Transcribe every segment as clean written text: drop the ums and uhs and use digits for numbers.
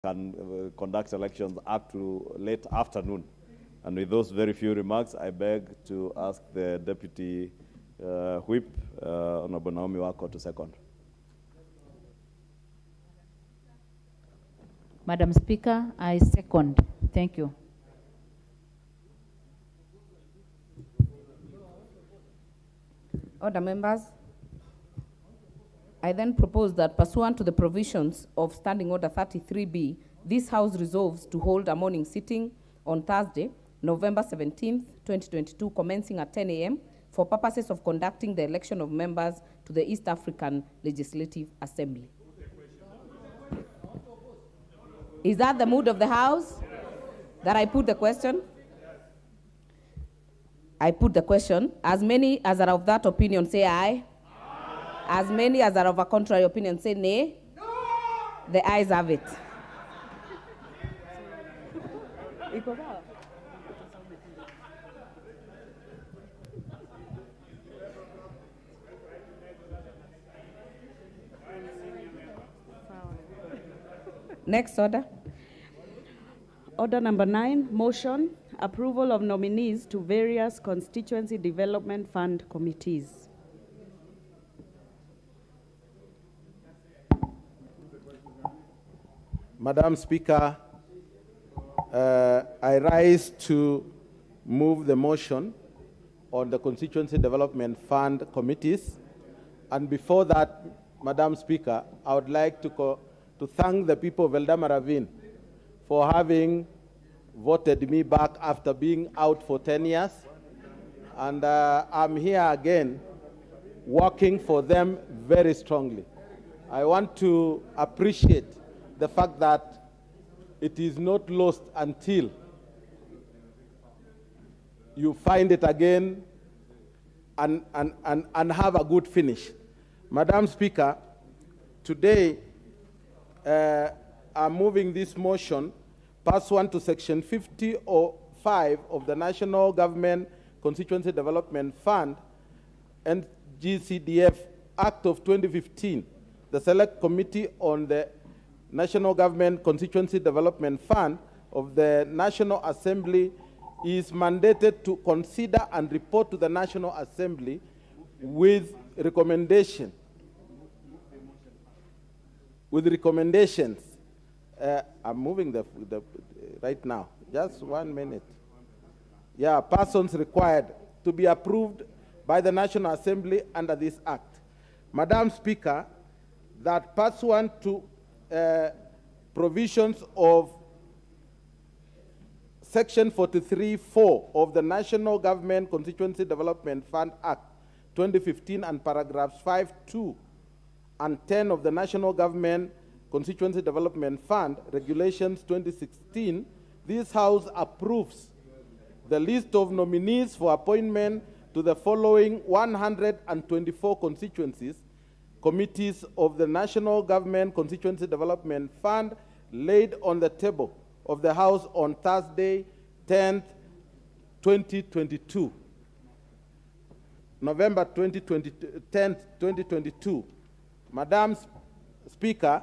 can conduct elections up to late afternoon. And with those very few remarks, I beg to ask the Deputy Whip, Honorable Naomi Wako, to second. Madam Speaker, I second. Thank you. Order, members. I then propose that pursuant to the provisions of Standing Order 33B, this House resolves to hold a morning sitting on Thursday, November 17th, 2022, commencing at 10 a.m. for purposes of conducting the election of members to the East African Legislative Assembly. Is that the mood of the House? That I put the question? I put the question. As many as are of that opinion say aye. As many as are of a contrary opinion say nay. No! The ayes have it. Next order. Order number 9, motion, approval of nominees to various constituency development fund committees. Madam Speaker, I rise to move the motion on the constituency development fund committees. And before that, Madam Speaker, I would like to thank the people of Eldama Ravine for having voted me back after being out for 10 years. And I'm here again working for them very strongly. I want to appreciate the fact that it is not lost until you find it again and have a good finish. Madam Speaker, today I'm moving this motion pursuant to Section 50(5) of the National Government Constituency Development Fund and GCDF Act of 2015. The Select Committee on the National Government Constituency Development Fund of the National Assembly is mandated to consider and report to the National Assembly with recommendations. I'm moving the right now. Just 1 minute. Yeah, persons required to be approved by the National Assembly under this Act. Madam Speaker, that pursuant to provisions of Section 43(4) of the National Government Constituency Development Fund Act 2015 and paragraphs 5(2) and 10 of the National Government Constituency Development Fund Regulations 2016, this House approves the list of nominees for appointment to the following 124 constituencies, committees of the National Government Constituency Development Fund laid on the table of the House on Thursday, 10th, 2022. November 10th, 2022. Madam Speaker,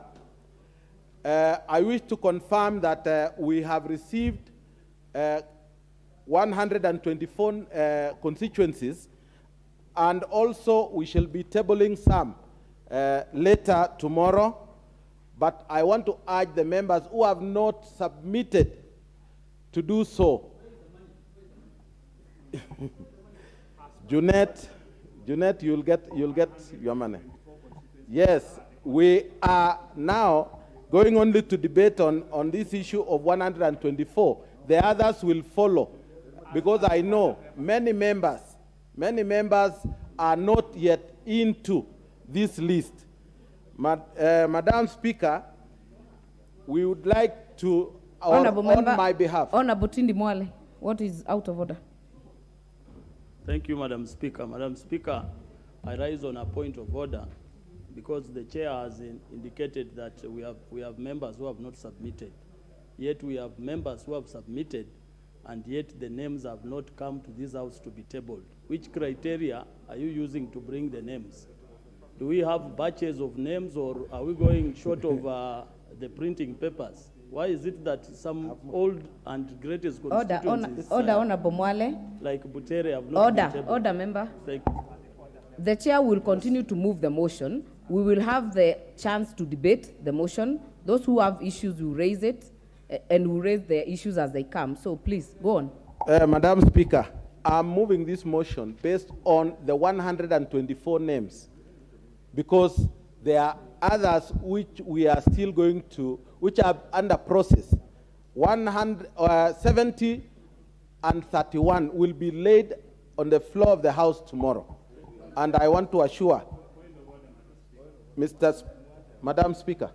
I wish to confirm that we have received 124 constituencies, and also we shall be tabling some later tomorrow. But I want to urge the members who have not submitted to do so. Junet, you'll get your money. Yes, we are now going only to debate on this issue of 124. The others will follow, because I know many members are not yet into this list. Madam Speaker, we would like to, on my behalf. Honorable Tindi Mwale, what is out of order? Thank you, Madam Speaker. Madam Speaker, I rise on a point of order because the chair has indicated that we have members who have not submitted. Yet we have members who have submitted, and yet the names have not come to this House to be tabled. Which criteria are you using to bring the names? Do we have batches of names, or are we going short of the printing papers? Why is it that some old and greatest Order, constituencies, Honorable Mwale. like Butere, have not been tabled? Order, member. Thank you. The chair will continue to move the motion. We will have the chance to debate the motion. Those who have issues will raise it, and will raise their issues as they come. So please, go on. Madam Speaker, I'm moving this motion based on the 124 names, because there are others which we are still going to, which are under process. 70 and 31 will be laid on the floor of the House tomorrow. And I want to assure Madam Speaker.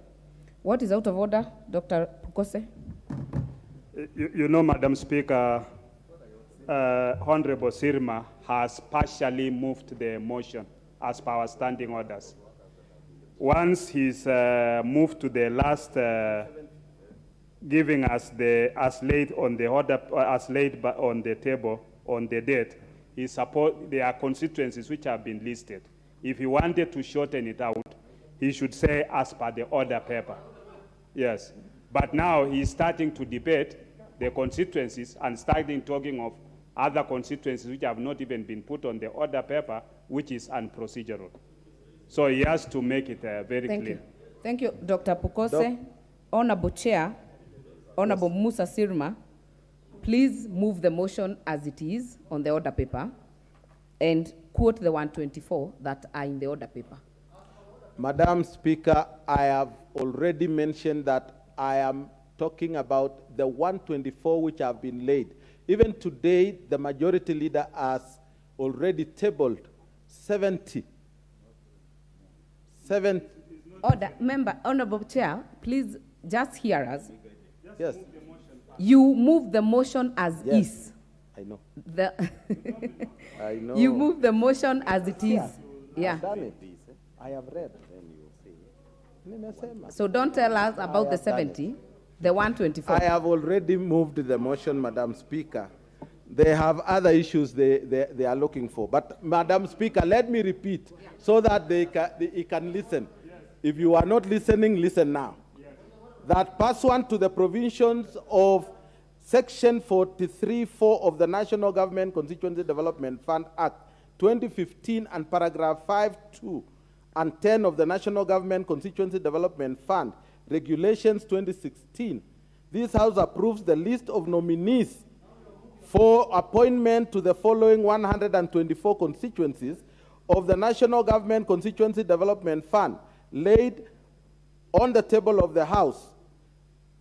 What is out of order, Dr. Pukose? You know, Madam Speaker, Honorable Sirma has partially moved the motion as per our standing orders. Once he's moved to the last, giving us the as laid on the order, as laid on the table on the date, there are constituencies which have been listed. If he wanted to shorten it out, he should say as per the order paper. Yes, but now he's starting to debate the constituencies and starting talking of other constituencies which have not even been put on the order paper, which is unprocedural. So he has to make it very clear. Thank you, Dr. Pukose. Honorable Chair, Honorable Musa Sirma, please move the motion as it is on the order paper and quote the 124 that are in the order paper. Madam Speaker, I have already mentioned that I am talking about the 124 which have been laid. Even today, the majority leader has already tabled 70. Order, member, Honorable Chair, please just hear us. Yes. You move the motion as Yes. is. I know. I know. You move the motion as it is. Yeah. I've done it. I have read. So don't tell us about the 70, the 124. I have already moved the motion, Madam Speaker. They have other issues they are looking for. But, Madam Speaker, let me repeat so that they can listen. If you are not listening, listen now. That pursuant to the provisions of Section 43(4) of the National Government Constituency Development Fund Act 2015 and paragraph 5(2) and 10 of the National Government Constituency Development Fund Regulations 2016, this House approves the list of nominees for appointment to the following 124 constituencies of the National Government Constituency Development Fund, laid on the table of the House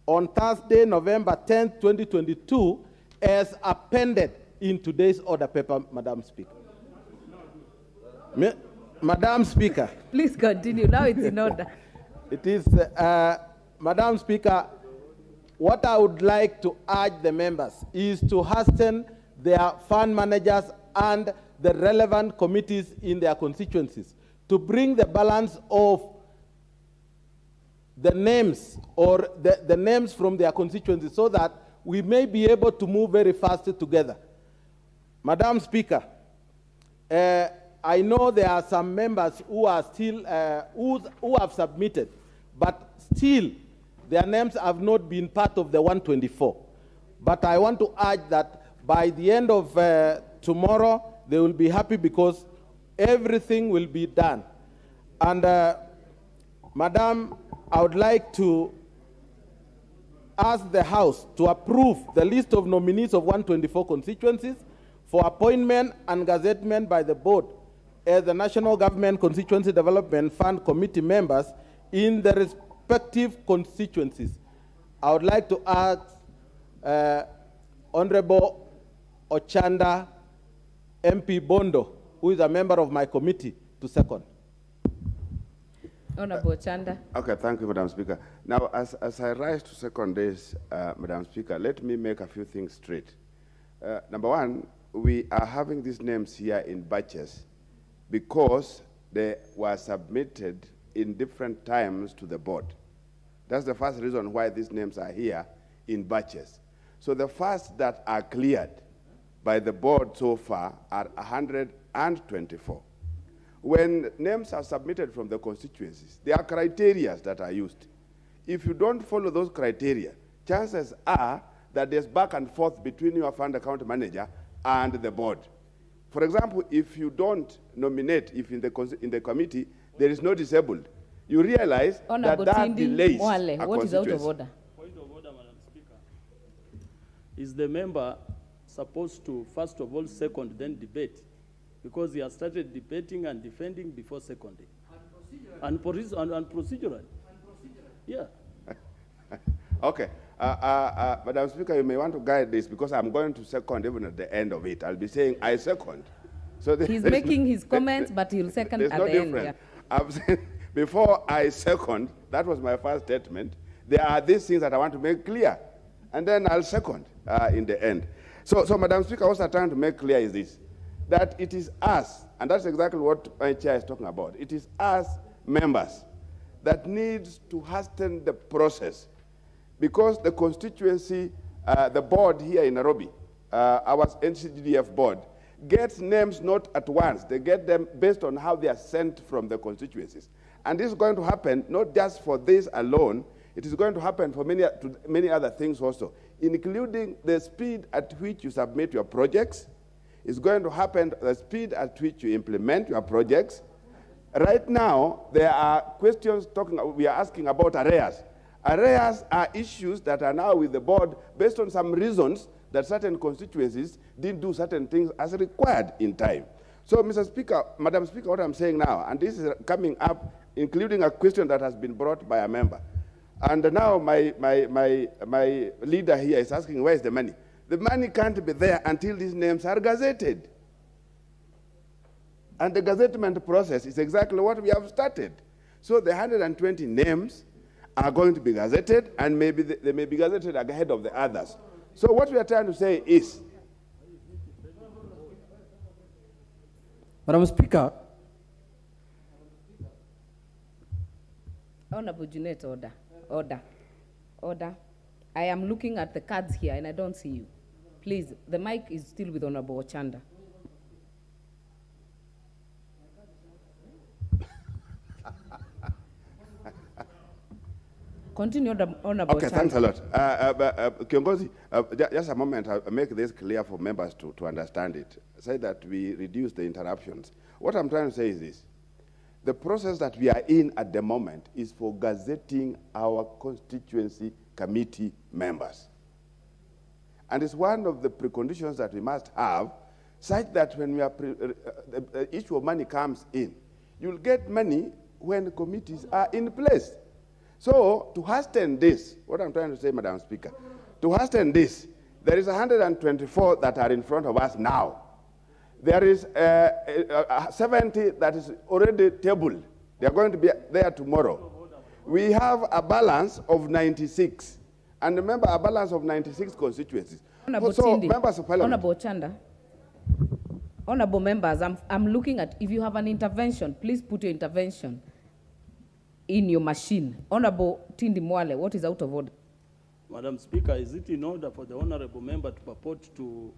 on Thursday, November 10, 2022, as appended in today's order paper, Madam Speaker. Madam Speaker. Please continue. Now it's in order. It is, Madam Speaker, what I would like to urge the members is to hasten their fund managers and the relevant committees in their constituencies to bring the balance of the names or the names from their constituencies so that we may be able to move very fast together. Madam Speaker, I know there are some members who are still, who have submitted, but still their names have not been part of the 124. But I want to urge that by the end of tomorrow, they will be happy because everything will be done. And Madam, I would like to ask the House to approve the list of nominees of 124 constituencies for appointment and gazettement by the board as the National Government Constituency Development Fund Committee members in the respective constituencies. I would like to ask Honorable Ochanda MP Bondo, who is a member of my committee, to second. Honorable Ochanda. Okay, thank you, Madam Speaker. Now, as I rise to second this, Madam Speaker, let me make a few things straight. Number one, we are having these names here in batches because they were submitted in different times to the board. That's the first reason why these names are here in batches. So the first that are cleared by the board so far are 124. When names are submitted from the constituencies, there are criteria that are used. If you don't follow those criteria, chances are that there's back and forth between your fund account manager and the board. For example, if you don't nominate, if in the committee there is no disabled, you realize Honorable that Tindi delays Mwale, a what is out of constituency. order? Point of order, Madam Speaker. Is the member supposed to, first of all, second, then debate? Because he has started debating and defending before seconding. And procedurally. Yeah. Okay. Madam Speaker, you may want to guide this because I'm going to second even at the end of it. I'll be saying I second. So He's making his comments, but he'll second at the end. Yeah. I'm saying before I second, that was my first statement, there are these things that I want to make clear. And then I'll second in the end. So Madam Speaker, what I'm trying to make clear is this, that it is us, and that's exactly what my chair is talking about. It is us members that needs to hasten the process, because the constituency, the board here in Nairobi, our NCGDF board, gets names not at once. They get them based on how they are sent from the constituencies. And this is going to happen not just for this alone, it is going to happen for many other things also, including the speed at which you submit your projects. It's going to happen the speed at which you implement your projects. Right now, there are questions we are asking about arrears. Arrears are issues that are now with the board based on some reasons that certain constituencies didn't do certain things as required in time. So, Mr. Speaker, Madam Speaker, what I'm saying now, and this is coming up, including a question that has been brought by a member. And now my leader here is asking, where is the money? The money can't be there until these names are gazetted. And the gazettement process is exactly what we have started. So the 120 names are going to be gazetted, and maybe they may be gazetted ahead of the others. So what we are trying to say is, Madam Speaker. Honorable Junet, order. Order. Order. I am looking at the cards here and I don't see you. Please, the mic is still with Honorable Ochanda. Continue, Honorable okay, Ochanda. thanks a lot. Kiongozi, just a moment, I'll make this clear for members to understand it. Say that we reduce the interruptions. What I'm trying to say is this. The process that we are in at the moment is for gazetting our constituency committee members. And it's one of the preconditions that we must have, such that when we are the issue of money comes in, you'll get money when the committees are in place. So to hasten this, what I'm trying to say, Madam Speaker, to hasten this, there is 124 that are in front of us now. There is 70 that is already tabled. They are going to be there tomorrow. We have a balance of 96. And remember, a balance of 96 constituencies. Honorable So, Tindi, members of parliament. Honorable Chanda, honorable members, I'm looking at, if you have an intervention, please put your intervention in your machine. Honorable Tindi Mwale, what is out of order? Madam Speaker, is it in order for the honorable member to purport to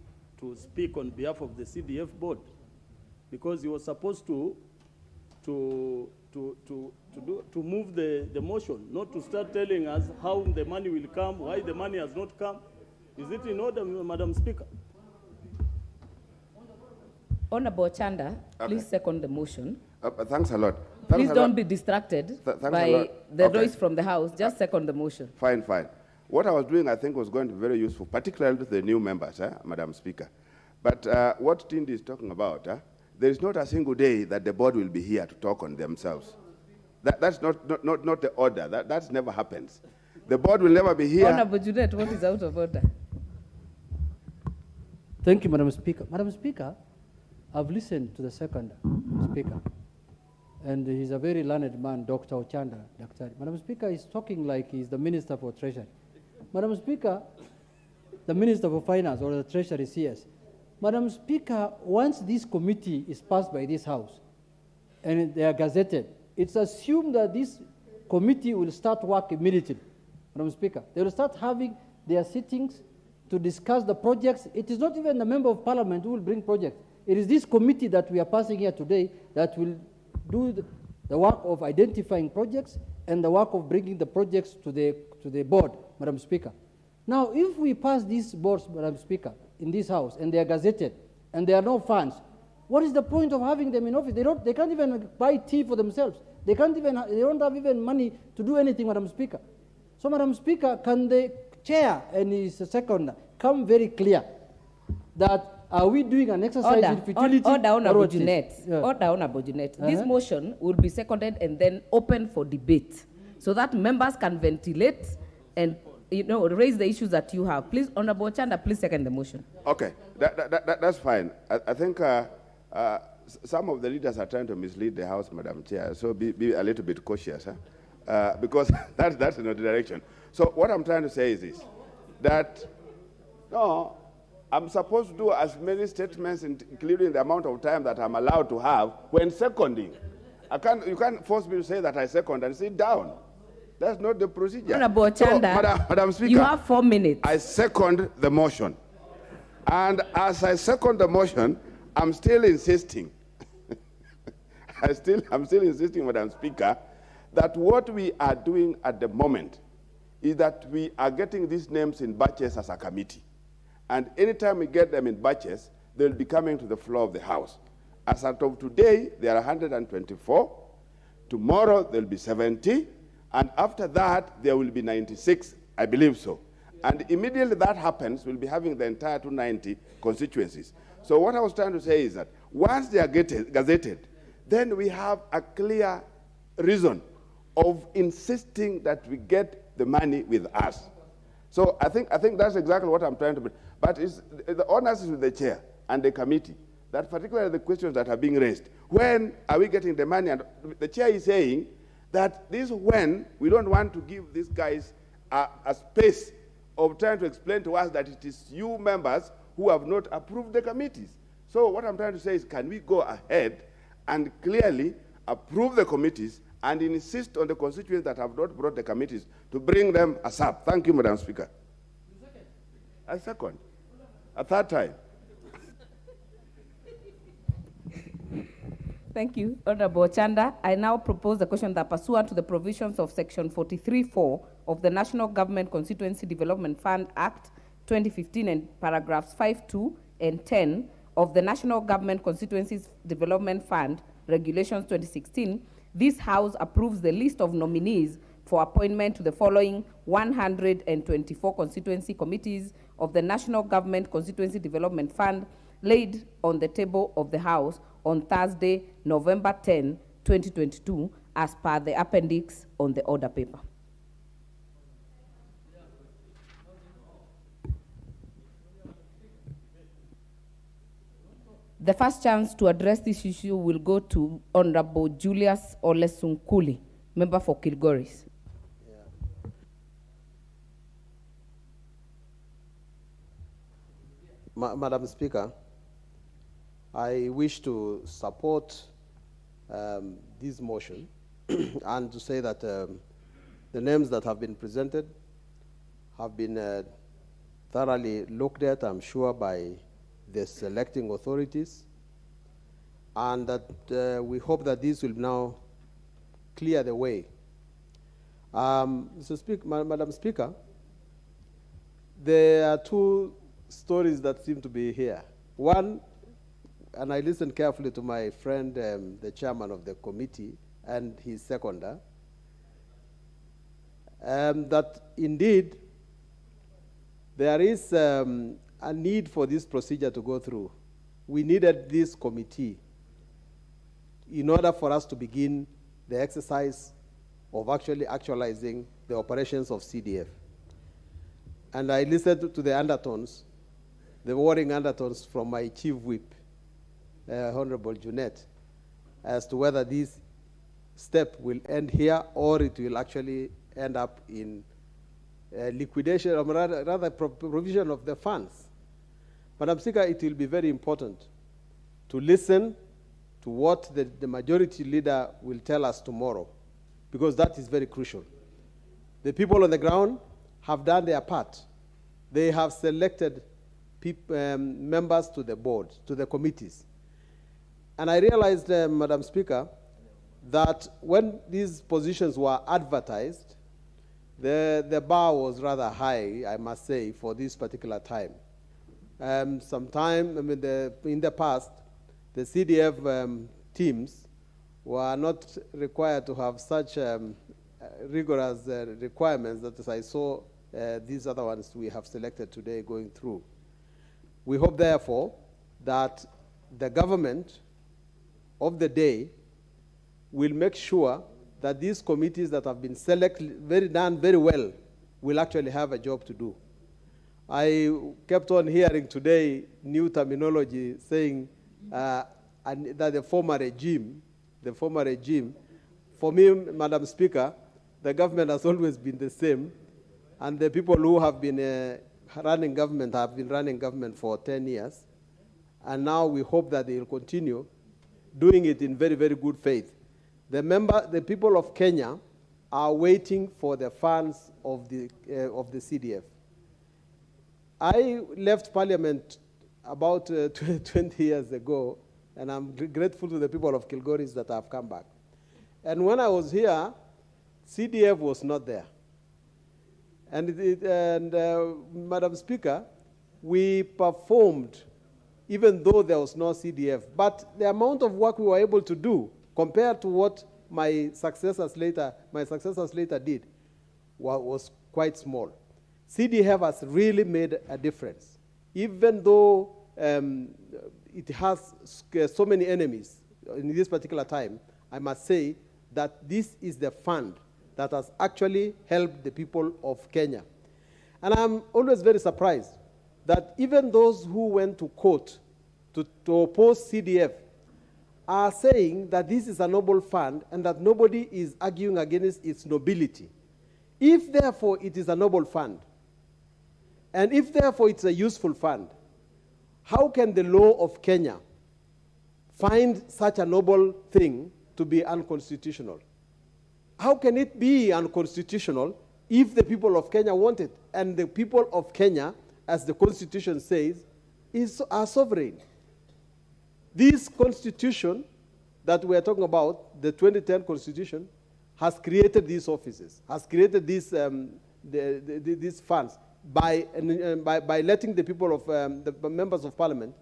speak on behalf of the CDF board? Because he was supposed to move the motion, not to start telling us how the money will come, why the money has not come. Is it in order, Madam Speaker? Honorable Chanda, please second the motion. Thanks a lot. Please don't be distracted by the noise from the house. Just second the motion. Fine. What I was doing, I think, was going to be very useful, particularly to the new members, Madam Speaker. But what Tindi is talking about, there is not a single day that the board will be here to talk on themselves. That's not the order. That never happens. The board will never be here. Honorable Judet, what is out of order? Thank you, Madam Speaker. Madam Speaker, I've listened to the second speaker, and he's a very learned man, Dr. Ochanda. Madam Speaker is talking like he's the Minister for Treasury. Madam Speaker, the Minister for Finance or the Treasury CS. Madam Speaker, once this committee is passed by this House and they are gazetted, it's assumed that this committee will start work immediately. Madam Speaker, they will start having their sittings to discuss the projects. It is not even the Member of Parliament who will bring projects. It is this committee that we are passing here today that will do the work of identifying projects and the work of bringing the projects to the board, Madam Speaker. Now, if we pass these boards, Madam Speaker, in this House, and they are gazetted, and there are no funds, what is the point of having them in office? They can't even buy tea for themselves. They don't have even money to do anything, Madam Speaker. So, Madam Speaker, can the chair and his seconder come very clear that are we doing an exercise in futility? Order, Honourable Jeanette. Order, Honourable Jeanette. This motion will be seconded and then open for debate, so that members can ventilate and raise the issues that you have. Please, Honourable Chanda, please second the motion. Okay, that's fine. I think some of the leaders are trying to mislead the House, Madam Chair, so be a little bit cautious, because that's not the direction. So what I'm trying to say is this, that, no, I'm supposed to do as many statements, including the amount of time that I'm allowed to have when seconding. You can't force me to say that I second and sit down. That's not the procedure. Honourable Chanda, so, Madam Speaker, you have 4 minutes. I second the motion. And as I second the motion, I'm still insisting, I'm still insisting, Madam Speaker, that what we are doing at the moment is that we are getting these names in batches as a committee. And anytime we get them in batches, they'll be coming to the floor of the House. As of today, there are 124. Tomorrow, there'll be 70. And after that, there will be 96, I believe so. And immediately that happens, we'll be having the entire 290 constituencies. So what I was trying to say is that once they are gazetted, then we have a clear reason of insisting that we get the money with us. So I think that's exactly what I'm trying to do. But the onus is with the chair and the committee, that particularly the questions that are being raised. When are we getting the money? And the chair is saying that this when, we don't want to give these guys a space of trying to explain to us that it is you members who have not approved the committees. So what I'm trying to say is, can we go ahead and clearly approve the committees and insist on the constituents that have not brought the committees to bring them ASAP? Thank you, Madam Speaker. A second. A third time. Thank you, Honourable Chanda. I now propose the question that pursuant to the provisions of Section 43(4) of the National Government Constituency Development Fund Act 2015 and paragraphs 5(2) and 10 of the National Government Constituencies Development Fund Regulations 2016, this House approves the list of nominees for appointment to the following 124 constituency committees of the National Government Constituency Development Fund, laid on the table of the House on Thursday, November 10, 2022, as per the appendix on the order paper. The first chance to address this issue will go to Honorable Julius Olesunkuli, member for Kilgoris. Madam Speaker, I wish to support this motion and to say that the names that have been presented have been thoroughly looked at, I'm sure, by the selecting authorities, and that we hope that this will now clear the way. Madam Speaker, there are two stories that seem to be here. One, and I listened carefully to my friend, the chairman of the committee, and his seconder, that indeed there is a need for this procedure to go through. We needed this committee in order for us to begin the exercise of actually actualizing the operations of CDF. And I listened to the undertones, the worrying undertones from my chief whip, Honorable Jeanette, as to whether this step will end here or it will actually end up in liquidation, or rather provision of the funds. Madam Speaker, it will be very important to listen to what the majority leader will tell us tomorrow, because that is very crucial. The people on the ground have done their part. They have selected members to the board, to the committees. And I realized, Madam Speaker, that when these positions were advertised, the bar was rather high, I must say, for this particular time. Sometime, in the past, the CDF teams were not required to have such rigorous requirements that, as I saw, these other ones we have selected today going through. We hope, therefore, that the government of the day will make sure that these committees that have been done very well will actually have a job to do. I kept on hearing today new terminology saying that the former regime, for me, Madam Speaker, the government has always been the same, and the people who have been running government have been running government for 10 years, and now we hope that they will continue doing it in very, very good faith. The people of Kenya are waiting for the funds of the CDF. I left Parliament about 20 years ago, and I'm grateful to the people of Kilgoris that have come back. And when I was here, CDF was not there. And Madam Speaker, we performed even though there was no CDF. But the amount of work we were able to do compared to what my successors later did was quite small. CDF has really made a difference. Even though it has so many enemies in this particular time, I must say that this is the fund that has actually helped the people of Kenya. And I'm always very surprised that even those who went to court to oppose CDF are saying that this is a noble fund and that nobody is arguing against its nobility. If, therefore, it is a noble fund, and if, therefore, it's a useful fund, how can the law of Kenya find such a noble thing to be unconstitutional? How can it be unconstitutional if the people of Kenya want it? And the people of Kenya, as the Constitution says, are sovereign. This Constitution that we are talking about, the 2010 Constitution, has created these offices, has created these funds by letting the people of the members of Parliament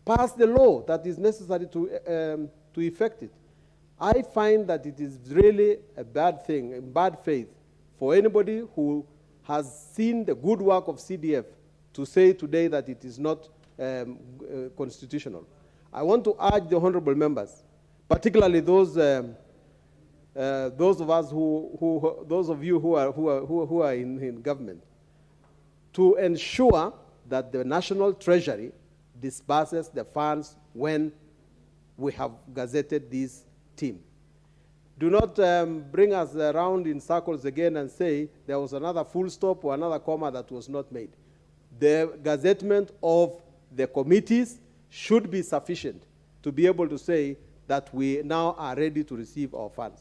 pass the law that is necessary to effect it. I find that it is really a bad thing, in bad faith, for anybody who has seen the good work of CDF to say today that it is not constitutional. I want to urge the honorable members, particularly those of you who are in government, to ensure that the National Treasury disburses the funds when we have gazetted this team. Do not bring us around in circles again and say there was another full stop or another comma that was not made. The gazettement of the committees should be sufficient to be able to say that we now are ready to receive our funds.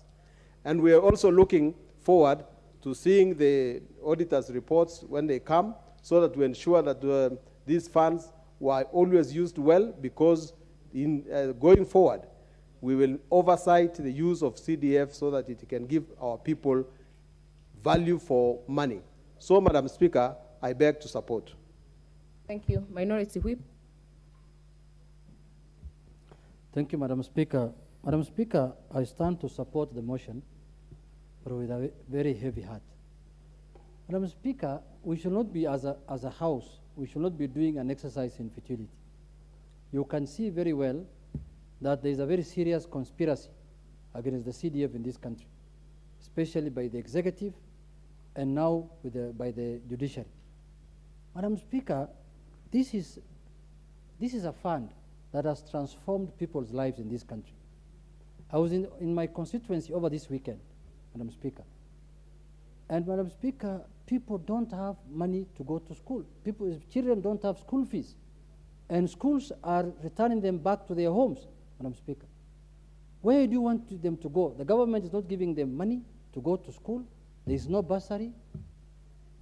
And we are also looking forward to seeing the auditors' reports when they come, so that we ensure that these funds were always used well, because in going forward, we will oversight the use of CDF so that it can give our people value for money. So, Madam Speaker, I beg to support. Thank you. Minority Whip. Thank you, Madam Speaker. Madam Speaker, I stand to support the motion, but with a very heavy heart. Madam Speaker, we should not be, as a house, we should not be doing an exercise in futility. You can see very well that there is a very serious conspiracy against the CDF in this country, especially by the executive and now by the judiciary. Madam Speaker, this is a fund that has transformed people's lives in this country. I was in my constituency over this weekend, Madam Speaker. And Madam Speaker, people don't have money to go to school. Children don't have school fees. And schools are returning them back to their homes, Madam Speaker. Where do you want them to go? The government is not giving them money to go to school. There is no bursary.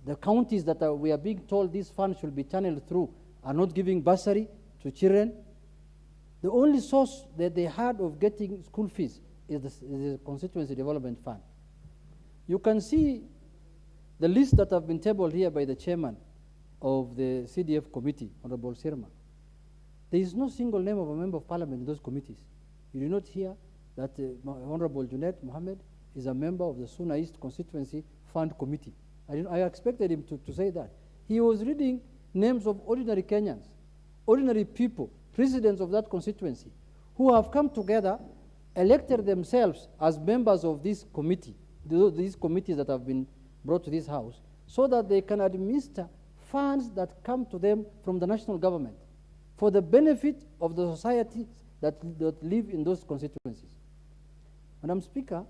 The counties that we are being told these funds should be channeled through are not giving bursary to children. The only source that they had of getting school fees is the Constituency Development Fund. You can see The list that have been tabled here by the chairman of the CDF committee, Honorable Sirma, there is no single name of a member of parliament in those committees. You do not hear that Honorable Junaid Mohammed is a member of the Suna East Constituency Fund Committee. I expected him to say that. He was reading names of ordinary Kenyans, ordinary people, residents of that constituency, who have come together, elected themselves as members of this committee, these committees that have been brought to this house, so that they can administer funds that come to them from the national government for the benefit of the societies that live in those constituencies. Madam Speaker,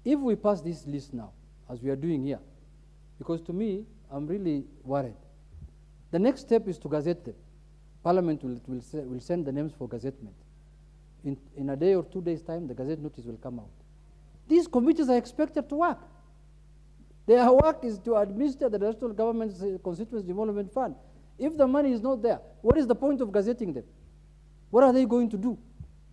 if we pass this list now, as we are doing here, because to me, I'm really worried. The next step is to gazette them. Parliament will send the names for gazettement. In a day or 2 days' time, the gazette notice will come out. These committees are expected to work. Their work is to administer the national government's constituency development fund. If the money is not there, what is the point of gazetting them? What are they going to do?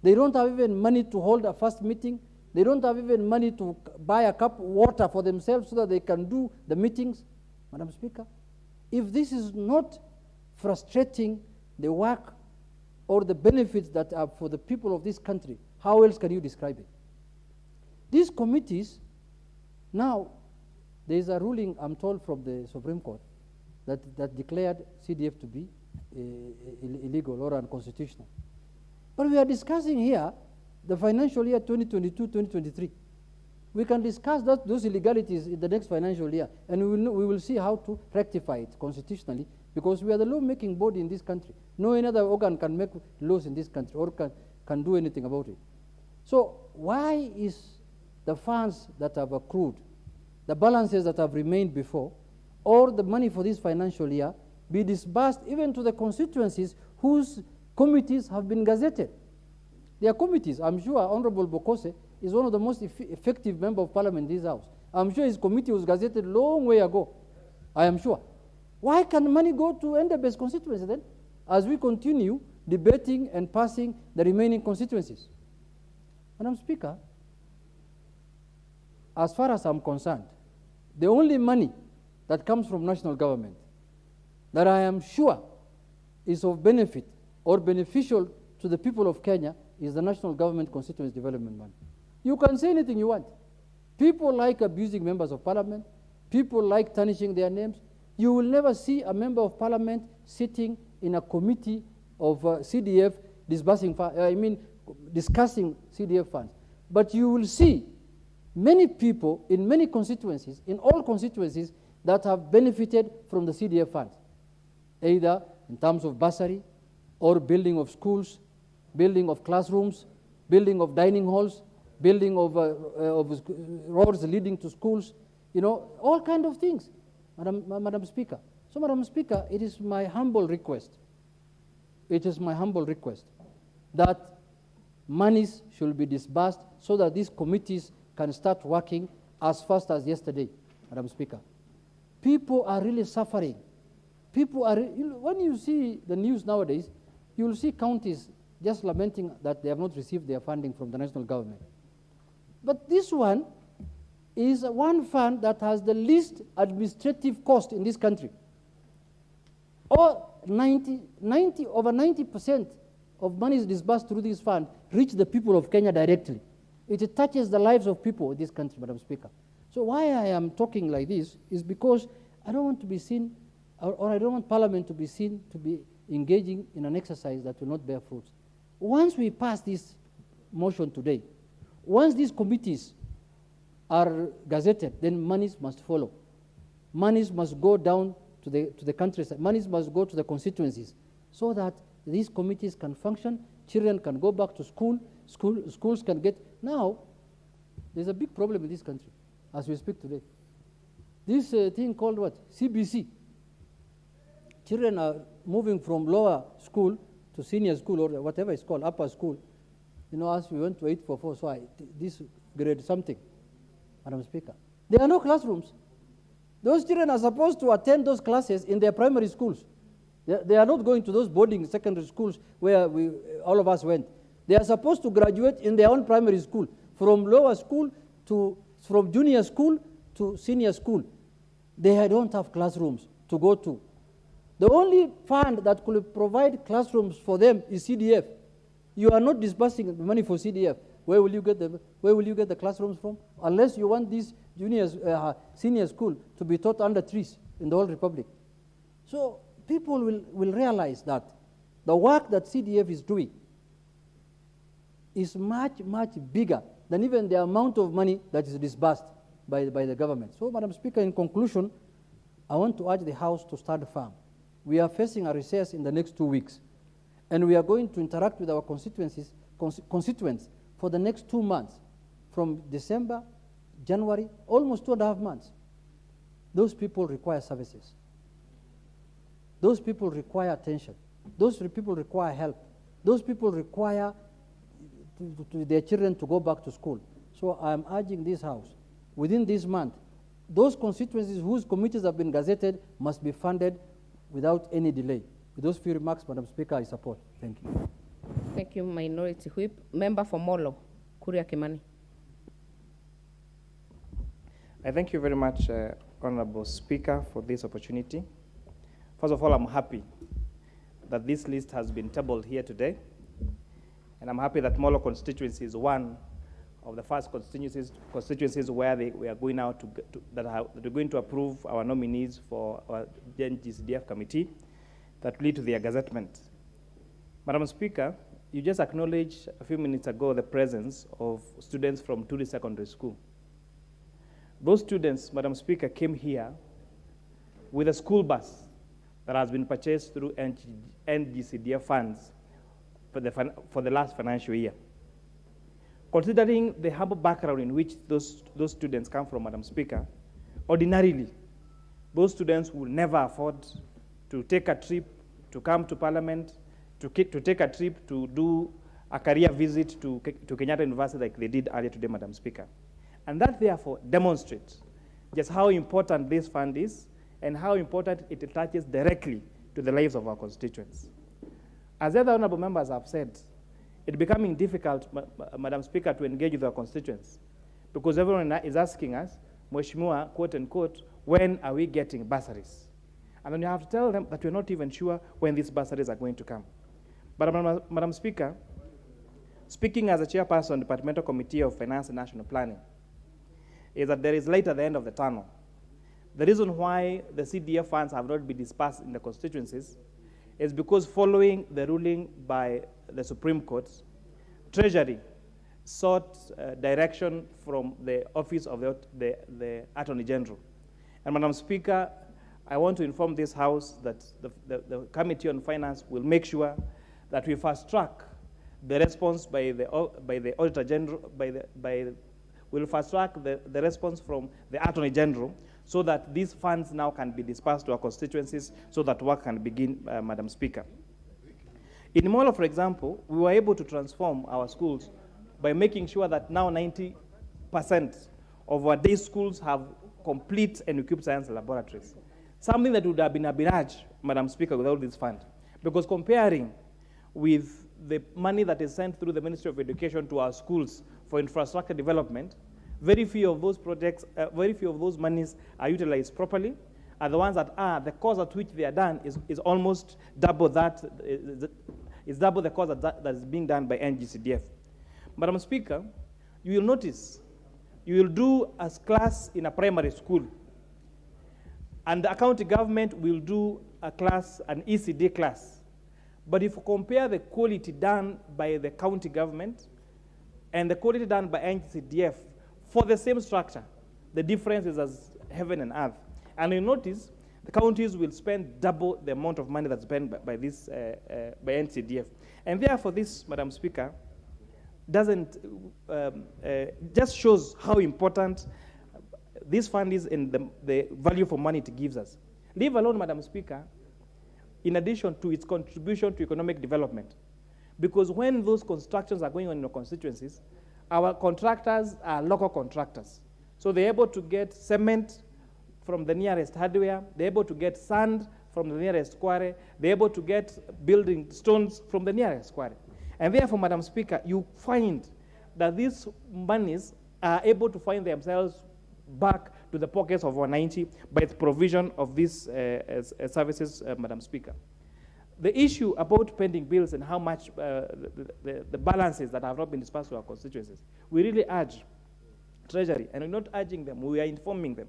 They don't have even money to hold a first meeting. They don't have even money to buy a cup of water for themselves so that they can do the meetings. Madam Speaker, if this is not frustrating the work or the benefits that are for the people of this country, how else can you describe it? These committees, now, there is a ruling, I'm told, from the Supreme Court that declared CDF to be illegal or unconstitutional. But we are discussing here the financial year 2022-2023. We can discuss those illegalities in the next financial year, and we will see how to rectify it constitutionally, because we are the law-making body in this country. No any other organ can make laws in this country or can do anything about it. So why is the funds that have accrued, the balances that have remained before, or the money for this financial year be disbursed even to the constituencies whose committees have been gazetted? Their committees, I'm sure Honorable Bokose is one of the most effective members of parliament in this house. I'm sure his committee was gazetted long way ago. I am sure. Why can money go to Endebess constituency then, as we continue debating and passing the remaining constituencies? Madam Speaker, as far as I'm concerned, the only money that comes from national government that I am sure is of benefit or beneficial to the people of Kenya is the national government constituency development money. You can say anything you want. People like abusing members of parliament. People like tarnishing their names. You will never see a member of parliament sitting in a committee of CDF discussing CDF funds. But you will see many people in many constituencies, in all constituencies, that have benefited from the CDF funds, either in terms of bursary or building of schools, building of classrooms, building of dining halls, building of roads leading to schools, all kinds of things, Madam Speaker. So, Madam Speaker, it is my humble request, that monies should be disbursed so that these committees can start working as fast as yesterday, Madam Speaker. People are really suffering. When you see the news nowadays, you will see counties just lamenting that they have not received their funding from the national government. But this one is one fund that has the least administrative cost in this country. Over 90% of monies disbursed through this fund reach the people of Kenya directly. It touches the lives of people in this country, Madam Speaker. So why I am talking like this is because I don't want to be seen, or I don't want Parliament to be seen to be engaging in an exercise that will not bear fruits. Once we pass this motion today, once these committees are gazetted, then monies must follow. Monies must go down to the countryside. Monies must go to the constituencies so that these committees can function, children can go back to school, schools can get... Now, there's a big problem in this country as we speak today. This thing called what? CBC. Children are moving from lower school to senior school or whatever it's called, upper school. As we went to 844, so this grade something, Madam Speaker. There are no classrooms. Those children are supposed to attend those classes in their primary schools. They are not going to those boarding secondary schools where all of us went. They are supposed to graduate in their own primary school, from lower school from junior school to senior school. They don't have classrooms to go to. The only fund that could provide classrooms for them is CDF. You are not disbursing the money for CDF. Where will you get the classrooms from? Unless you want these senior school to be taught under trees in the whole republic. So people will realize that the work that CDF is doing is much, much bigger than even the amount of money that is disbursed by the government. So, Madam Speaker, in conclusion, I want to urge the House to stand firm. We are facing a recess in the next 2 weeks, and we are going to interact with our constituents for the next 2 months, from December, January, almost 2.5 months. Those people require services. Those people require attention. Those people require help. Those people require their children to go back to school. So I'm urging this House, within this month, those constituencies whose committees have been gazetted must be funded without any delay. With those few remarks, Madam Speaker, I support. Thank you. Thank you, Minority Whip. Member for Molo, Kuria Kimani. I thank you very much, Honorable Speaker, for this opportunity. First of all, I'm happy that this list has been tabled here today, and I'm happy that Molo constituency is one of the first constituencies where we are going out that we're going to approve our nominees for our GCDF committee that lead to their gazettement. Madam Speaker, you just acknowledged a few minutes ago the presence of students from Tuli Secondary School. Those students, Madam Speaker, came here with a school bus that has been purchased through NGCDF funds for the last financial year. Considering the humble background in which those students come from, Madam Speaker, ordinarily, those students will never afford to take a trip to come to Parliament, to take a trip to do a career visit to Kenyatta University like they did earlier today, Madam Speaker. And that therefore demonstrates just how important this fund is and how important it attaches directly to the lives of our constituents. As the other honorable members have said, it's becoming difficult, Madam Speaker, to engage with our constituents because everyone is asking us, Mheshimiwa, quote unquote, when are we getting bursaries? And then you have to tell them that we're not even sure when these bursaries are going to come. But Madam Speaker, speaking as a chairperson of the Departmental Committee of Finance and National Planning, is that there is light at the end of the tunnel. The reason why the CDF funds have not been dispersed in the constituencies is because following the ruling by the Supreme Court, Treasury sought direction from the Office of the Attorney General. And Madam Speaker, I want to inform this House that the Committee on Finance will make sure that we fast track the response by the Auditor General, we'll fast track the response from the Attorney General so that these funds now can be dispersed to our constituencies so that work can begin, Madam Speaker. In Molo, for example, we were able to transform our schools by making sure that now 90% of our day schools have complete and equipped science laboratories. Something that would have been a barrage, Madam Speaker, without this fund. Because comparing with the money that is sent through the Ministry of Education to our schools for infrastructure development, very few of those projects, very few of those monies are utilized properly, and the ones that are, the cost at which they are done is almost double that, is double the cost that is being done by NGCDF. Madam Speaker, you will notice, you will do a class in a primary school, and the county government will do a class, an ECD class. But if you compare the quality done by the county government and the quality done by NGCDF for the same structure, the difference is as heaven and earth. And you notice the counties will spend double the amount of money that's spent by NCDF. And therefore this, Madam Speaker, doesn't, just shows how important this fund is in the value for money it gives us. Leave alone, Madam Speaker, in addition to its contribution to economic development. Because when those constructions are going on in our constituencies, our contractors are local contractors. So they're able to get cement from the nearest hardware, they're able to get sand from the nearest quarry, they're able to get building stones from the nearest quarry. And therefore, Madam Speaker, you find that these monies are able to find themselves back to the pockets of 190 by the provision of these services, Madam Speaker. The issue about pending bills and how much the balances that have not been dispersed to our constituencies, we really urge Treasury, and we're not urging them, we are informing them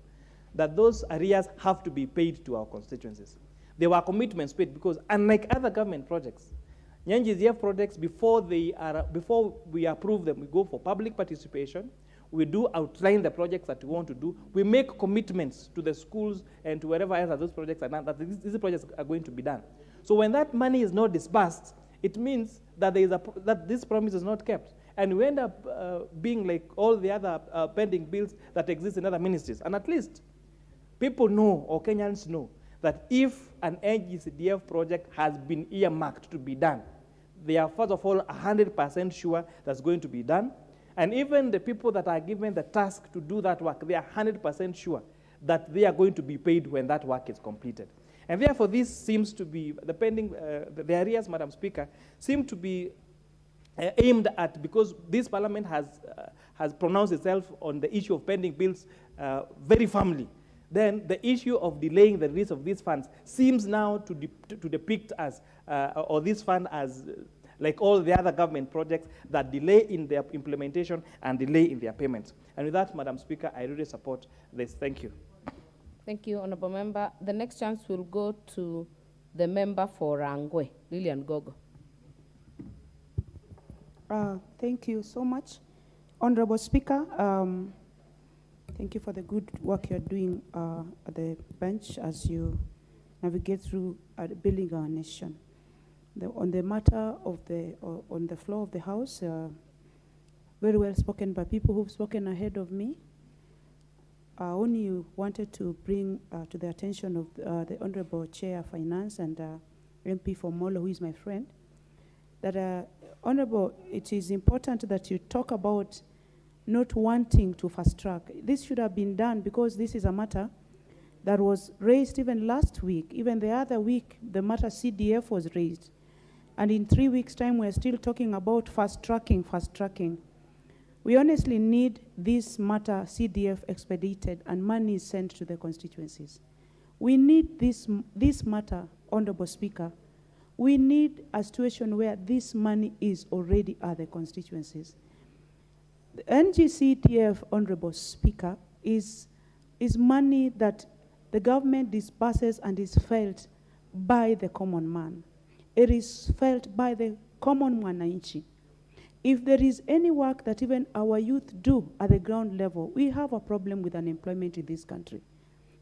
that those arrears have to be paid to our constituencies. There were commitments paid because, unlike other government projects, NGZF projects, before we approve them, we go for public participation. We do outline the projects that we want to do. We make commitments to the schools and to wherever else those projects are done, that these projects are going to be done. So when that money is not disbursed, it means that that this promise is not kept. And we end up being like all the other pending bills that exist in other ministries. And at least people know, or Kenyans know, that if an NGCDF project has been earmarked to be done, they are first of all 100% sure that's going to be done. And even the people that are given the task to do that work, they are 100% sure that they are going to be paid when that work is completed. And therefore, this seems to be, the pending, the areas, Madam Speaker, seem to be aimed at, because this parliament has pronounced itself on the issue of pending bills very firmly. Then the issue of delaying the release of these funds seems now to depict as, or this fund as, like all the other government projects that delay in their implementation and delay in their payments. And with that, Madam Speaker, I really support this. Thank you. Thank you, Honourable Member. The next chance will go to the member for Rangwe, Lillian Gogo. Thank you so much. Honourable Speaker, thank you for the good work you're doing at the bench as you navigate through building our nation. On the matter of on the floor of the House, very well spoken by people who've spoken ahead of me. I only wanted to bring to the attention of the Honourable Chair of Finance and MP for Molo, who is my friend, that Honourable, it is important that you talk about not wanting to fast track. This should have been done because this is a matter that was raised even last week. Even the other week, the matter CDF was raised. And in 3 weeks' time, we're still talking about fast tracking. We honestly need this matter CDF expedited and money sent to the constituencies. We need this matter, Honourable Speaker. We need a situation where this money is already at the constituencies. The NGCDF, Honourable Speaker, is money that the government disburses and is felt by the common man. It is felt by the common mwananchi. If there is any work that even our youth do at the ground level, we have a problem with unemployment in this country.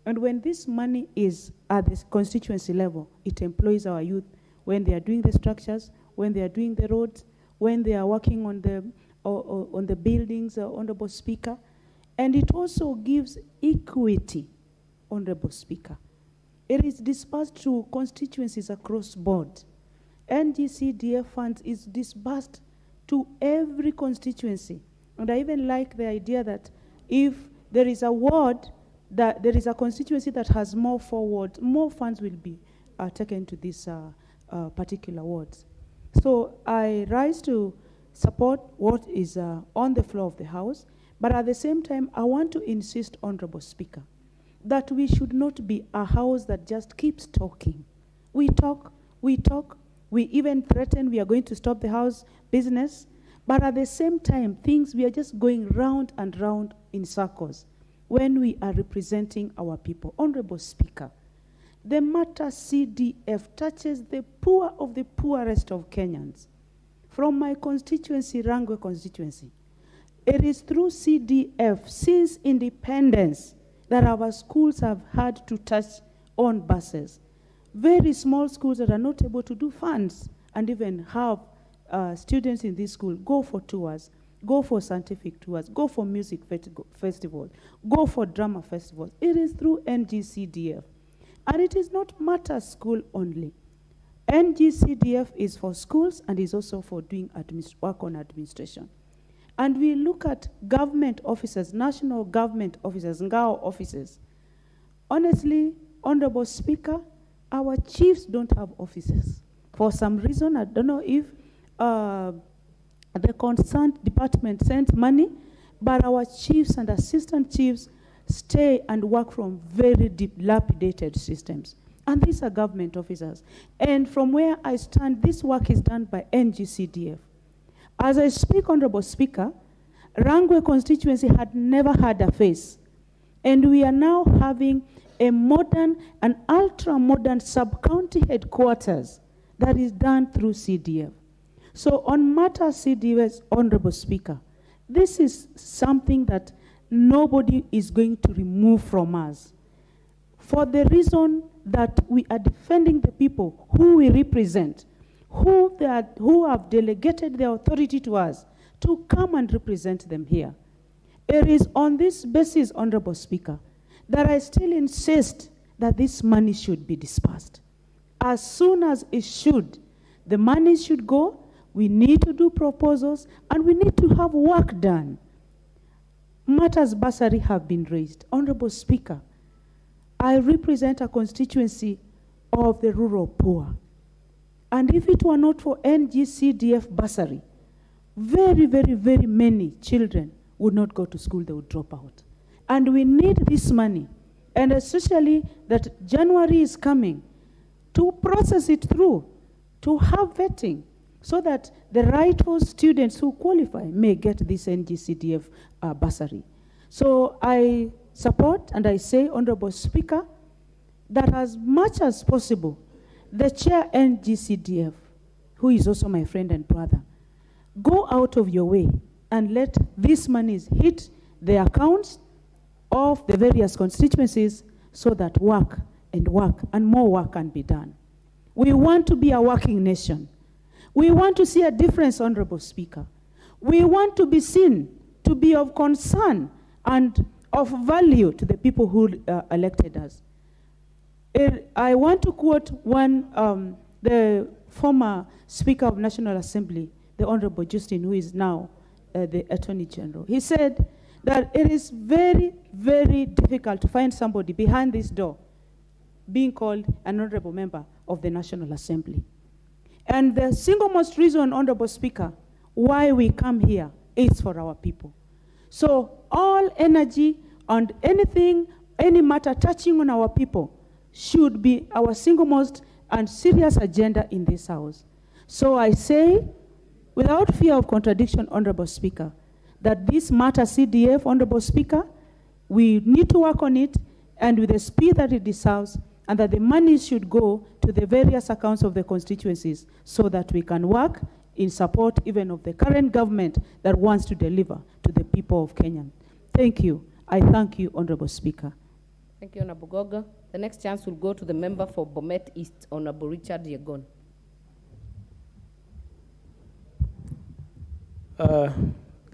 And when this money is at the constituency level, it employs our youth when they are doing the structures, when they are doing the roads, when they are working on the buildings, Honourable Speaker. And it also gives equity, Honourable Speaker. It is disbursed to constituencies across board. NGCDF funds is disbursed to every constituency. And I even like the idea that if there is a ward, that there is a constituency that has more wards, more funds will be taken to these particular wards. So I rise to support what is on the floor of the House, but at the same time, I want to insist, Honourable Speaker, that we should not be a House that just keeps talking. We talk, we even threaten we are going to stop the House business, but at the same time, we are just going round and round in circles when we are representing our people. Honourable Speaker, the matter CDF touches the poor of the poorest of Kenyans. From my constituency, Rangwe constituency, it is through CDF since independence that our schools have had to touch on buses. Very small schools that are not able to do funds and even have students in this school go for tours, go for scientific tours, go for music festivals, go for drama festivals. It is through NGCDF. And it is not matter school only. NGCDF is for schools and is also for doing work on administration. And we look at government offices, national government offices, NGAO offices. Honestly, Honourable Speaker, our chiefs don't have offices. For some reason, I don't know if the concerned department sent money, but our chiefs and assistant chiefs stay and work from very dilapidated systems. And these are government officers. And from where I stand, this work is done by NGCDF. As I speak, Honorable Speaker, Rangwe constituency had never had a face. And we are now having a modern, an ultra-modern sub-county headquarters that is done through CDF. So on matter CDF, Honorable Speaker, this is something that nobody is going to remove from us, for the reason that we are defending the people who we represent, who have delegated their authority to us to come and represent them here. It is on this basis, Honorable Speaker, that I still insist that this money should be dispersed. As soon as it should, the money should go. We need to do proposals, and we need to have work done. Matters bursary have been raised. Honorable Speaker, I represent a constituency of the rural poor. And if it were not for NGCDF bursary, very, very, very many children would not go to school, they would drop out. And we need this money, and especially that January is coming, to process it through, to have vetting, so that the rightful students who qualify may get this NGCDF bursary. So I support and I say, Honorable Speaker, that as much as possible, the chair NGCDF, who is also my friend and brother, go out of your way and let these monies hit the accounts of the various constituencies so that work and more work can be done. We want to be a working nation. We want to see a difference, Honorable Speaker. We want to be seen to be of concern and of value to the people who elected us. I want to quote the former Speaker of National Assembly, the Honorable Justin, who is now the Attorney General. He said that it is very, very difficult to find somebody behind this door being called an honorable member of the National Assembly. And the single most reason, Honorable Speaker, why we come here is for our people. So all energy and anything, any matter touching on our people should be our single most and serious agenda in this House. So I say, without fear of contradiction, Honorable Speaker, that this matter CDF, Honorable Speaker, we need to work on it, and with the speed that it deserves, and that the money should go to the various accounts of the constituencies so that we can work in support even of the current government that wants to deliver to the people of Kenya. Thank you. I thank you, Honorable Speaker. Thank you, Honorable Goga. The next chance will go to the member for Bomet East, Honorable Richard Yegon.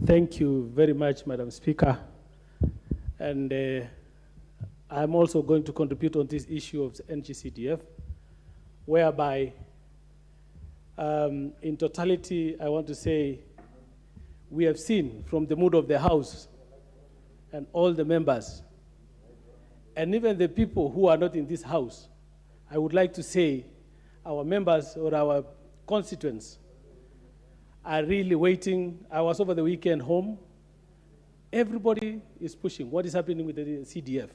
Thank you very much, Madam Speaker. And I'm also going to contribute on this issue of the NGCDF, whereby in totality, I want to say we have seen from the mood of the House and all the members, and even the people who are not in this House, I would like to say our members or our constituents are really waiting. I was over the weekend home. Everybody is pushing what is happening with the CDF.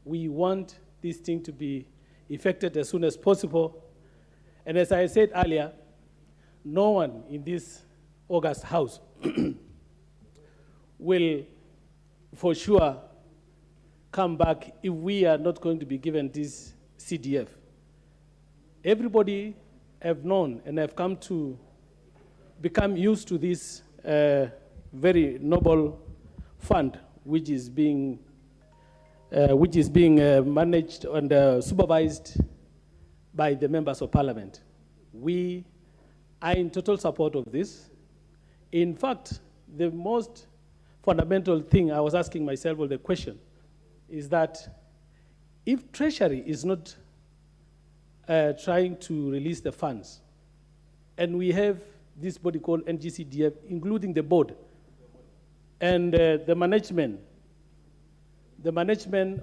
We want this thing to be effected as soon as possible. And as I said earlier, no one in this August House will for sure come back if we are not going to be given this CDF. Everybody have known and have come to become used to this very noble fund, which is being managed and supervised by the members of parliament. We are in total support of this. In fact, the most fundamental thing I was asking myself, or the question, is that if Treasury is not trying to release the funds, and we have this body called NGCDF, including the board, and the management,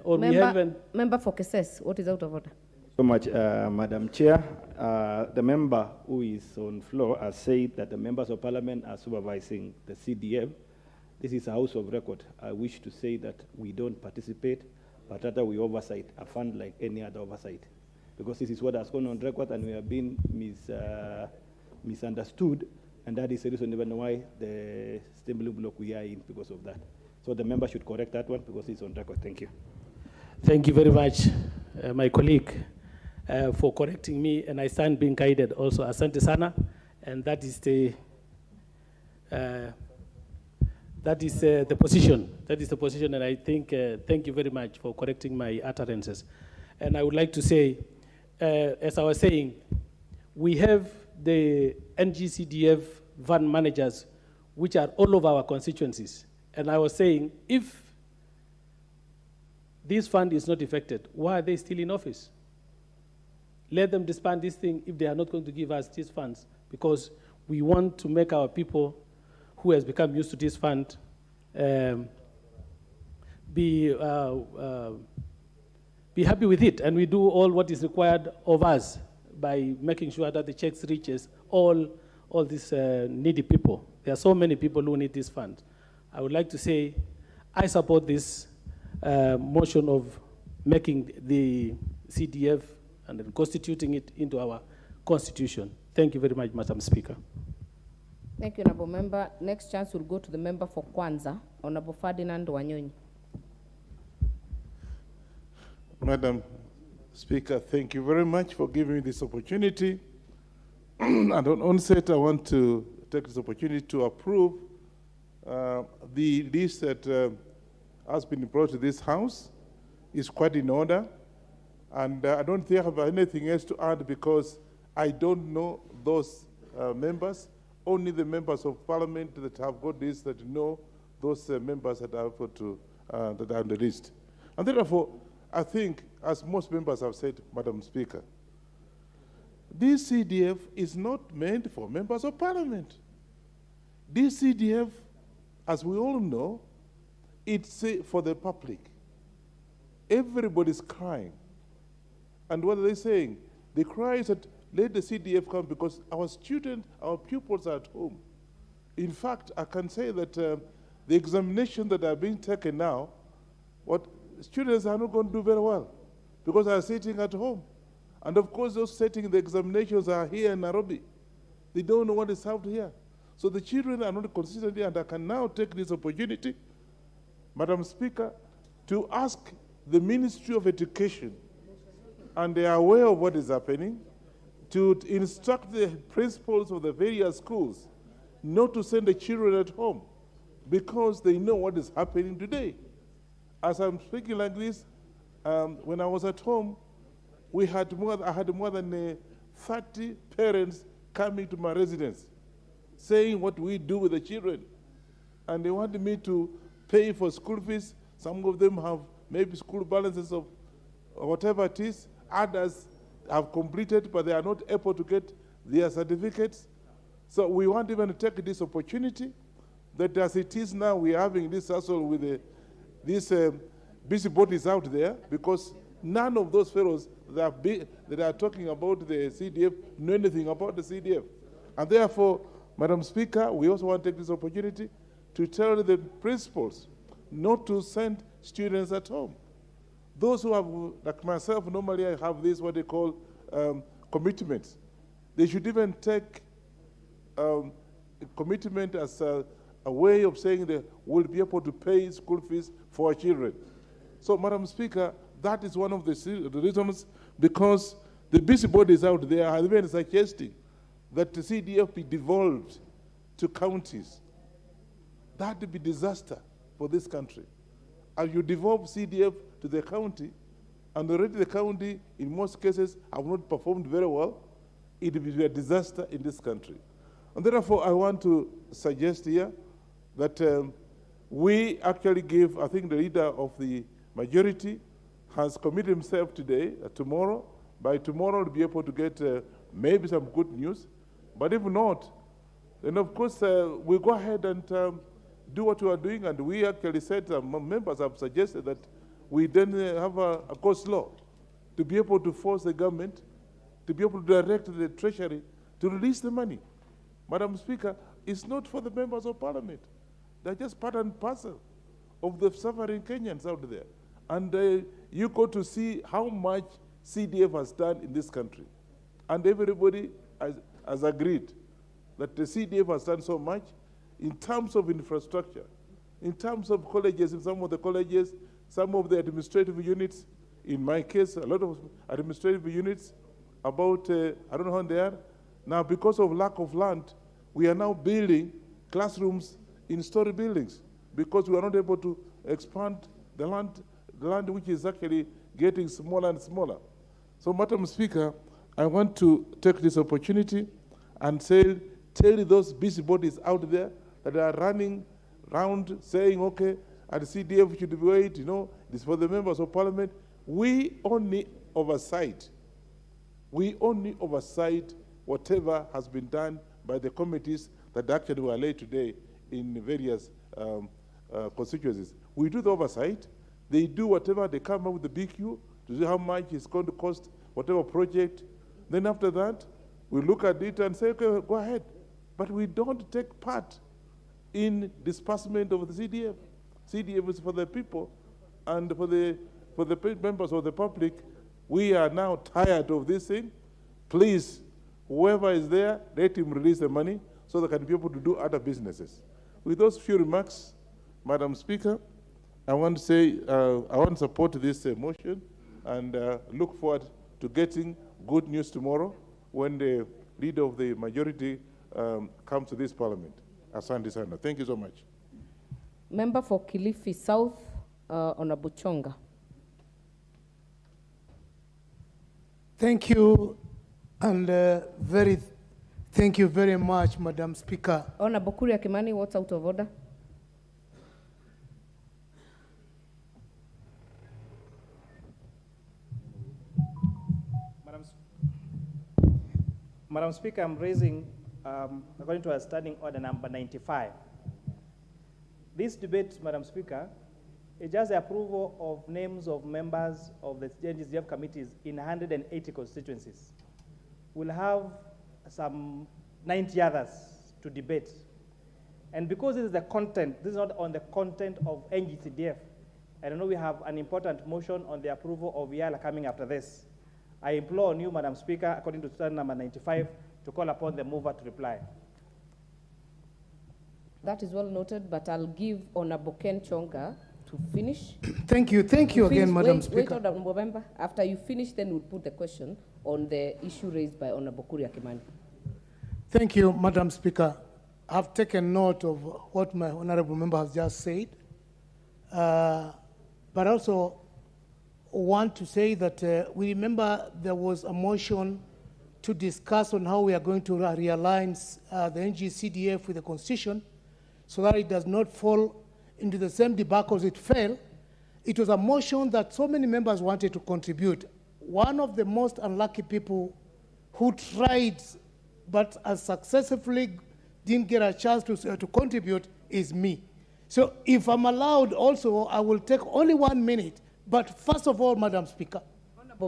or we haven't... Member for Keses, what is out of order? So much, Madam Chair. The member who is on floor has said that the members of parliament are supervising the CDF. this is a house of record. I wish to say that we don't participate, but rather we oversight a fund like any other oversight. Because this is what has gone on record and we have been misunderstood, and that is the reason even why the stumbling block we are in because of that. So the member should correct that one because it's on record. Thank you. Thank you very much, my colleague, for correcting me, and I stand being guided also. Asante sana, and that is the position. That is the position, and I think thank you very much for correcting my utterances. And I would like to say, as I was saying, we have the NGCDF fund managers, which are all over our constituencies. And I was saying, if this fund is not affected, why are they still in office? Let them disband this thing if they are not going to give us these funds, because we want to make our people who has become used to this fund be happy with it, and we do all what is required of us by making sure that the checks reaches all these needy people. There are so many people who need this fund. I would like to say I support this motion of making the CDF and then constituting it into our constitution. Thank you very much, Madam Speaker. Thank you, Honourable Member. Next chance will go to the member for Kwanza, Honourable Ferdinand Wanyonyi. Madam Speaker, thank you very much for giving me this opportunity. And on onset, I want to take this opportunity to approve the list that has been brought to this House. Is quite in order. And I don't think I have anything else to add because I don't know those members. Only the members of Parliament that have got this that know those members that are that are on the list. And therefore, I think, as most members have said, Madam Speaker, this CDF is not meant for members of Parliament. This CDF, as we all know, it's for the public. Everybody's crying. And what are they saying? They cry that let the CDF come because our students, our pupils are at home. In fact, I can say that the examination that are being taken now, what students are not going to do very well because they are sitting at home. And of course, those sitting the examinations are here in Nairobi. They don't know what is out here. So the children are not consistent here, and I can now take this opportunity, Madam Speaker, to ask the Ministry of Education, and they are aware of what is happening, to instruct the principals of the various schools not to send the children at home because they know what is happening today. As I'm speaking like this, when I was at home, I had more than 30 parents coming to my residence saying what we do with the children. And they wanted me to pay for school fees. Some of them have maybe school balances of whatever it is. Others have completed, but they are not able to get their certificates. So we want even to take this opportunity that as it is now, we are having this hassle with these busybodies out there because none of those fellows that are talking about the CDF know anything about the CDF. And therefore, Madam Speaker, we also want to take this opportunity to tell the principals not to send students at home. Those who have, like myself, normally I have this, what they call commitments. They should even take commitment as a way of saying they will be able to pay school fees for our children. So, Madam Speaker, that is one of the reasons, because the busybodies out there are even suggesting that the CDF be devolved to counties. That would be disaster for this country. And you devolve CDF to the county, and already the county, in most cases, have not performed very well. It will be a disaster in this country. And therefore, I want to suggest here that we actually give, I think the leader of the majority has committed himself today, tomorrow. By tomorrow, we'll be able to get maybe some good news. But if not, then of course, we'll go ahead and do what we are doing. And we actually said, members have suggested that we then have a cost law to be able to force the government, to be able to direct the treasury to release the money. Madam Speaker, it's not for the members of Parliament. They're just part and parcel of the suffering Kenyans out there. And you go to see how much CDF has done in this country. And everybody has agreed that the CDF has done so much in terms of infrastructure, in terms of colleges, in some of the colleges, some of the administrative units, in my case, a lot of administrative units, about, I don't know how they are. Now, because of lack of land, we are now building classrooms in story buildings because we are not able to expand the land which is actually getting smaller and smaller. So, Madam Speaker, I want to take this opportunity and tell those busybodies out there that are running around saying, okay, at CDF should wait, you know, this is for the members of parliament. We only oversight whatever has been done by the committees that actually were laid today in various constituencies. We do the oversight. They do whatever, they come up with the BQ to see how much it's going to cost, whatever project. Then after that, we look at it and say, okay, go ahead. But we don't take part in disbursement of the CDF. CDF is for the people and for the members of the public. We are now tired of this thing. Please, whoever is there, let him release the money so they can be able to do other businesses. With those few remarks, Madam Speaker, I want to say I want to support this motion and look forward to getting good news tomorrow when the leader of the majority comes to this parliament. Asante sana. Thank you so much. Member for Kilifi South, Honorable Chonga. Thank you, and thank you very much, Madam Speaker. Honorable Kuria Kimani, what's out of order? Madam Speaker, I'm raising, according to our standing order number 95. This debate, Madam Speaker, is just the approval of names of members of the NGCDF committees in 180 constituencies. We'll have some 90 others to debate. And because this is the content, this is not on the content of NGCDF, and I know we have an important motion on the approval of YALA coming after this. I implore on you, Madam Speaker, according to stand number 95, to call upon the mover to reply. That is well noted, but I'll give Honorable Ken Chonga to finish. Thank you again, Madam Speaker. Wait, Honorable Member. After you finish, then we'll put the question on the issue raised by Honorable Kuria Kimani. Thank you, Madam Speaker. I've taken note of what my honorable member has just said, but also want to say that we remember there was a motion to discuss on how we are going to realign the NGCDF with the Constitution so that it does not fall into the same debacle as it fell. It was a motion that so many members wanted to contribute. One of the most unlucky people who tried but as successfully didn't get a chance to contribute is me. So if I'm allowed also, I will take only 1 minute. But first of all, Madam Speaker,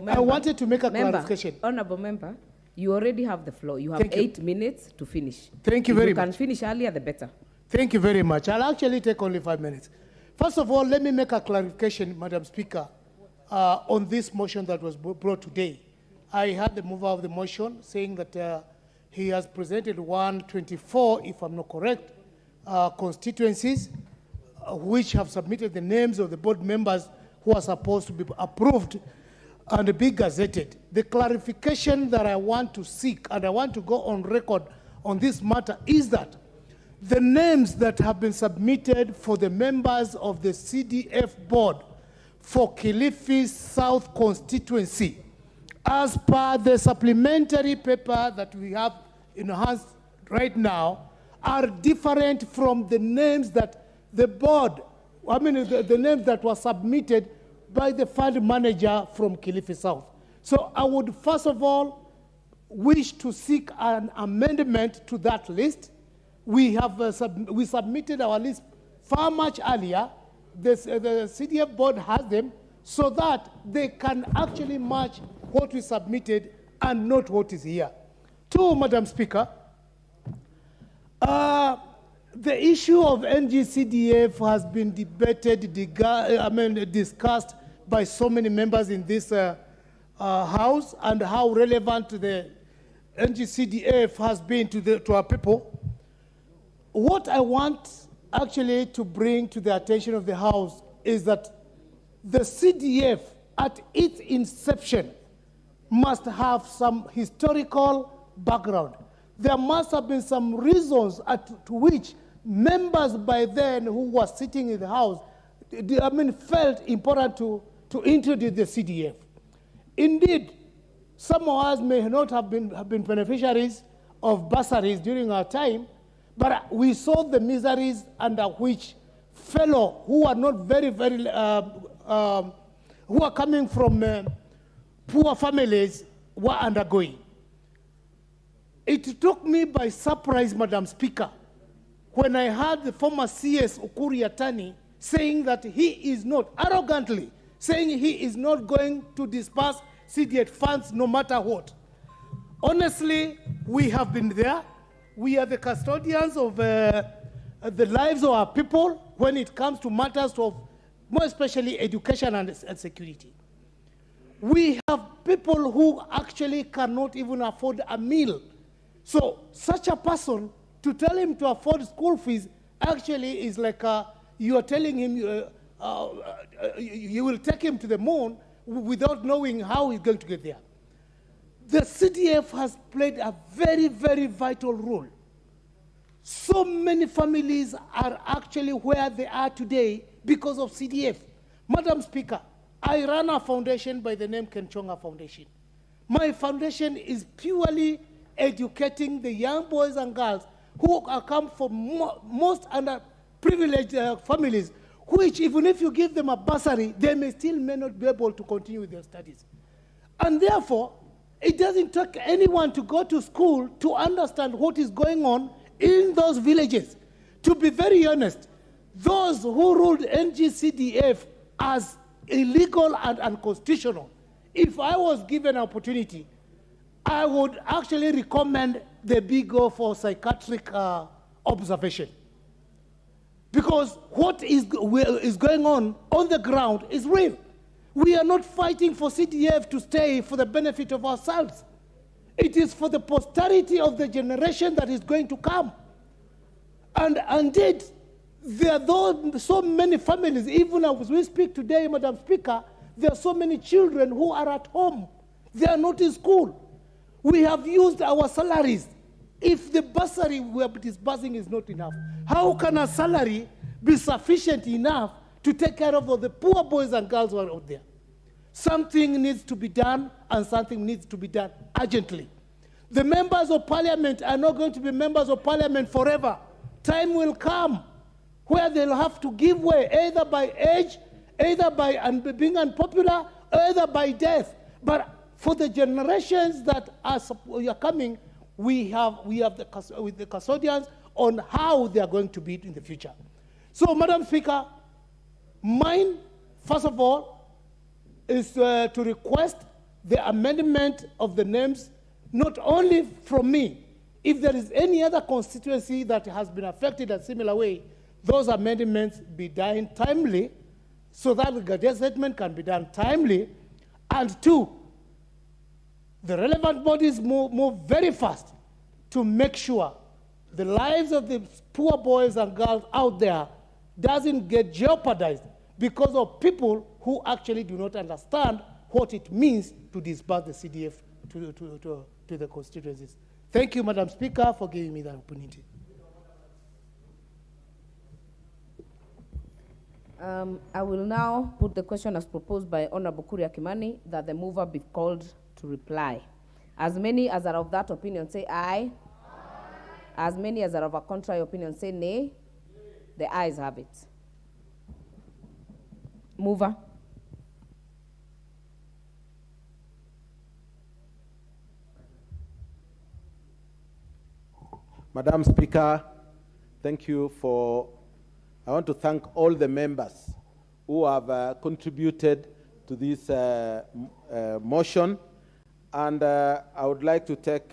I wanted to make a clarification. Honorable Member, you already have the floor. You have 8 minutes to finish. Thank you very much. If you can finish earlier, the better. Thank you very much. I'll actually take only 5 minutes. First of all, let me make a clarification, Madam Speaker, on this motion that was brought today. I heard the mover of the motion saying that he has presented 124, if I'm not correct, constituencies which have submitted the names of the board members who are supposed to be approved and be gazetted. The clarification that I want to seek, and I want to go on record on this matter, is that the names that have been submitted for the members of the CDF board for Kilifi South constituency, as per the supplementary paper that we have in hand right now, are different from the names that the board, the names that were submitted by the fund manager from Kilifi South. So I would first of all wish to seek an amendment to that list. We have we submitted our list far much earlier. The CDF board has them so that they can actually match what we submitted and not what is here. Two, Madam Speaker, the issue of NGCDF has been debated, discussed by so many members in this House, and how relevant the NGCDF has been to our people. What I want actually to bring to the attention of the House is that the CDF at its inception must have some historical background. There must have been some reasons to which members by then who were sitting in the House felt important to introduce the CDF. Indeed, some of us may not have been beneficiaries of bursaries during our time, but we saw the miseries under which fellow who are not very, who are coming from poor families were undergoing. It took me by surprise, Madam Speaker, when I heard the former CS Ukuri Atani saying that he is not, arrogantly, saying he is not going to disperse CDF funds no matter what. Honestly, we have been there. We are the custodians of the lives of our people when it comes to matters of, more especially, education and security. We have people who actually cannot even afford a meal. So such a person, to tell him to afford school fees actually is like you are telling him you will take him to the moon without knowing how he's going to get there. The CDF has played a very, very vital role. So many families are actually where they are today because of CDF. Madam Speaker, I run a foundation by the name Kenchonga Foundation. My foundation is purely educating the young boys and girls who come from most underprivileged families, which even if you give them a bursary, they may not be able to continue with their studies. And therefore, it doesn't take anyone to go to school to understand what is going on in those villages. To be very honest, those who ruled NGCDF as illegal and unconstitutional, if I was given an opportunity, I would actually recommend the BIGO for psychiatric observation. Because what is going on the ground is real. We are not fighting for CDF to stay for the benefit of ourselves. It is for the posterity of the generation that is going to come. And indeed, there are so many families, even as we speak today, Madam Speaker, there are so many children who are at home. They are not in school. We have used our salaries. If the bursary we are disbursing is not enough, how can a salary be sufficient enough to take care of all the poor boys and girls who are out there? Something needs to be done, and something needs to be done urgently. The members of parliament are not going to be members of parliament forever. Time will come where they'll have to give way, either by age, either by being unpopular, either by death. But for the generations that are coming, we have the custodians on how they are going to be in the future. So, Madam Speaker, mine, first of all, is to request the amendment of the names, not only from me. If there is any other constituency that has been affected in a similar way, those amendments be done timely, so that the gazettement can be done timely. And two, the relevant bodies move very fast to make sure the lives of the poor boys and girls out there doesn't get jeopardized because of people who actually do not understand what it means to disburse the CDF to the constituencies. Thank you, Madam Speaker, for giving me that opportunity. I will now put the question as proposed by Honorable Kuria Kimani, that the mover be called to reply. As many as are of that opinion say aye. As many as are of a contrary opinion say nay. The ayes have it. Mover. Madam Speaker, thank you I want to thank all the members who have contributed to this motion. And I would like to take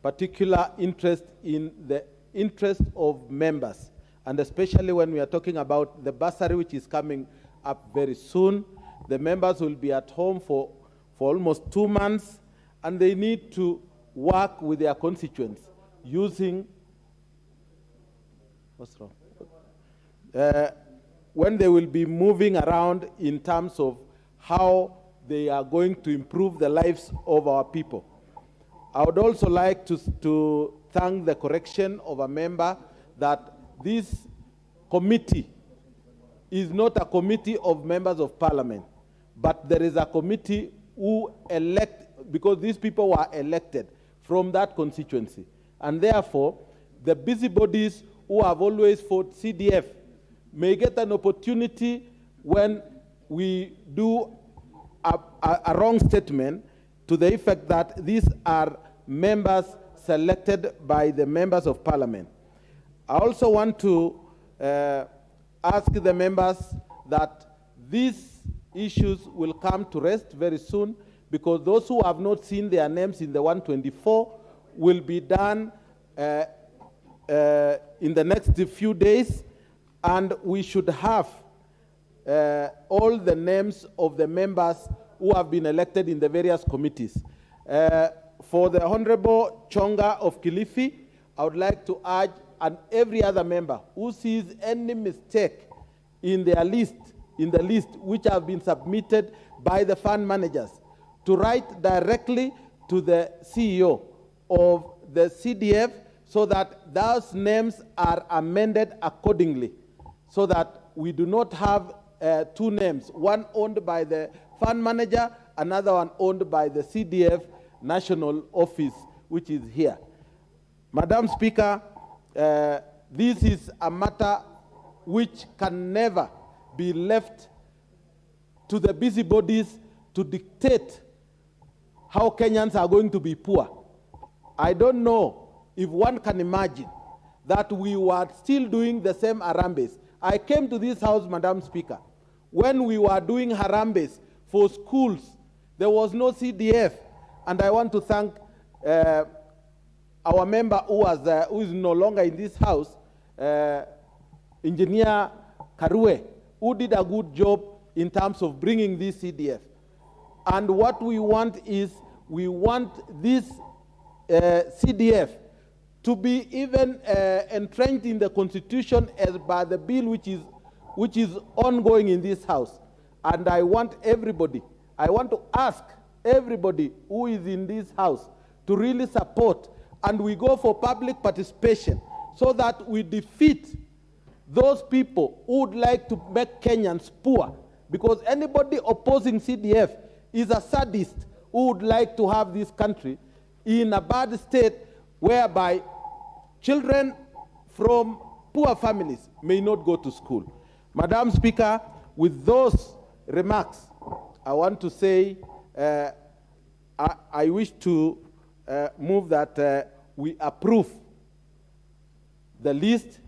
particular interest in the interest of members, and especially when we are talking about the bursary, which is coming up very soon. The members will be at home for almost 2 months, and they need to work with their constituents using, what's wrong? When they will be moving around in terms of how they are going to improve the lives of our people. I would also like to thank the correction of a member that this committee is not a committee of members of parliament, but there is a committee who elect, because these people were elected from that constituency. And therefore, the busybodies who have always fought CDF may get an opportunity when we do a wrong statement to the effect that these are members selected by the members of parliament. I also want to ask the members that these issues will come to rest very soon, because those who have not seen their names in the 124 will be done in the next few days, and we should have all the names of the members who have been elected in the various committees. For the Honorable Chonga of Kilifi, I would like to urge and every other member who sees any mistake in their list, in the list which have been submitted by the fund managers, to write directly to the CEO of the CDF so that those names are amended accordingly, so that we do not have two names, one owned by the fund manager, another one owned by the CDF national office, which is here. Madam Speaker, this is a matter which can never be left to the busybodies to dictate how Kenyans are going to be poor. I don't know if one can imagine that we were still doing the same harambes. I came to this house, Madam Speaker, when we were doing harambes for schools. There was no CDF, and I want to thank our member who is no longer in this house, Engineer Karue, who did a good job in terms of bringing this CDF. And what we want is, we want this CDF to be even entrenched in the Constitution as by the bill which is ongoing in this house. And I want everybody, I want to ask everybody who is in this house to really support, and we go for public participation so that we defeat those people who would like to make Kenyans poor. Because anybody opposing CDF is a sadist who would like to have this country in a bad state whereby children from poor families may not go to school. Madam Speaker, with those remarks, I want to say I wish to move that we approve the list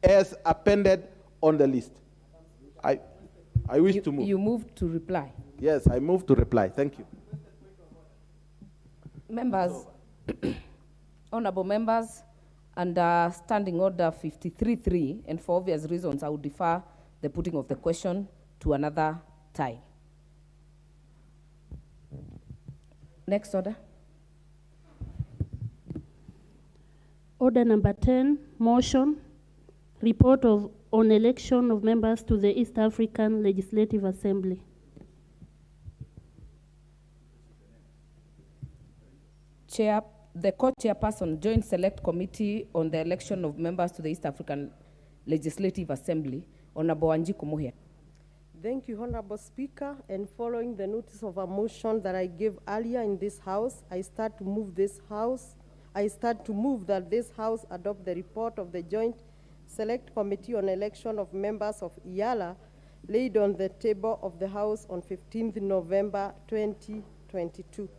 as appended on the list. I wish to move. You moved to reply. Yes, I move to reply. Thank you. Members, honorable members, under Standing Order 53.3, and for obvious reasons, I would defer the putting of the question to another time. Next order. Order number 10, motion, report on election of members to the East African Legislative Assembly. Chair, the co-chairperson, Joint Select Committee on the election of members to the East African Legislative Assembly, Honorable Wanjiku Muhia. Thank you, Honorable Speaker. And following the notice of a motion that I gave earlier in this House, I start to move that this House adopt the report of the Joint Select Committee on election of members of IALA laid on the table of the House on 15th November 2022.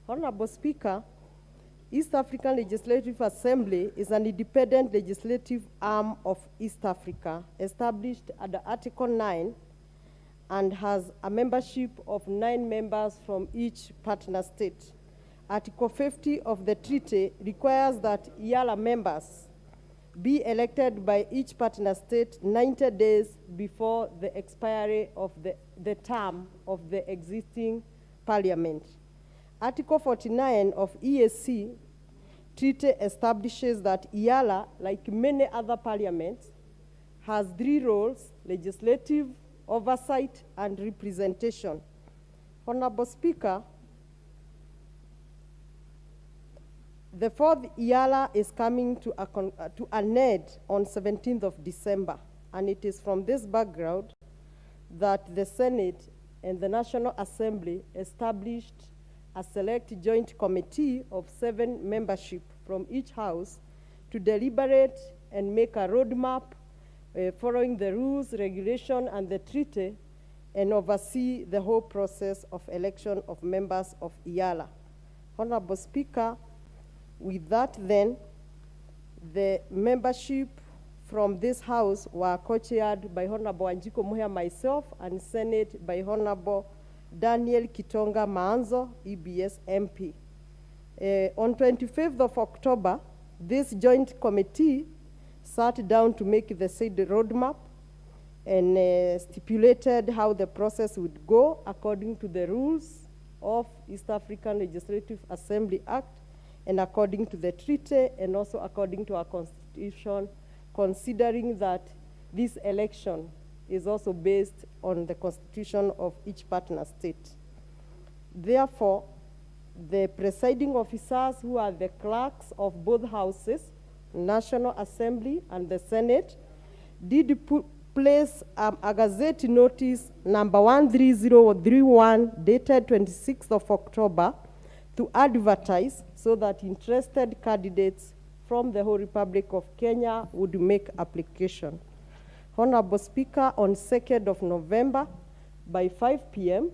Honorable Speaker, East African Legislative Assembly is an independent legislative arm of East Africa, established under Article 9 and has a membership of 9 members from each partner state. Article 50 of the treaty requires that IALA members be elected by each partner state 90 days before the expiry of the term of the existing parliament. Article 49 of EAC treaty establishes that IALA, like many other parliaments, has 3 roles: legislative, oversight, and representation. Honorable Speaker, the 4th IALA is coming to an end on 17th of December, and it is from this background that the Senate and the National Assembly established a select joint committee of 7 membership from each house to deliberate and make a roadmap following the rules, regulation, and the treaty, and oversee the whole process of election of members of IALA. Honorable Speaker, with that then, the membership from this house were co-chaired by Honorable Wanjiku Muhia, myself, and Senate by Honorable Daniel Kitonga Maanzo, EBS MP. On 25th of October, this joint committee sat down to make the said roadmap and stipulated how the process would go according to the rules of East African Legislative Assembly Act and according to the treaty and also according to our constitution, considering that this election is also based on the constitution of each partner state. Therefore, the presiding officers, who are the clerks of both houses, National Assembly and the Senate, did place a gazette notice number 13031 dated 26th of October to advertise so that interested candidates from the whole Republic of Kenya would make application. Honorable Speaker, on 2nd of November by 5 p.m.,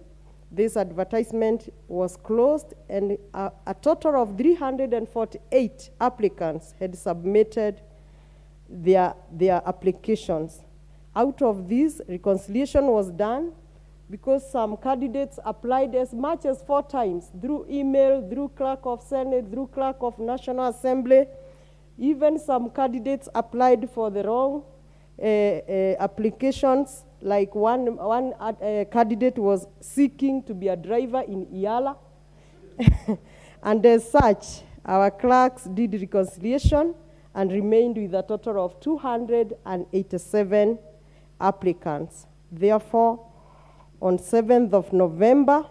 this advertisement was closed and a total of 348 applicants had submitted their applications. Out of these, reconciliation was done because some candidates applied as much as 4 times through email, through clerk of Senate, through clerk of National Assembly. Even some candidates applied for the wrong applications, like one candidate was seeking to be a driver in IALA. And as such, our clerks did reconciliation and remained with a total of 287 applicants. Therefore, on 7th of November,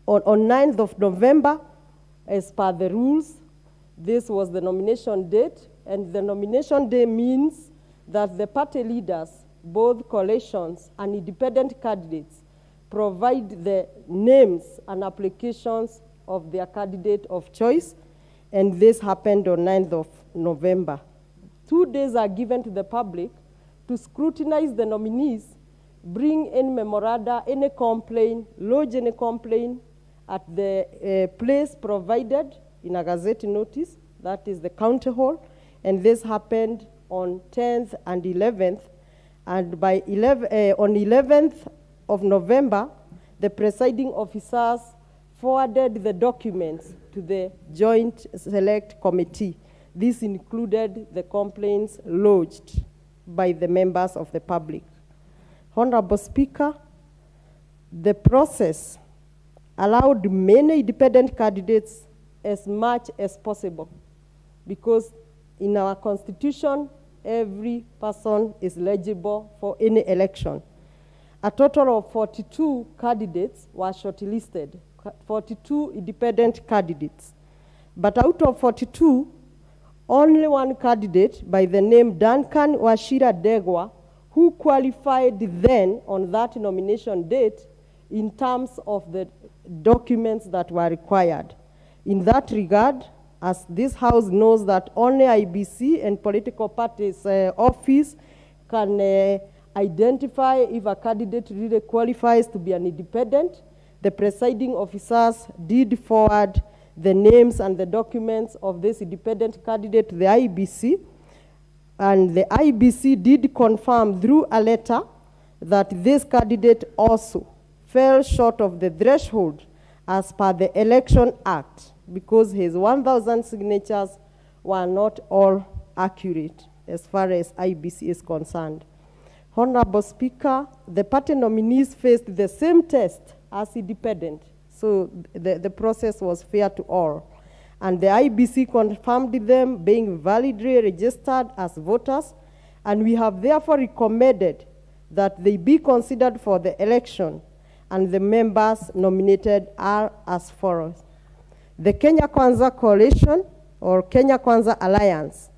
on 9th of November, as per the rules, this was the nomination date, and the nomination day means that the party leaders, both coalitions and independent candidates, provide the names and applications of their candidate of choice, and this happened on 9th of November. 2 days are given to the public to scrutinize the nominees, bring in memoranda, any complaint, lodge any complaint at the place provided in a gazette notice, that is the county hall, and this happened on 10th and 11th, and by on 11th of November, the presiding officers forwarded the documents to the Joint Select Committee. This included the complaints lodged by the members of the public. Honorable Speaker, the process allowed many independent candidates as much as possible, because in our constitution, every person is eligible for any election. A total of 42 candidates were shortlisted, 42 independent candidates. But out of 42, only one candidate by the name Duncan Washira Degwa, who qualified then on that nomination date in terms of the documents that were required. In that regard, as this House knows that only IBC and political parties' office can identify if a candidate really qualifies to be an independent, the presiding officers did forward the names and the documents of this independent candidate to the IBC, and the IBC did confirm through a letter that this candidate also fell short of the threshold as per the Election Act, because his 1,000 signatures were not all accurate as far as IBC is concerned. Honorable Speaker, the party nominees faced the same test as independent, so the process was fair to all. And the IBC confirmed them being validly registered as voters, and we have therefore recommended that they be considered for the election, and the members nominated are as follows. The Kenya Kwanza Coalition, or Kenya Kwanza Alliance,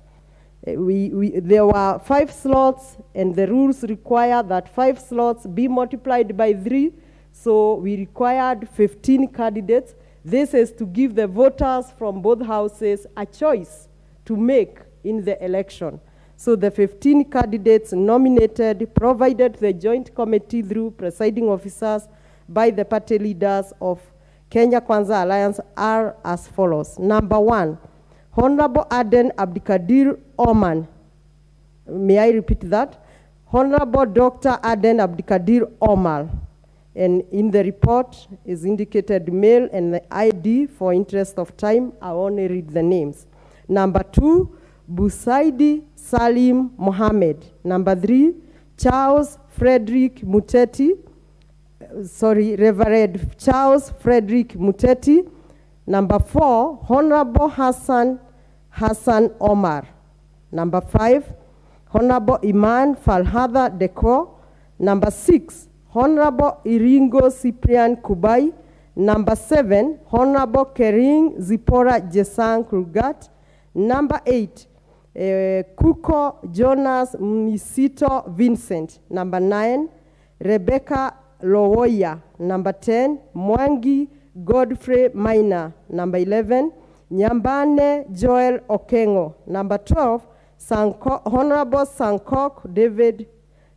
there were 5 slots, and the rules require that 5 slots be multiplied by 3, so we required 15 candidates. This is to give the voters from both houses a choice to make in the election. So the 15 candidates nominated provided the joint committee through presiding officers by the party leaders of Kenya Kwanza Alliance are as follows. Number 1, Honorable Aden Abdikadir Oman. May I repeat that? Honorable Dr. Aden Abdikadir Omar. And in the report is indicated male and the ID. For interest of time, I only read the names. Number 2, Busaidi Salim Mohammed. Number 3, Charles Frederick Muteti. Reverend Charles Frederick Muteti. Number 4, Honorable Hassan Omar. Number 5, Honorable Iman Falhada Deko. Number 6, Honorable Iringo Cyprian Kubai. Number 7, Honorable Kering Zipora Jesang Kurgat. Number 8, Kuko Jonas Misito Vincent. Number 9, Rebecca Lowoya. Number 10, Mwangi Godfrey Maina. Number 11, Nyambane Joel Okengo. Number 12, Honorable Sankok David,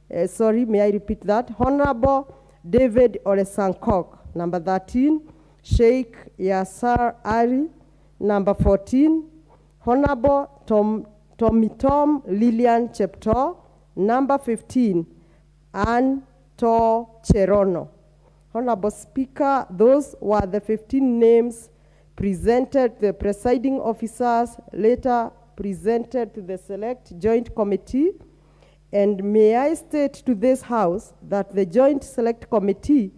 may I repeat that? Honorable David Olesankok. Number 13, Sheikh Yasar Ali. Number 14, Honorable Tomitom Lilian Chepto. Number 15, Anne To Cherono. Honorable Speaker, those were the 15 names presented to the presiding officers, later presented to the Select Joint Committee. And may I state to this House that the Joint Select Committee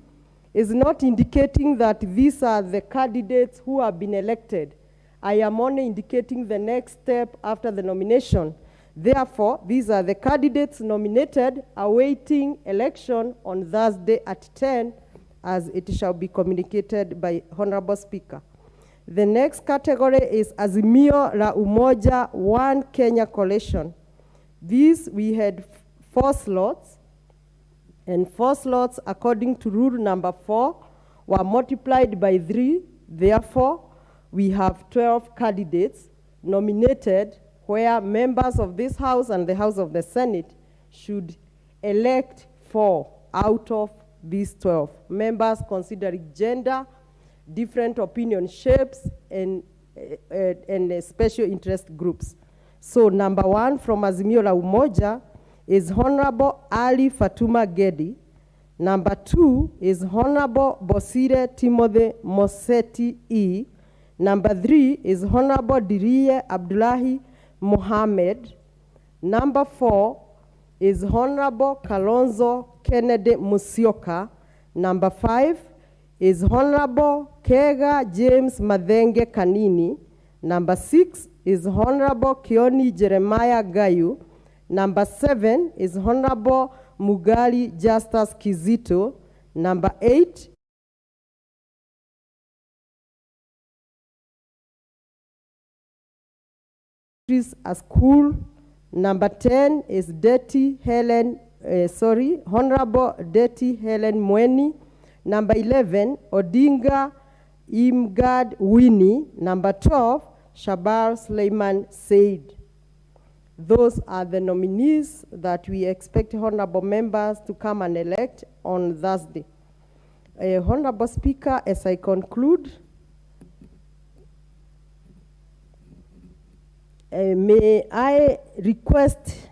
is not indicating that these are the candidates who have been elected. I am only indicating the next step after the nomination. Therefore, these are the candidates nominated awaiting election on Thursday at 10, as it shall be communicated by Honorable Speaker. The next category is Azimio la Umoja One Kenya Coalition. These we had 4 slots, and 4 slots according to rule number 4 were multiplied by 3. Therefore, we have 12 candidates nominated, where members of this House and the House of the Senate should elect 4 out of these 12. Members considering gender, different opinion shapes, and special interest groups. So number 1 from Azimio la Umoja is Honorable Ali Fatuma Gedi. Number 2 is Honorable Bosire Timothy Moseti E. Number 3 is Honorable Diriye Abdullahi Mohammed. Number 4 is Honorable Kalonzo Kennedy Musyoka. Number 5 is Honorable Kega James Madenge Kanini. Number 6 is Honorable Kioni Jeremiah Gayu. Number 7 is Honorable Mugali Justus Kizito. Number 8 is a school. Number 10 is Honorable Deti Helen Mweni. Number 11, Odinga Imgad Winnie. Number 12, Shabar Suleiman Said. Those are the nominees that we expect honorable members to come and elect on Thursday. Honorable Speaker, as I conclude, may I request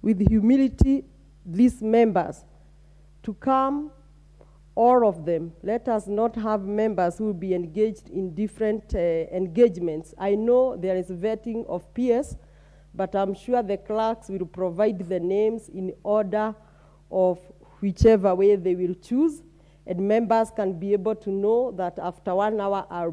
with humility these members to come all of them. Let us not have members who will be engaged in different engagements. I know there is vetting of peers, but I'm sure the clerks will provide the names in order of whichever way they will choose, and members can be able to know that after 1 hour I'll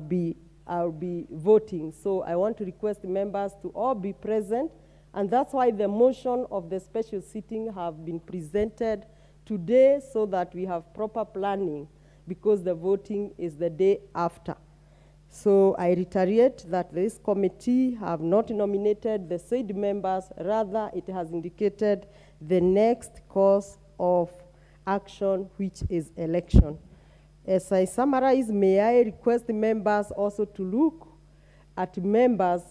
be voting. So I want to request the members to all be present, and that's why the motion of the special sitting have been presented today, so that we have proper planning, because the voting is the day after. So I reiterate that this committee have not nominated the said members, rather it has indicated the next course of action, which is election. As I summarize, may I request the members also to look at members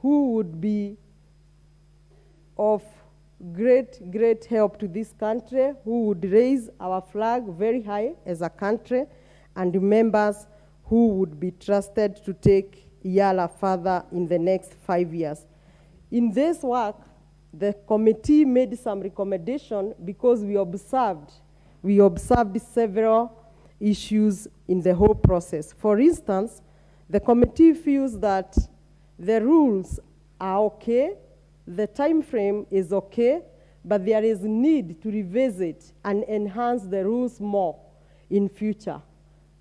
who would be of great help to this country, who would raise our flag very high as a country, and members who would be trusted to take Yala further in the next 5 years. In this work, the committee made some recommendation because we observed several issues in the whole process. For instance, the committee feels that the rules are okay, the time frame is okay, but there is need to revisit and enhance the rules more in future,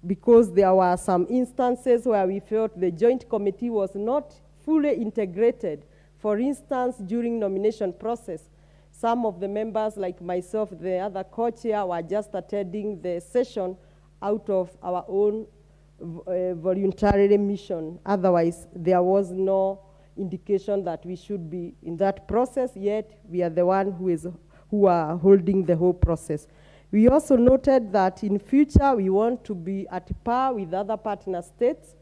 because there were some instances where we felt the joint committee was not fully integrated. For instance, during nomination process, some of the members, like myself, the other co-chair, were just attending the session out of our own voluntary mission. Otherwise, there was no indication that we should be in that process, yet we are the one who are holding the whole process. We also noted that in future, we want to be at par with other partner states.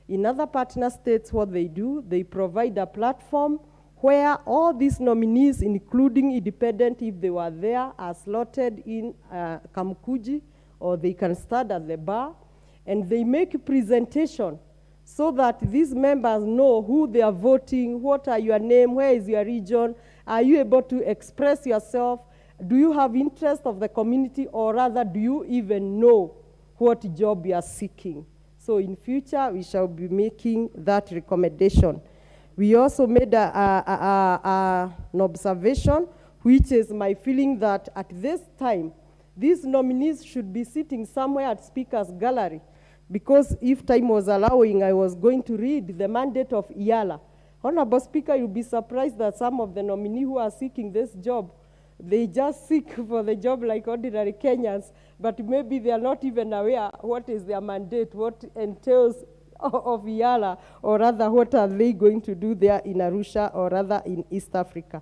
In other partner states, what they do, they provide a platform where all these nominees, including independent, if they were there, are slotted in Kamkuji, or they can start at the bar, and they make a presentation so that these members know who they are voting, what are your name, where is your region, are you able to express yourself, do you have interest of the community, or rather, do you even know what job you are seeking? So in future, we shall be making that recommendation. We also made an observation, which is my feeling that at this time, these nominees should be sitting somewhere at Speaker's Gallery, because if time was allowing, I was going to read the mandate of Yala. Honorable Speaker, you'll be surprised that some of the nominees who are seeking this job, they just seek for the job like ordinary Kenyans, but maybe they are not even aware what is their mandate, what entails of Yala, or rather what are they going to do there in Arusha, or rather in East Africa.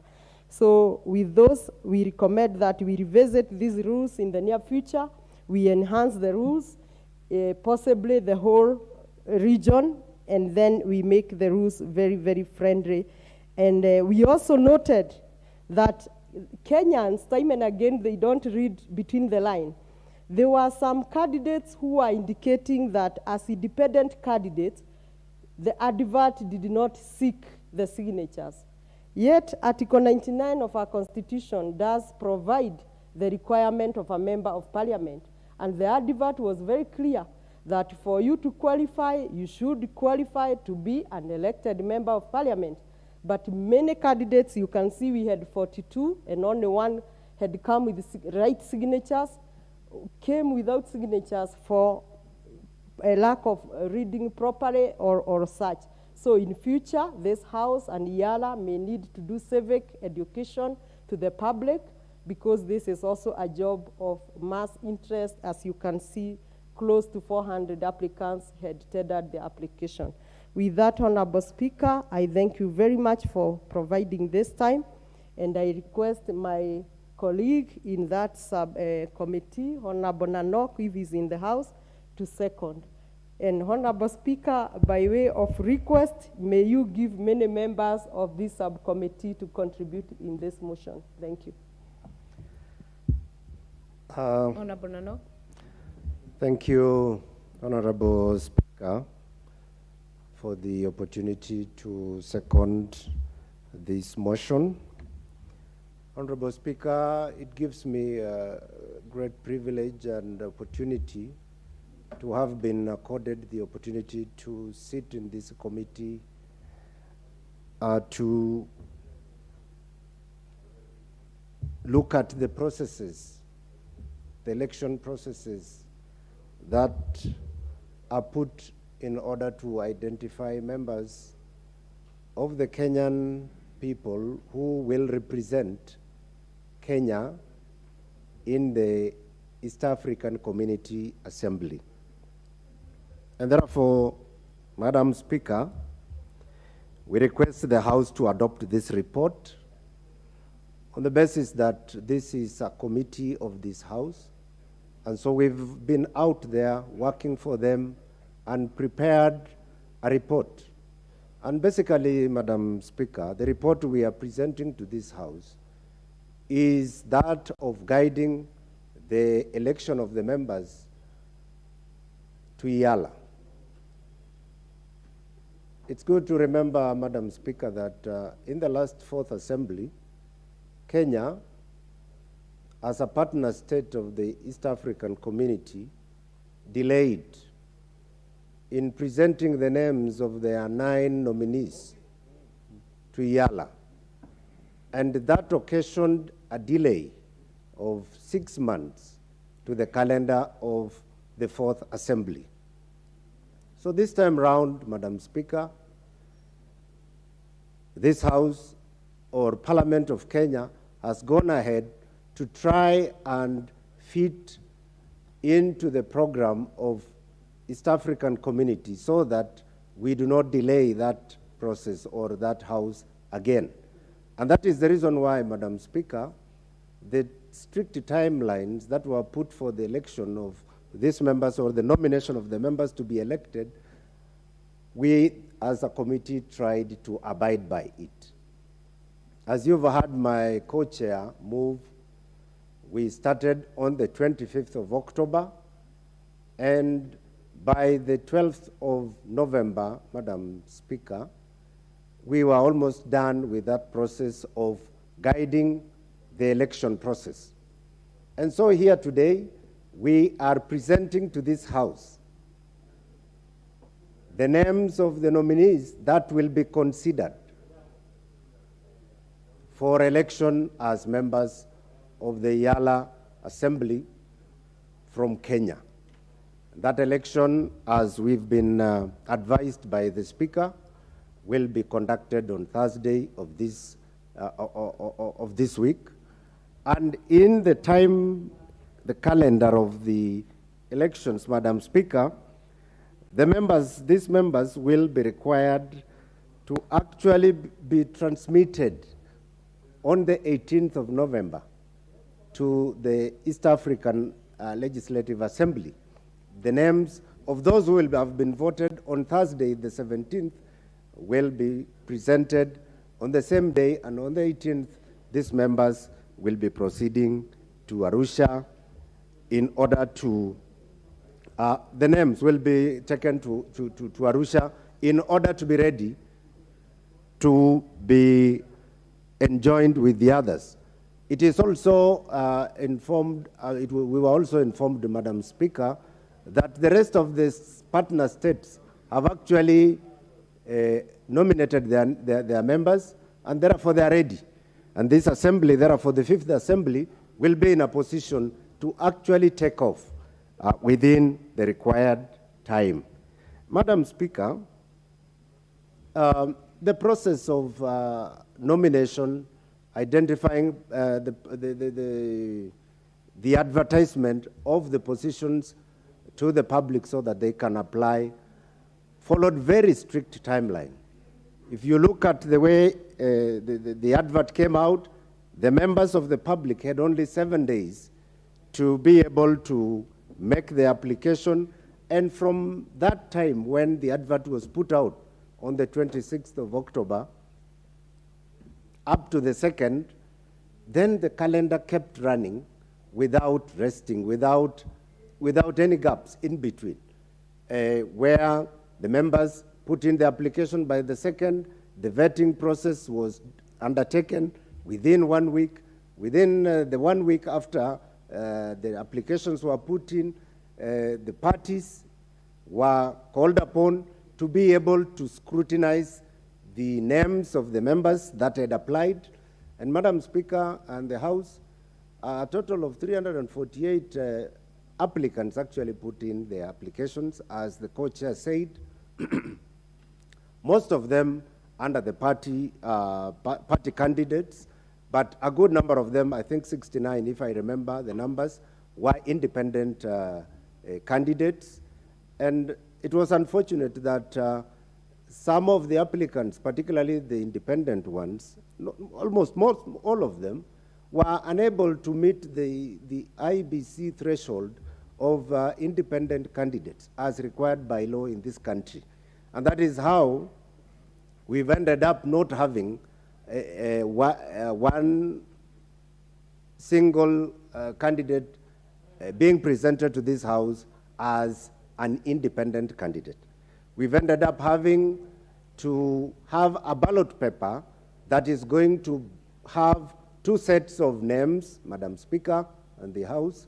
So with those, we recommend that we revisit these rules in the near future. We enhance the rules, possibly the whole region, and then we make the rules very, very friendly. And we also noted that Kenyans, time and again, they don't read between the line. There were some candidates who are indicating that as independent candidates, the advert did not seek the signatures. Yet, Article 99 of our Constitution does provide the requirement of a member of parliament. And the advert was very clear that for you to qualify, you should qualify to be an elected member of parliament. But many candidates, you can see we had 42, and only one had come with the right signatures, came without signatures for a lack of reading properly or such. So in future, this House and Yala may need to do civic education to the public, because this is also a job of mass interest. As you can see, close to 400 applicants had tendered the application. With that, Honorable Speaker, I thank you very much for providing this time, and I request my colleague in that subcommittee, Honorable Nanok, if he's in the House, to second. And Honorable Speaker, by way of request, may you give many members of this subcommittee to contribute in this motion. Thank you. Honorable Nanok. Thank you, Honorable Speaker, for the opportunity to second this motion. Honorable Speaker, it gives me a great privilege and opportunity to have been accorded the opportunity to sit in this committee to look at the processes, the election processes that are put in order to identify members of the Kenyan people who will represent Kenya in the East African Community Assembly. And therefore, Madam Speaker, we request the House to adopt this report on the basis that this is a committee of this House. And so we've been out there working for them and prepared a report. And basically, Madam Speaker, the report we are presenting to this House is that of guiding the election of the members to Yala. It's good to remember, Madam Speaker, that in the last Fourth Assembly, Kenya, as a partner state of the East African Community, delayed in presenting the names of their 9 nominees to Yala. And that occasioned a delay of 6 months to the calendar of the Fourth Assembly. So this time round, Madam Speaker, this House or Parliament of Kenya has gone ahead to try and fit into the program of East African Community so that we do not delay that process or that House again. And that is the reason why, Madam Speaker, the strict timelines that were put for the election of these members or the nomination of the members to be elected, we as a committee tried to abide by it. As you've heard my co-chair move, we started on the 25th of October, and by the 12th of November, Madam Speaker, we were almost done with that process of guiding the election process. And so here today, we are presenting to this House the names of the nominees that will be considered for election as members of the Yala Assembly from Kenya. That election, as we've been advised by the Speaker, will be conducted on Thursday of this week. And in the time, the calendar of the elections, Madam Speaker, these members will be required to actually be transmitted on the 18th of November to the East African Legislative Assembly. The names of those who will have been voted on Thursday, the 17th, will be presented on the same day, and on the 18th, these members will be proceeding to Arusha in order to, the names will be taken to Arusha in order to be ready to be enjoined with the others. It is also informed, we were also informed, Madam Speaker, that the rest of the partner states have actually nominated their members, and therefore they are ready. And this assembly, therefore the Fifth Assembly, will be in a position to actually take off within the required time. Madam Speaker, the process of nomination, identifying the advertisement of the positions to the public so that they can apply, followed very strict timeline. If you look at the way the advert came out, the members of the public had only 7 days to be able to make the application. And from that time when the advert was put out on the 26th of October, up to the 2nd, then the calendar kept running without resting, without any gaps in between, where the members put in the application by the 2nd, the vetting process was undertaken within 1 week, Within the 1 week after the applications were put in, the parties were called upon to be able to scrutinize the names of the members that had applied. And Madam Speaker and the House, a total of 348 applicants actually put in their applications, as the co-chair said. Most of them under the party candidates, but a good number of them, I think 69 if I remember the numbers, were independent candidates. And it was unfortunate that some of the applicants, particularly the independent ones, almost all of them, were unable to meet the IBC threshold of independent candidates as required by law in this country. And that is how we've ended up not having one single candidate being presented to this House as an independent candidate. We've ended up having to have a ballot paper that is going to have two sets of names, Madam Speaker and the House.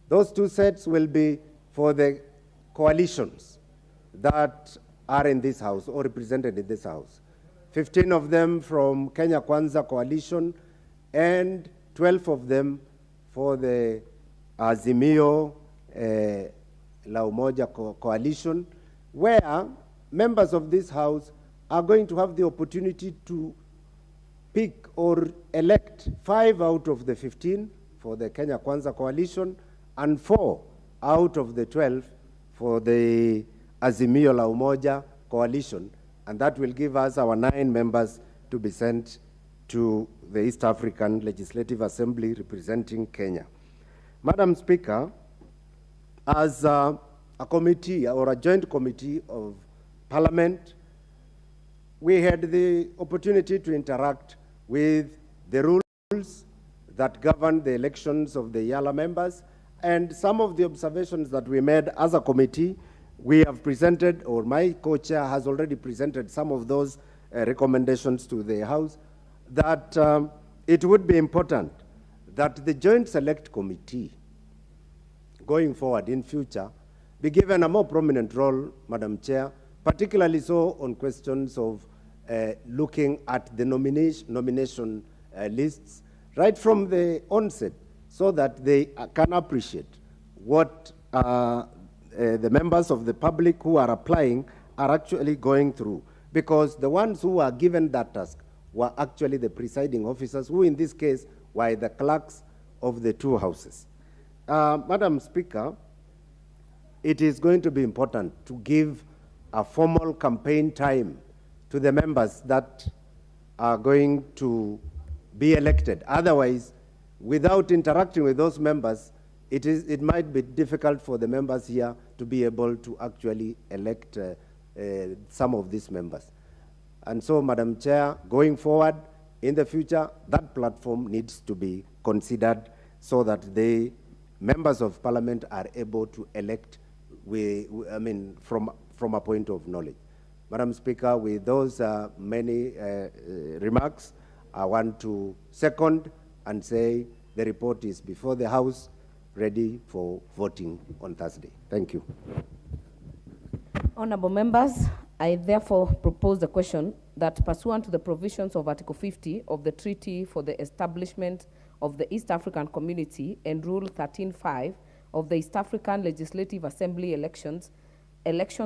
Those two sets will be for the coalitions that are in this House or represented in this House. 15 of them from Kenya Kwanza coalition and 12 of them for the Azimio La Umoja coalition, where members of this House are going to have the opportunity to pick or elect 5 out of the 15 for the Kenya Kwanza coalition and 4 out of the 12 for the Azimio La Umoja coalition. And that will give us our 9 members to be sent to the East African Legislative Assembly representing Kenya. Madam Speaker, as a committee or a joint committee of Parliament, we had the opportunity to interact with the rules that govern the elections of the YALA members, and some of the observations that we made as a committee, we have presented, or my co-chair has already presented some of those recommendations to the House, that it would be important that the Joint Select Committee, going forward in future, be given a more prominent role, Madam Chair, particularly so on questions of looking at the nomination lists right from the onset, so that they can appreciate what the members of the public who are applying are actually going through. Because the ones who are given that task were actually the presiding officers, who in this case were the clerks of the 2 houses. Madam Speaker, it is going to be important to give a formal campaign time to the members that are going to be elected. Otherwise, without interacting with those members, it might be difficult for the members here to be able to actually elect some of these members. And so, Madam Chair, going forward in the future, that platform needs to be considered so that the members of Parliament are able to elect from a point of knowledge. Madam Speaker, with those many remarks, I want to second and say the report is before the House, ready for voting on Thursday. Thank you. Honourable members, I therefore propose the question that pursuant to the provisions of Article 50 of the Treaty for the Establishment of the East African Community and Rule 13.5 of the East African Legislative Assembly elections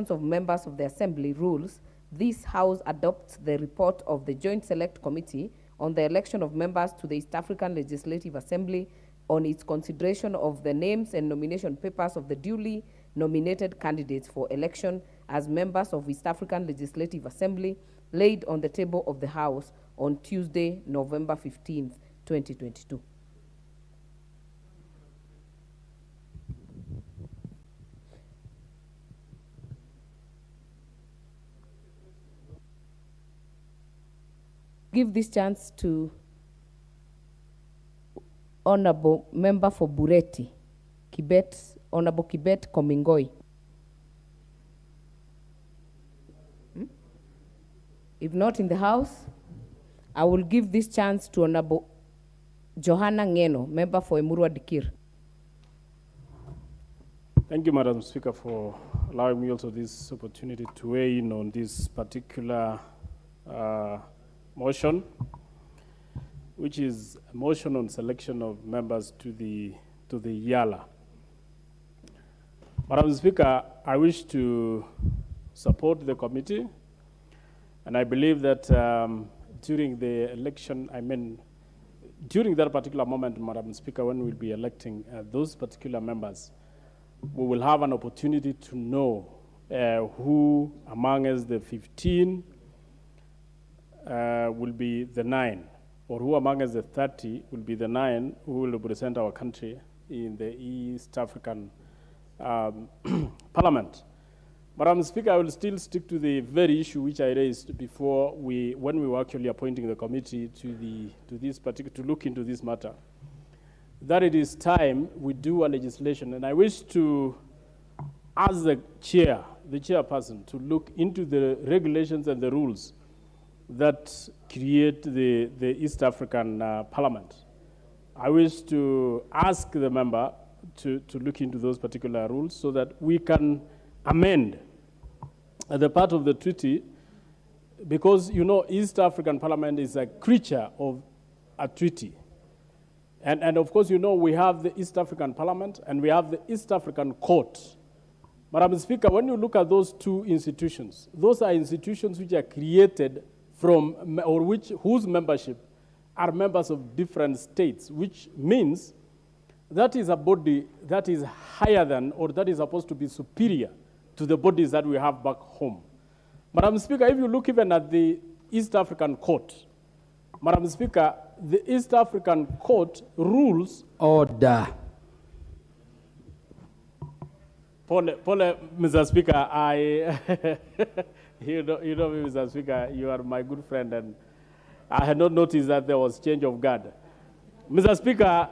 of members of the Assembly rules, this House adopts the report of the Joint Select Committee on the election of members to the East African Legislative Assembly on its consideration of the names and nomination papers of the duly nominated candidates for election as members of East African Legislative Assembly laid on the table of the House on Tuesday, November 15th, 2022. Give this chance to Honorable Member for Bureti, Kibet, Honorable Kibet Komingoi. If not in the House, I will give this chance to Honorable Johanna Ngeno, member for Emurua Dikir. Thank you, Madam Speaker, for allowing me also this opportunity to weigh in on this particular motion, which is a motion on selection of members to the YALA. Madam Speaker, I wish to support the committee, and I believe that during the election, during that particular moment, Madam Speaker, when we'll be electing those particular members, we will have an opportunity to know who among us the 15 will be the 9, or who among us the 30 will be the 9 who will represent our country in the East African Parliament. Madam Speaker, I will still stick to the very issue which I raised before when we were actually appointing the committee to look into this matter, that it is time we do a legislation. And I wish to ask the chairperson, to look into the regulations and the rules that create the East African Parliament. I wish to ask the member to look into those particular rules so that we can amend the part of the treaty, because, you know, East African Parliament is a creature of a treaty. And of course, you know, we have the East African Parliament and we have the East African Court. Madam Speaker, when you look at those two institutions, those are institutions which are created from, or whose membership are members of different states, which means that is a body that is higher than, or that is supposed to be superior to the bodies that we have back home. Madam Speaker, if you look even at the East African Court, Madam Speaker, the East African Court rules... Order. Pole, Mr. Speaker, you know me, Mr. Speaker, you are my good friend, and I had not noticed that there was change of guard. Mr. Speaker,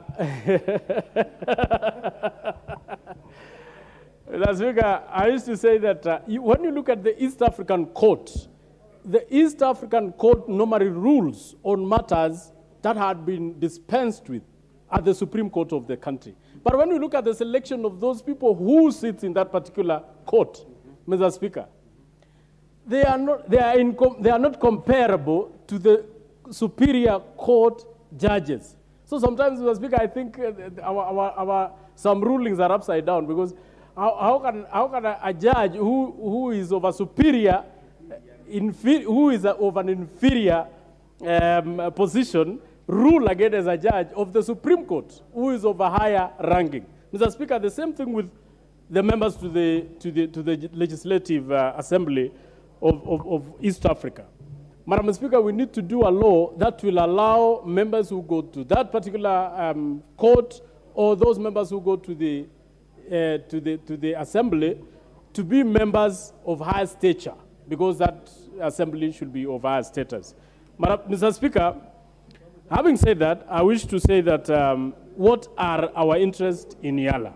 Mr. Speaker, I used to say that when you look at the East African Court, the East African Court normally rules on matters that had been dispensed with at the Supreme Court of the country. But when you look at the selection of those people who sit in that particular court, Mr. Speaker, they are not comparable to the Superior Court judges. So sometimes, Mr. Speaker, I think some rulings are upside down, because how can a judge who is of a superior, who is of an inferior position, rule again as a judge of the Supreme Court, who is of a higher ranking? Mr. Speaker, the same thing with the members to the Legislative Assembly of East Africa. Madam Speaker, we need to do a law that will allow members who go to that particular court, or those members who go to the assembly, to be members of high stature, because that assembly should be of high status. Mr. Speaker, having said that, I wish to say that what are our interests in YALA?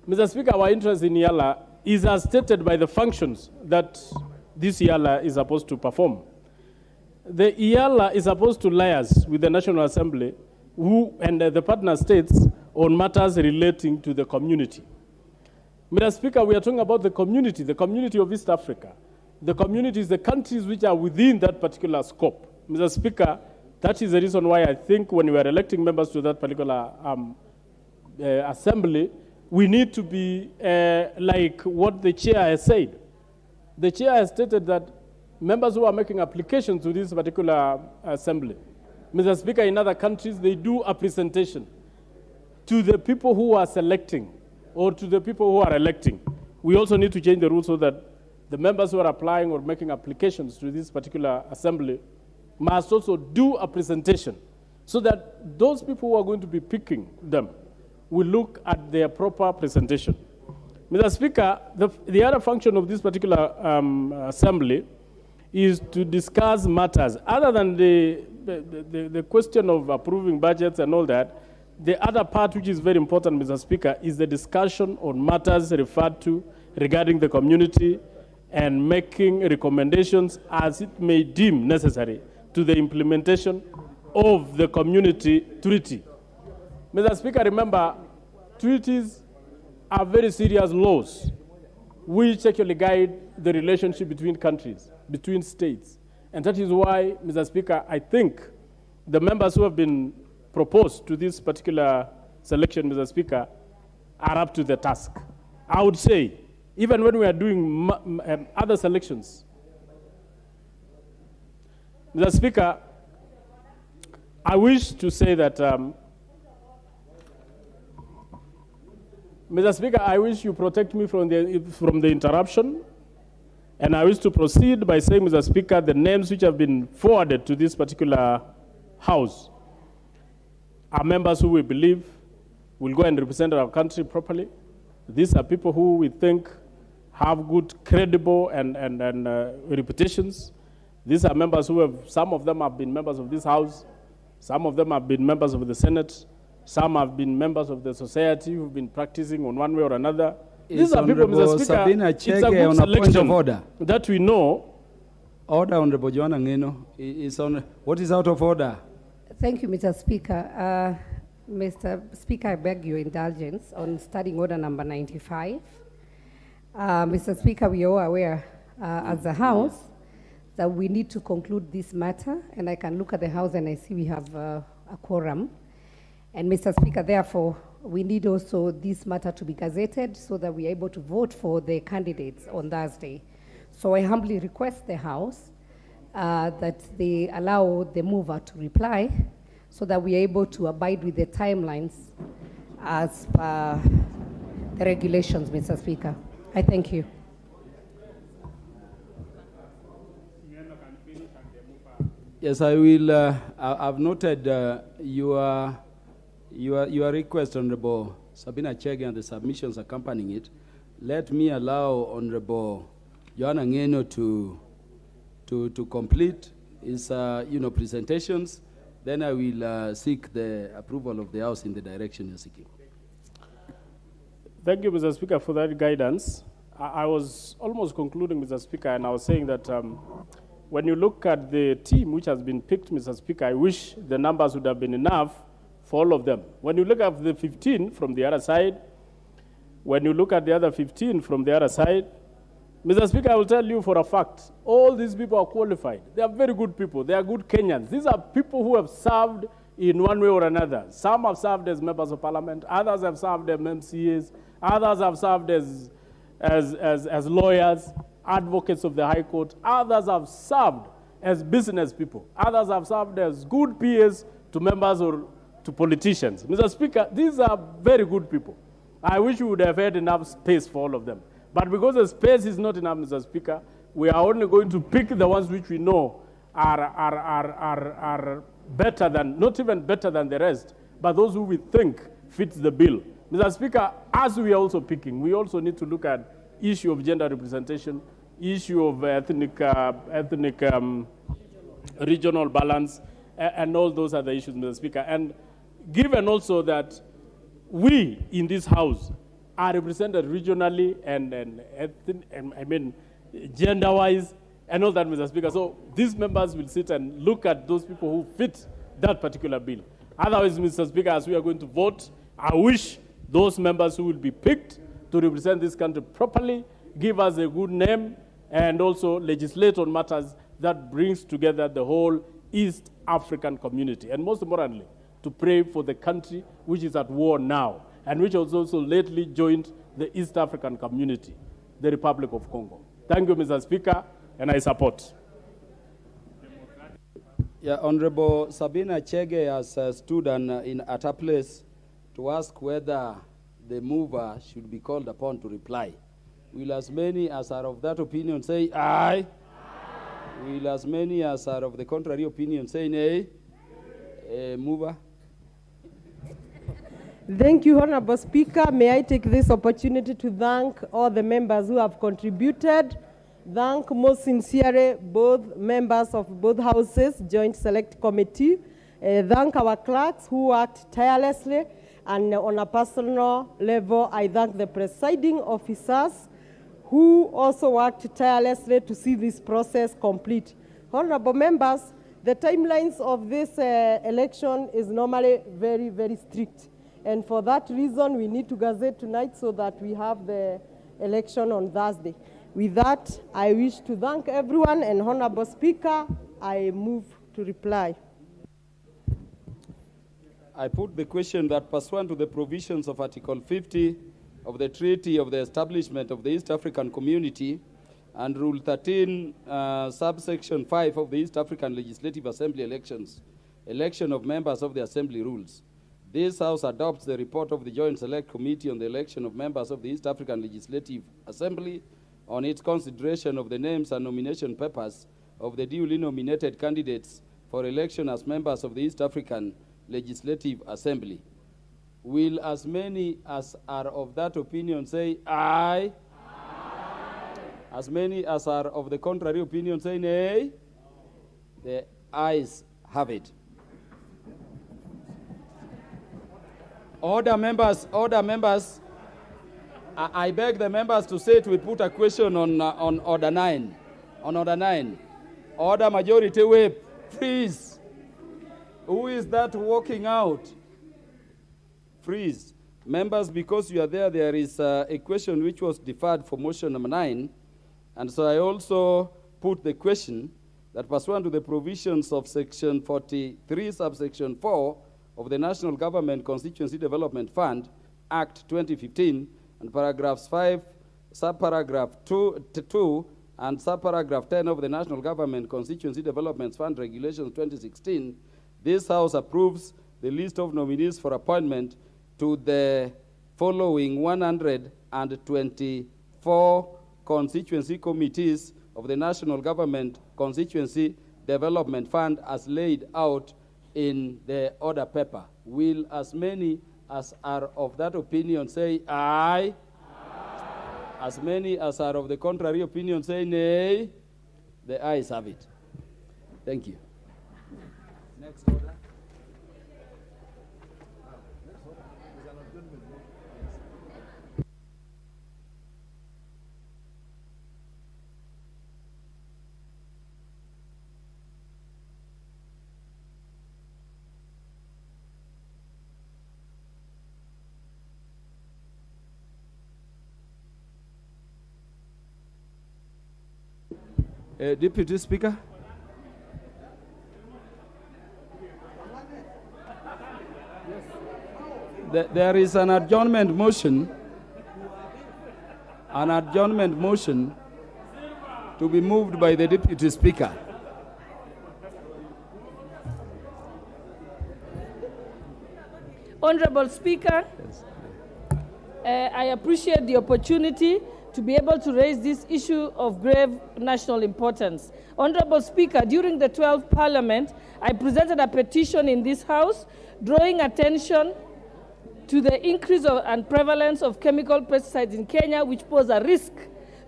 Mr. Speaker, our interest in YALA is as stated by the functions that this YALA is supposed to perform. The YALA is supposed to liaise with the National Assembly and the partner states on matters relating to the community. Mr. Speaker, we are talking about the community of East Africa. The community is the countries which are within that particular scope. Mr. Speaker, that is the reason why I think when we are electing members to that particular assembly, we need to be like what the chair has said. The chair has stated that members who are making applications to this particular assembly, Mr. Speaker, in other countries, they do a presentation to the people who are selecting or to the people who are electing. We also need to change the rules so that the members who are applying or making applications to this particular assembly must also do a presentation, so that those people who are going to be picking them will look at their proper presentation. Mr. Speaker, the other function of this particular assembly is to discuss matters. Other than the question of approving budgets and all that, the other part which is very important, Mr. Speaker, is the discussion on matters referred to regarding the community and making recommendations as it may deem necessary to the implementation of the community treaty. Mr. Speaker, remember, treaties are very serious laws which actually guide the relationship between countries, between states. And that is why, Mr. Speaker, I think the members who have been proposed to this particular selection, Mr. Speaker, are up to the task. I would say, even when we are doing other selections, Mr. Speaker, I wish to say that, Mr. Speaker, I wish you protect me from the interruption, and I wish to proceed by saying, Mr. Speaker, the names which have been forwarded to this particular House are members who we believe will go and represent our country properly. These are people who we think have good, credible, and reputations. These are members who have, some of them have been members of this House, some of them have been members of the Senate, some have been members of the society who've been practicing on one way or another. These are people, Mr. Speaker, it's a good selection that we know. Order, Honorable Joanna Ngeno, is on. What is out of order? Thank you, Mr. Speaker. Mr. Speaker, I beg your indulgence on Standing Order number 95. Mr. Speaker, we are aware as a House that we need to conclude this matter, and I can look at the House and I see we have a quorum. And Mr. Speaker, therefore, we need also this matter to be gazetted so that we are able to vote for the candidates on Thursday. So I humbly request the House that they allow the mover to reply so that we are able to abide with the timelines as per the regulations, Mr. Speaker. I thank you. Yes, I will. I've noted your request, Honorable Sabina Chege, and the submissions accompanying it. Let me allow Honorable Joanna Ngeno to complete his presentations. Then I will seek the approval of the House in the direction you're seeking. Thank you, Mr. Speaker, for that guidance. I was almost concluding, Mr. Speaker, and I was saying that when you look at the team which has been picked, Mr. Speaker, I wish the numbers would have been enough for all of them. When you look at the 15 from the other side, when you look at the other 15 from the other side, Mr. Speaker, I will tell you for a fact, all these people are qualified. They are very good people. They are good Kenyans. These are people who have served in one way or another. Some have served as members of parliament. Others have served as MCAs. Others have served as lawyers, advocates of the High Court. Others have served as business people. Others have served as good peers to members or to politicians. Mr. Speaker, these are very good people. I wish we would have had enough space for all of them. But because the space is not enough, Mr. Speaker, we are only going to pick the ones which we know are better than, not even better than the rest, but those who we think fits the bill. Mr. Speaker, as we are also picking, we also need to look at issue of gender representation, issue of ethnic regional balance, and all those other issues, Mr. Speaker. And given also that we in this House are represented regionally and gender-wise and all that, Mr. Speaker. So these members will sit and look at those people who fit that particular bill. Otherwise, Mr. Speaker, as we are going to vote, I wish those members who will be picked to represent this country properly give us a good name and also legislate on matters that brings together the whole East African community. And most importantly, to pray for the country which is at war now and which has also lately joined the East African community, the Republic of Congo. Thank you, Mr. Speaker, and I support. Yeah, Honorable Sabina Chege has stood at a place to ask whether the mover should be called upon to reply. Will as many as are of that opinion say aye? Aye. Will as many as are of the contrary opinion say nay? Mover. Thank you, Honorable Speaker. May I take this opportunity to thank all the members who have contributed. Thank most sincerely both members of both houses, Joint Select Committee. Thank our clerks who worked tirelessly. And on a personal level, I thank the presiding officers who also worked tirelessly to see this process complete. Honorable members, The timelines of this election is normally very, very strict. And for that reason, we need to gazette tonight so that we have the election on Thursday. With that, I wish to thank everyone, and Honorable Speaker, I move to reply. I put the question that pursuant to the provisions of Article 50 of the Treaty of the Establishment of the East African Community and Rule 13, subsection 5 of the East African Legislative Assembly elections, election of members of the Assembly rules. This House adopts the report of the Joint Select Committee on the election of members of the East African Legislative Assembly on its consideration of the names and nomination papers of the duly nominated candidates for election as members of the East African Legislative Assembly. Will as many as are of that opinion say aye? Aye. As many as are of the contrary opinion say nay? The ayes have it. Order, members, order, members. I beg the members to say we put a question on order 9. On order 9. Order majority whip, freeze. Who is that walking out? Freeze. Members, because you are there, there is a question which was deferred for motion number 9. And so I also put the question that pursuant to the provisions of section 43, subsection 4 of the National Government Constituency Development Fund, Act 2015, and paragraphs 5, subparagraph 2 and subparagraph 10 of the National Government Constituency Development Fund Regulations 2016, this House approves the list of nominees for appointment to the following 124 constituency committees of the National Government Constituency Development Fund as laid out in the order paper. Will as many as are of that opinion say aye? Aye. As many as are of the contrary opinion say nay? The ayes have it. Thank you. Next order. Deputy Speaker. There is an adjournment motion. An adjournment motion to be moved by the Deputy Speaker. Honorable Speaker, I appreciate the opportunity to be able to raise this issue of grave national importance. Honorable Speaker, during the 12th Parliament, I presented a petition in this House drawing attention to the increase and prevalence of chemical pesticides in Kenya, which pose a risk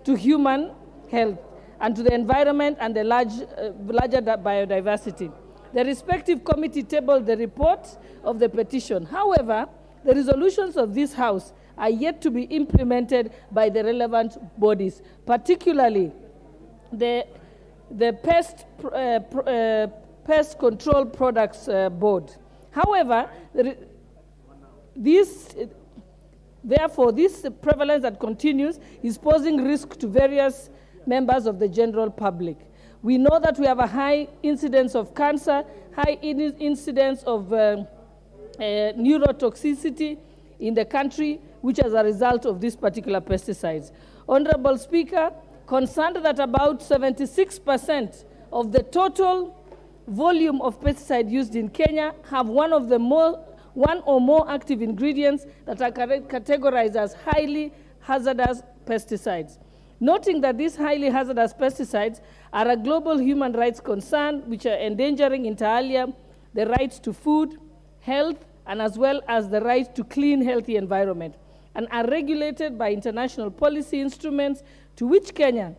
to human health and to the environment and the larger biodiversity. The respective committee tabled the report of the petition. However, the resolutions of this House are yet to be implemented by the relevant bodies, particularly the Pest Control Products Board. However, therefore, this prevalence that continues is posing risk to various members of the general public. We know that we have a high incidence of cancer, high incidence of neurotoxicity in the country, which is a result of these particular pesticides. Honorable Speaker, concerned that about 76% of the total volume of pesticide used in Kenya have one or more active ingredients that are categorized as highly hazardous pesticides. Noting that these highly hazardous pesticides are a global human rights concern which are endangering inter alia the rights to food, health, and as well as the right to clean, healthy environment, and are regulated by international policy instruments to which Kenya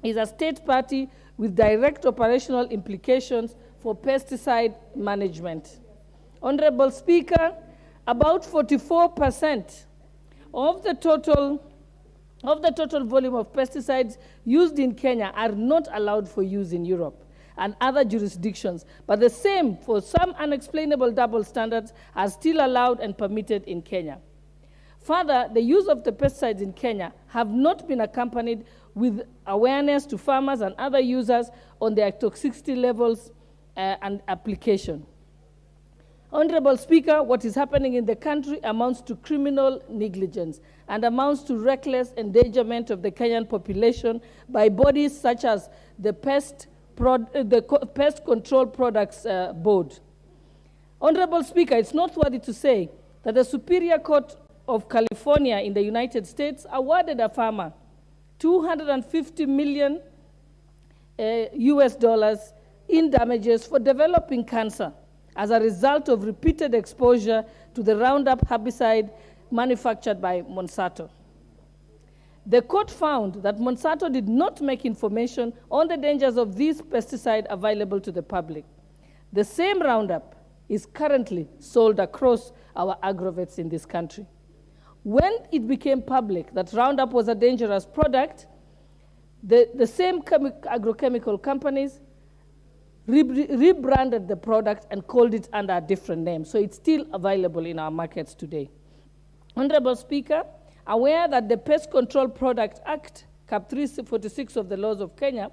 is a state party with direct operational implications for pesticide management. Honorable Speaker, about 44% of the total volume of pesticides used in Kenya are not allowed for use in Europe. and other jurisdictions, but the same for some unexplainable double standards are still allowed and permitted in Kenya. Further, the use of the pesticides in Kenya have not been accompanied with awareness to farmers and other users on their toxicity levels and application. Honorable Speaker, what is happening in the country amounts to criminal negligence and amounts to reckless endangerment of the Kenyan population by bodies such as the Pest Control Products Board. Honorable Speaker, it's noteworthy to say that the Superior Court of California in the United States awarded a farmer $250 million US dollars in damages for developing cancer as a result of repeated exposure to the Roundup herbicide manufactured by Monsanto. The court found that Monsanto did not make information on the dangers of this pesticide available to the public. The same Roundup is currently sold across our agrovets in this country. When it became public that Roundup was a dangerous product, the same agrochemical companies rebranded the product and called it under a different name. So it's still available in our markets today. Honorable Speaker, aware that the Pest Control Product Act, Cap 346 of the laws of Kenya,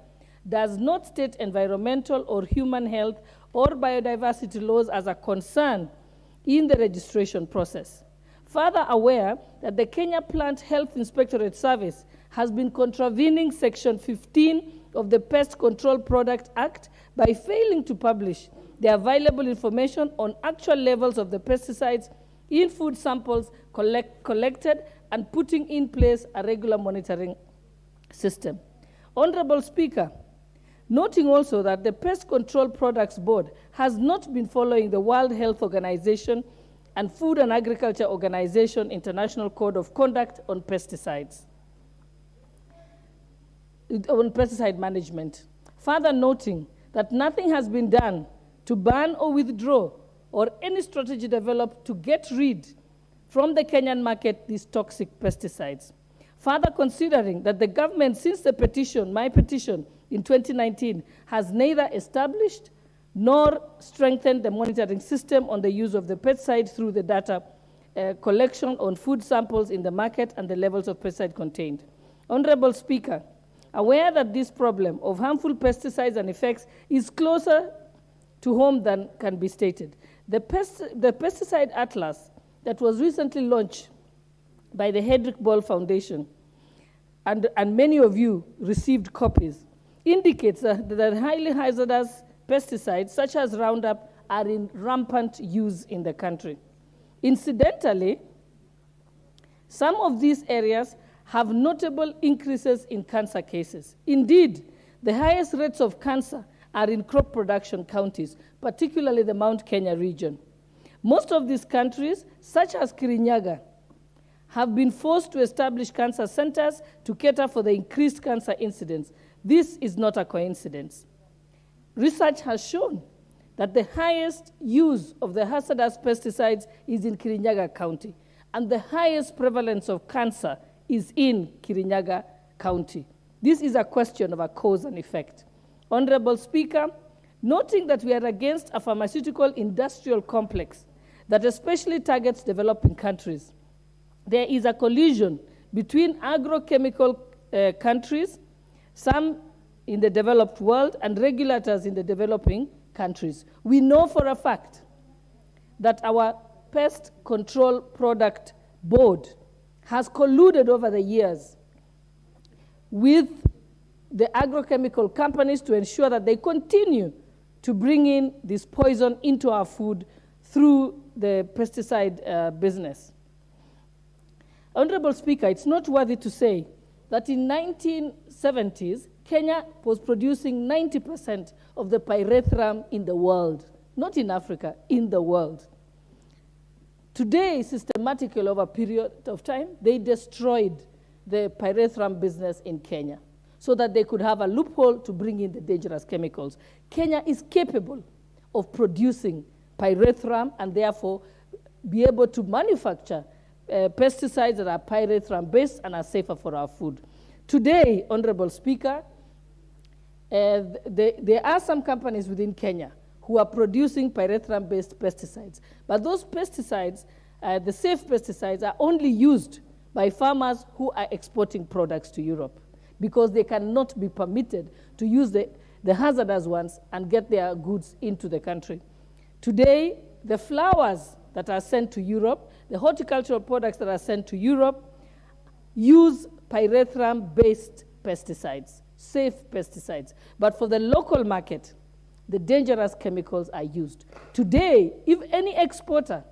does not state environmental or human health or biodiversity laws as a concern in the registration process. Further aware that the Kenya Plant Health Inspectorate Service has been contravening Section 15 of the Pest Control Product Act by failing to publish the available information on actual levels of the pesticides in food samples collected and putting in place a regular monitoring system. Honorable Speaker, noting also that the Pest Control Products Board has not been following the World Health Organization and Food and Agriculture Organization International Code of Conduct on pesticide management. Further noting that nothing has been done to ban or withdraw or any strategy developed to get rid from the Kenyan market these toxic pesticides. Further considering that the government, since the petition, my petition in 2019, has neither established nor strengthened the monitoring system on the use of the pesticide through the data collection on food samples in the market and the levels of pesticide contained. Honorable Speaker, aware that this problem of harmful pesticides and effects is closer to home than can be stated, the Pesticide Atlas that was recently launched by the Hedrick Ball Foundation, and many of you received copies, indicates that highly hazardous pesticides such as Roundup are in rampant use in the country. Incidentally, some of these areas have notable increases in cancer cases. Indeed, the highest rates of cancer are in crop production counties, particularly the Mount Kenya region. Most of these countries, such as Kirinyaga, have been forced to establish cancer centers to cater for the increased cancer incidence. This is not a coincidence. Research has shown that the highest use of the hazardous pesticides is in Kirinyaga County, and the highest prevalence of cancer is in Kirinyaga County. This is a question of a cause and effect. Honorable Speaker, noting that we are against a pharmaceutical industrial complex that especially targets developing countries, there is a collision between agrochemical countries, some in the developed world, and regulators in the developing countries. We know for a fact that our Pest Control Product Board has colluded over the years with the agrochemical companies to ensure that they continue to bring in this poison into our food through the pesticide business. Honorable Speaker, it's noteworthy to say that in 1970s, Kenya was producing 90% of the pyrethrum in the world, not in Africa, in the world. Today, systematically over a period of time, they destroyed the pyrethrum business in Kenya so that they could have a loophole to bring in the dangerous chemicals. Kenya is capable of producing pyrethrum and therefore be able to manufacture pesticides that are pyrethrum-based and are safer for our food. Today, Honorable Speaker, There are some companies within Kenya who are producing pyrethrum-based pesticides. But those pesticides, the safe pesticides, are only used by farmers who are exporting products to Europe because they cannot be permitted to use the hazardous ones and get their goods into the country. Today, the flowers that are sent to Europe, the horticultural products that are sent to Europe, use pyrethrum-based pesticides, safe pesticides. But for the local market, the dangerous chemicals are used. Today, if any exporter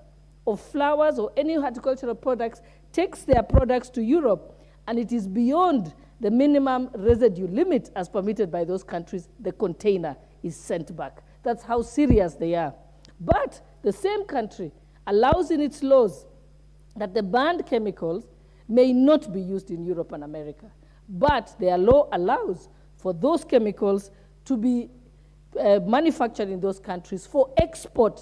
of flowers or any horticultural products takes their products to Europe and it is beyond the minimum residue limit as permitted by those countries, the container is sent back. That's how serious they are. But the same country allows in its laws that the banned chemicals may not be used in Europe and America. But their law allows for those chemicals to be manufactured in those countries for export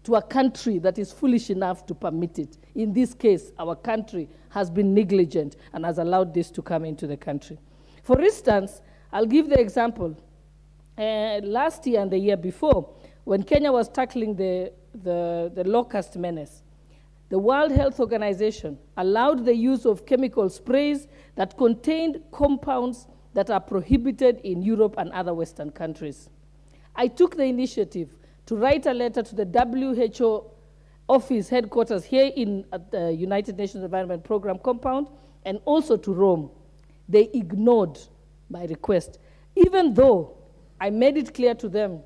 to a country that is foolish enough to permit it. In this case, our country has been negligent and has allowed this to come into the country. For instance, I'll give the example. Last year and the year before, when Kenya was tackling the locust menace, the World Health Organization allowed the use of chemical sprays that contained compounds that are prohibited in Europe and other Western countries. I took the initiative to write a letter to the WHO office headquarters here at the United Nations Environment Programme compound and also to Rome. They ignored my request, even though I made it clear to them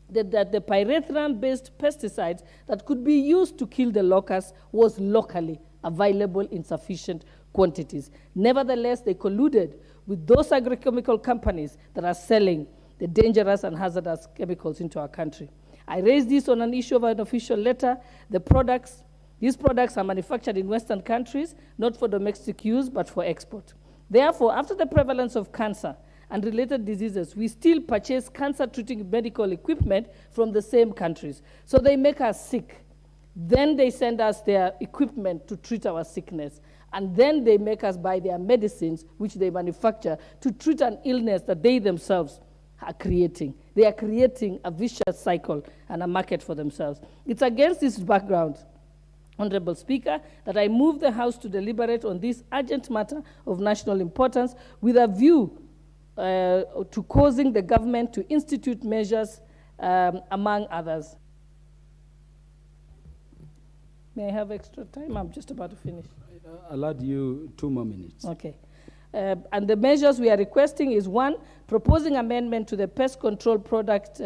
that the pyrethrum-based pesticides that could be used to kill the locusts was locally available in sufficient quantities. Nevertheless, they colluded with those agrochemical companies that are selling the dangerous and hazardous chemicals into our country. I raised this on an issue of an official letter. These products are manufactured in Western countries, not for domestic use, but for export. Therefore, after the prevalence of cancer and related diseases, we still purchase cancer-treating medical equipment from the same countries. So they make us sick. Then they send us their equipment to treat our sickness. And then they make us buy their medicines, which they manufacture, to treat an illness that they themselves are creating. They are creating a vicious cycle and a market for themselves. It's against this background, Honorable Speaker, that I move the House to deliberate on this urgent matter of national importance with a view to causing the government to institute measures, among others. May I have extra time? I'm just about to finish. I'll add you 2 more minutes. Okay. And the measures we are requesting is 1, proposing amendment to the Pest Control Product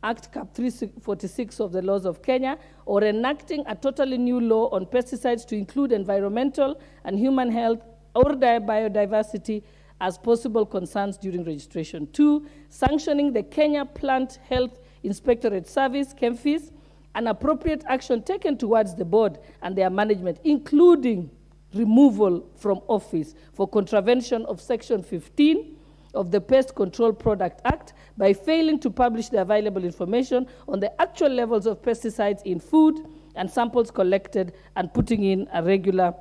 Act Cap 346 of the laws of Kenya, or enacting a totally new law on pesticides to include environmental and human health or biodiversity as possible concerns during registration. 2, sanctioning the Kenya Plant Health Inspectorate Service, KEMFIS, and appropriate action taken towards the board and their management, including removal from office for contravention of Section 15 of the Pest Control Product Act by failing to publish the available information on the actual levels of pesticides in food and samples collected and putting in a regular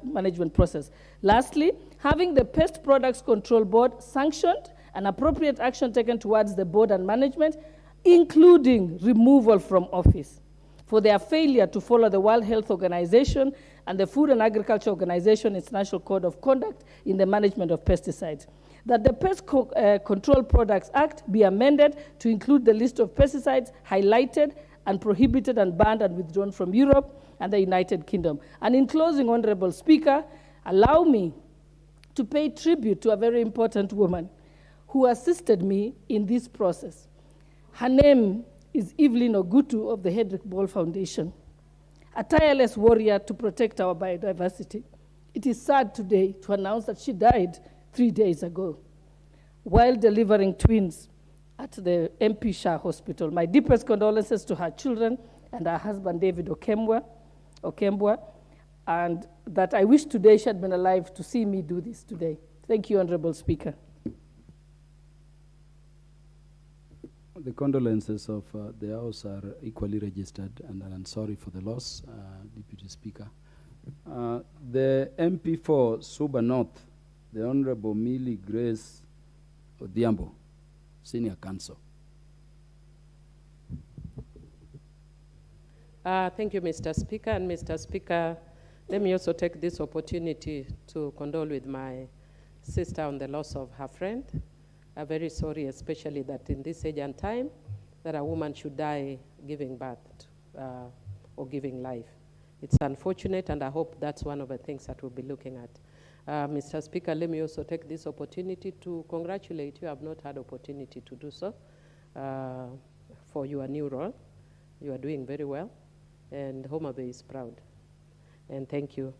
management process. Lastly, having the Pest Products Control Board sanctioned and appropriate action taken towards the board and management, including removal from office for their failure to follow the World Health Organization and the Food and Agriculture Organization International Code of Conduct in the management of pesticides. That the Pest Control Products Act be amended to include the list of pesticides highlighted and prohibited and banned and withdrawn from Europe and the United Kingdom. And in closing, Honorable Speaker, allow me to pay tribute to a very important woman who assisted me in this process. Her name is Evelyn Ogutu of the Hedrick Ball Foundation, a tireless warrior to protect our biodiversity. It is sad today to announce that she died 3 days ago while delivering twins at the MP Shah Hospital. My deepest condolences to her children and her husband, David Okembwa, and that I wish today she had been alive to see me do this today. Thank you, Honorable Speaker. The condolences of the House are equally registered, and I'm sorry for the loss, Deputy Speaker. The MP for Suba North the Honorable Millie Grace Odhiambo, Senior Counsel. Thank you, Mr. Speaker. And Mr. Speaker, let me also take this opportunity to condole with my sister on the loss of her friend. I'm very sorry, especially that in this age and time, that a woman should die giving birth or giving life. It's unfortunate, and I hope that's one of the things that we'll be looking at. Mr. Speaker, let me also take this opportunity to congratulate you. I've not had opportunity to do so for your new role. You are doing very well, and Homa Bay is proud. And thank you.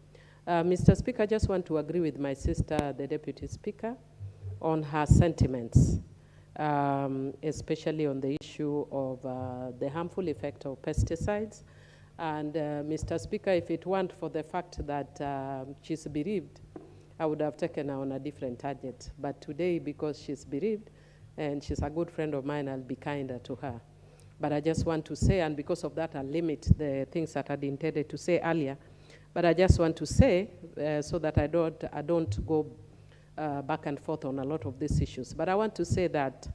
Mr. Speaker, I just want to agree with my sister, the Deputy Speaker, on her sentiments, especially on the issue of the harmful effect of pesticides. And Mr. Speaker, if it weren't for the fact that she's bereaved, I would have taken her on a different target. But today, because she's bereaved and she's a good friend of mine, I'll be kinder to her. But I just want to say, and because of that, I'll limit the things that I'd intended to say earlier. But I just want to say, so that I don't go back and forth on a lot of these issues. But I want to say that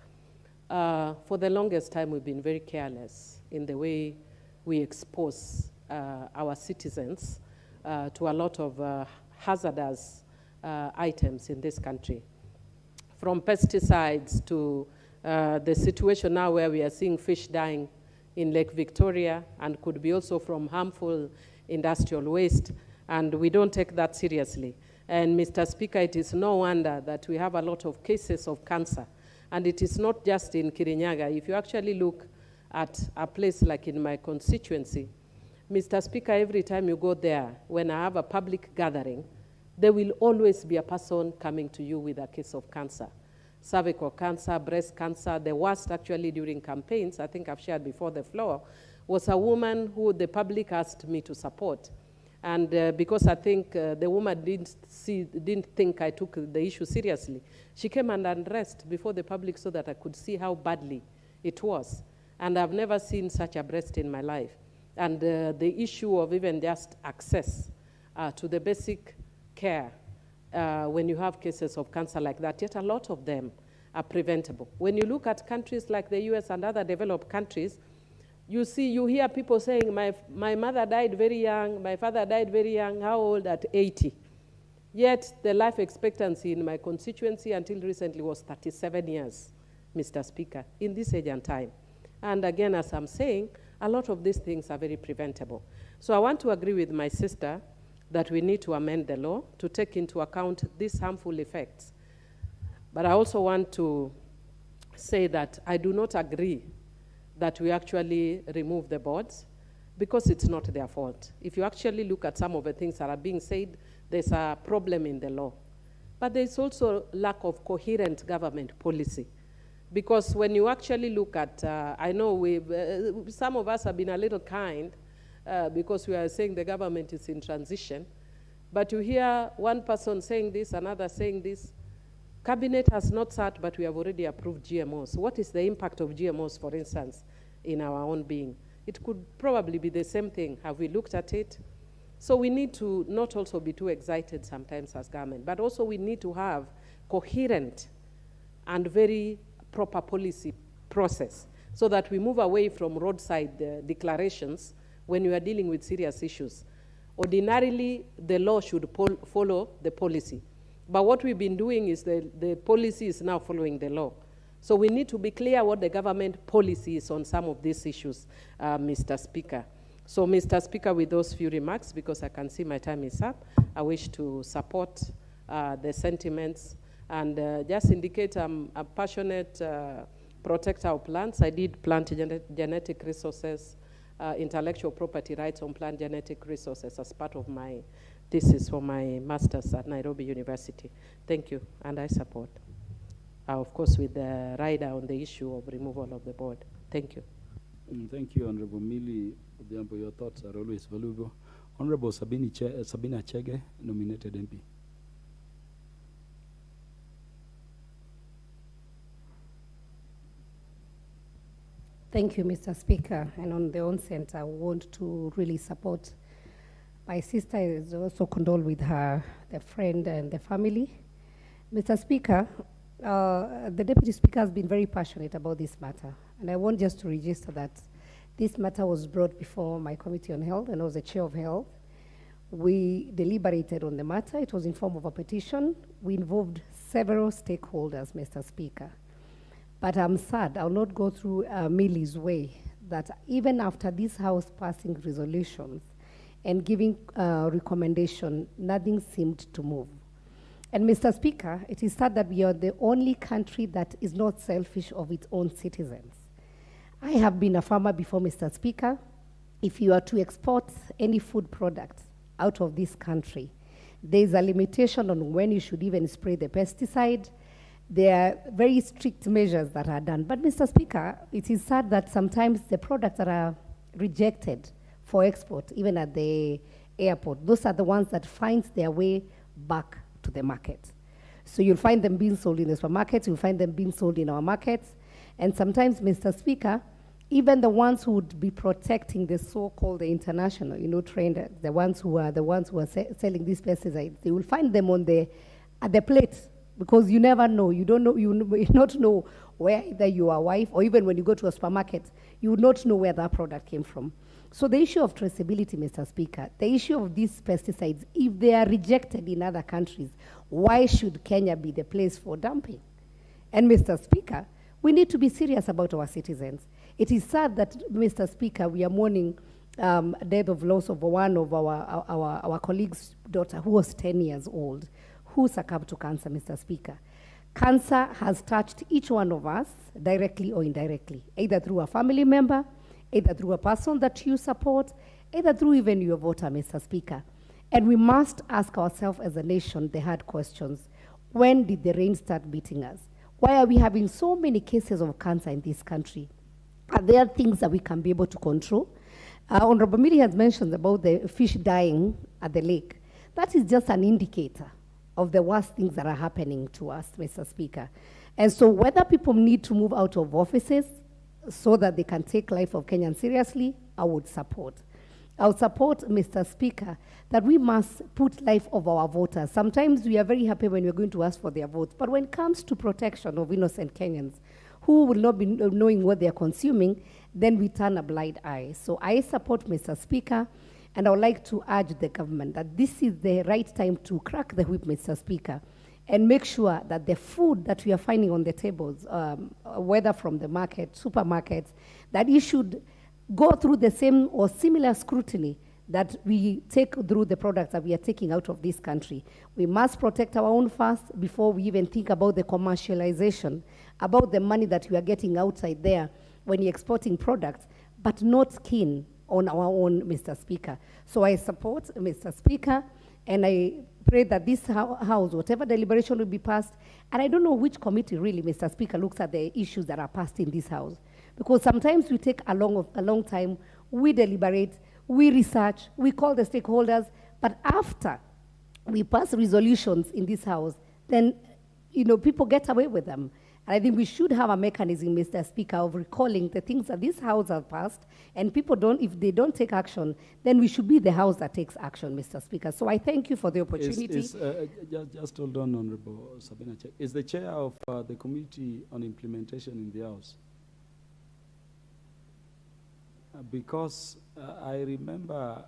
for the longest time, we've been very careless in the way we expose our citizens to a lot of hazardous items in this country. From pesticides to the situation now where we are seeing fish dying in Lake Victoria, and could be also from harmful industrial waste, and we don't take that seriously. And Mr. Speaker, it is no wonder that we have a lot of cases of cancer, and it is not just in Kirinyaga. If you actually look at a place like in my constituency, Mr. Speaker, every time you go there, when I have a public gathering, there will always be a person coming to you with a case of cancer. Cervical cancer, breast cancer. The worst actually during campaigns, I think I've shared before the floor, was a woman who the public asked me to support. And because I think the woman didn't think I took the issue seriously, she came and undressed before the public so that I could see how badly it was. And I've never seen such a breast in my life. And the issue of even just access to the basic care when you have cases of cancer like that, yet a lot of them are preventable. When you look at countries like the US and other developed countries, you hear people saying, my mother died very young, my father died very young. How old? At 80. Yet the life expectancy in my constituency until recently was 37 years, Mr. Speaker, in this age and time. And again, as I'm saying, a lot of these things are very preventable. So I want to agree with my sister that we need to amend the law to take into account these harmful effects. But I also want to say that I do not agree that we actually remove the boards, because it's not their fault. If you actually look at some of the things that are being said, there's a problem in the law. But there's also lack of coherent government policy. Because when you actually look at, I know some of us have been a little kind because we are saying the government is in transition, but you hear one person saying this, another saying this. Cabinet has not sat, but we have already approved GMOs. What is the impact of GMOs, for instance, in our own being? It could probably be the same thing. Have we looked at it? So we need to not also be too excited sometimes as government, but also we need to have coherent and very proper policy process so that we move away from roadside declarations when we are dealing with serious issues. Ordinarily, the law should follow the policy. But what we've been doing is the policy is now following the law. So we need to be clear what the government policy is on some of these issues, Mr. Speaker. So, Mr. Speaker, with those few remarks, because I can see my time is up, I wish to support the sentiments and just indicate I'm a passionate protector of plants. I did plant genetic resources, intellectual property rights on plant genetic resources as part of my thesis for my master's at Nairobi University. Thank you, and I support. Of course, with the rider on the issue of removal of the board. Thank you. Thank you, Honorable Millie Odhiambo. Your thoughts are always valuable. Honorable Sabina Chege, nominated MP. Thank you, Mr. Speaker. And on the onset, I want to really support. My sister is also condole with the friend and the family. Mr. Speaker, the Deputy Speaker has been very passionate about this matter, and I want just to register that this matter was brought before my Committee on Health, and I was the Chair of Health. We deliberated on the matter. It was in form of a petition. We involved several stakeholders, Mr. Speaker. But I'm sad, I'll not go through Millie's way, that even after this House passing resolutions and giving recommendation, nothing seemed to move. And Mr. Speaker, it is sad that we are the only country that is not selfish of its own citizens. I have been a farmer before, Mr. Speaker. If you are to export any food product out of this country, there's a limitation on when you should even spray the pesticide. There are very strict measures that are done. But Mr. Speaker, it is sad that sometimes the products that are rejected for export, even at the airport, those are the ones that find their way back to the market. So you'll find them being sold in the supermarkets, you'll find them being sold in our markets. And sometimes, Mr. Speaker, even the ones who would be protecting the so-called international, traders, the ones who are selling these pesticides, they will find them at the plate, because you never know. You don't know. You will not know where either your wife, or even when you go to a supermarket, you would not know where that product came from. So the issue of traceability, Mr. Speaker, the issue of these pesticides, if they are rejected in other countries, why should Kenya be the place for dumping? And Mr. Speaker, we need to be serious about our citizens. It is sad that, Mr. Speaker, we are mourning death of loss of one of our colleague's daughter who was 10 years old, who succumbed to cancer, Mr. Speaker. Cancer has touched each one of us directly or indirectly, either through a family member, either through a person that you support, either through even your voter, Mr. Speaker. And we must ask ourselves as a nation the hard questions. When did the rain start beating us? Why are we having so many cases of cancer in this country? Are there things that we can be able to control? Honorable Millie has mentioned about the fish dying at the lake. That is just an indicator of the worst things that are happening to us, Mr. Speaker. And so whether people need to move out of offices so that they can take life of Kenyans seriously, I would support. I would support, Mr. Speaker, that we must put life of our voters. Sometimes we are very happy when we're going to ask for their votes, but when it comes to protection of innocent Kenyans who will not be knowing what they're consuming, then we turn a blind eye. So I support, Mr. Speaker, and I would like to urge the government that this is the right time to crack the whip, Mr. Speaker, and make sure that the food that we are finding on the tables, whether from the market, supermarkets, that it should go through the same or similar scrutiny that we take through the products that we are taking out of this country. We must protect our own first before we even think about the commercialization, about the money that we are getting outside there when you're exporting products, but not keen on our own, Mr. Speaker. So I support, Mr. Speaker, and I pray that this House, whatever deliberation will be passed, and I don't know which committee really, Mr. Speaker, looks at the issues that are passed in this House, because sometimes we take a long time, we deliberate, we research, we call the stakeholders, but after we pass resolutions in this House, then people get away with them. And I think we should have a mechanism, Mr. Speaker, of recalling the things that this House has passed, and people if they don't take action, then we should be the House that takes action, Mr. Speaker. So I thank you for the opportunity. Just hold on, Honorable Sabina. Is the chair of the Committee on Implementation in the House? Because I remember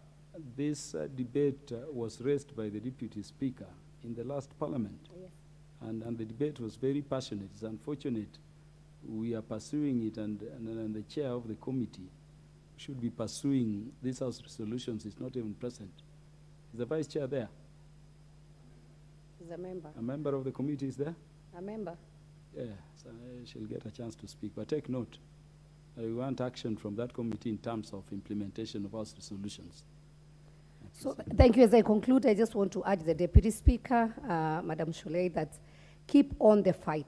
this debate was raised by the Deputy Speaker in the last Parliament. Yes. And the debate was very passionate. It's unfortunate we are pursuing it, and the chair of the committee should be pursuing this House resolutions. Is not even present. Is the vice chair there? He's a member. A member of the committee is there? A member. Yeah, so she'll get a chance to speak. But take note. We want action from that committee in terms of implementation of House resolutions. So thank you. As I conclude, I just want to urge the Deputy Speaker, Madam Shulei, that keep on the fight.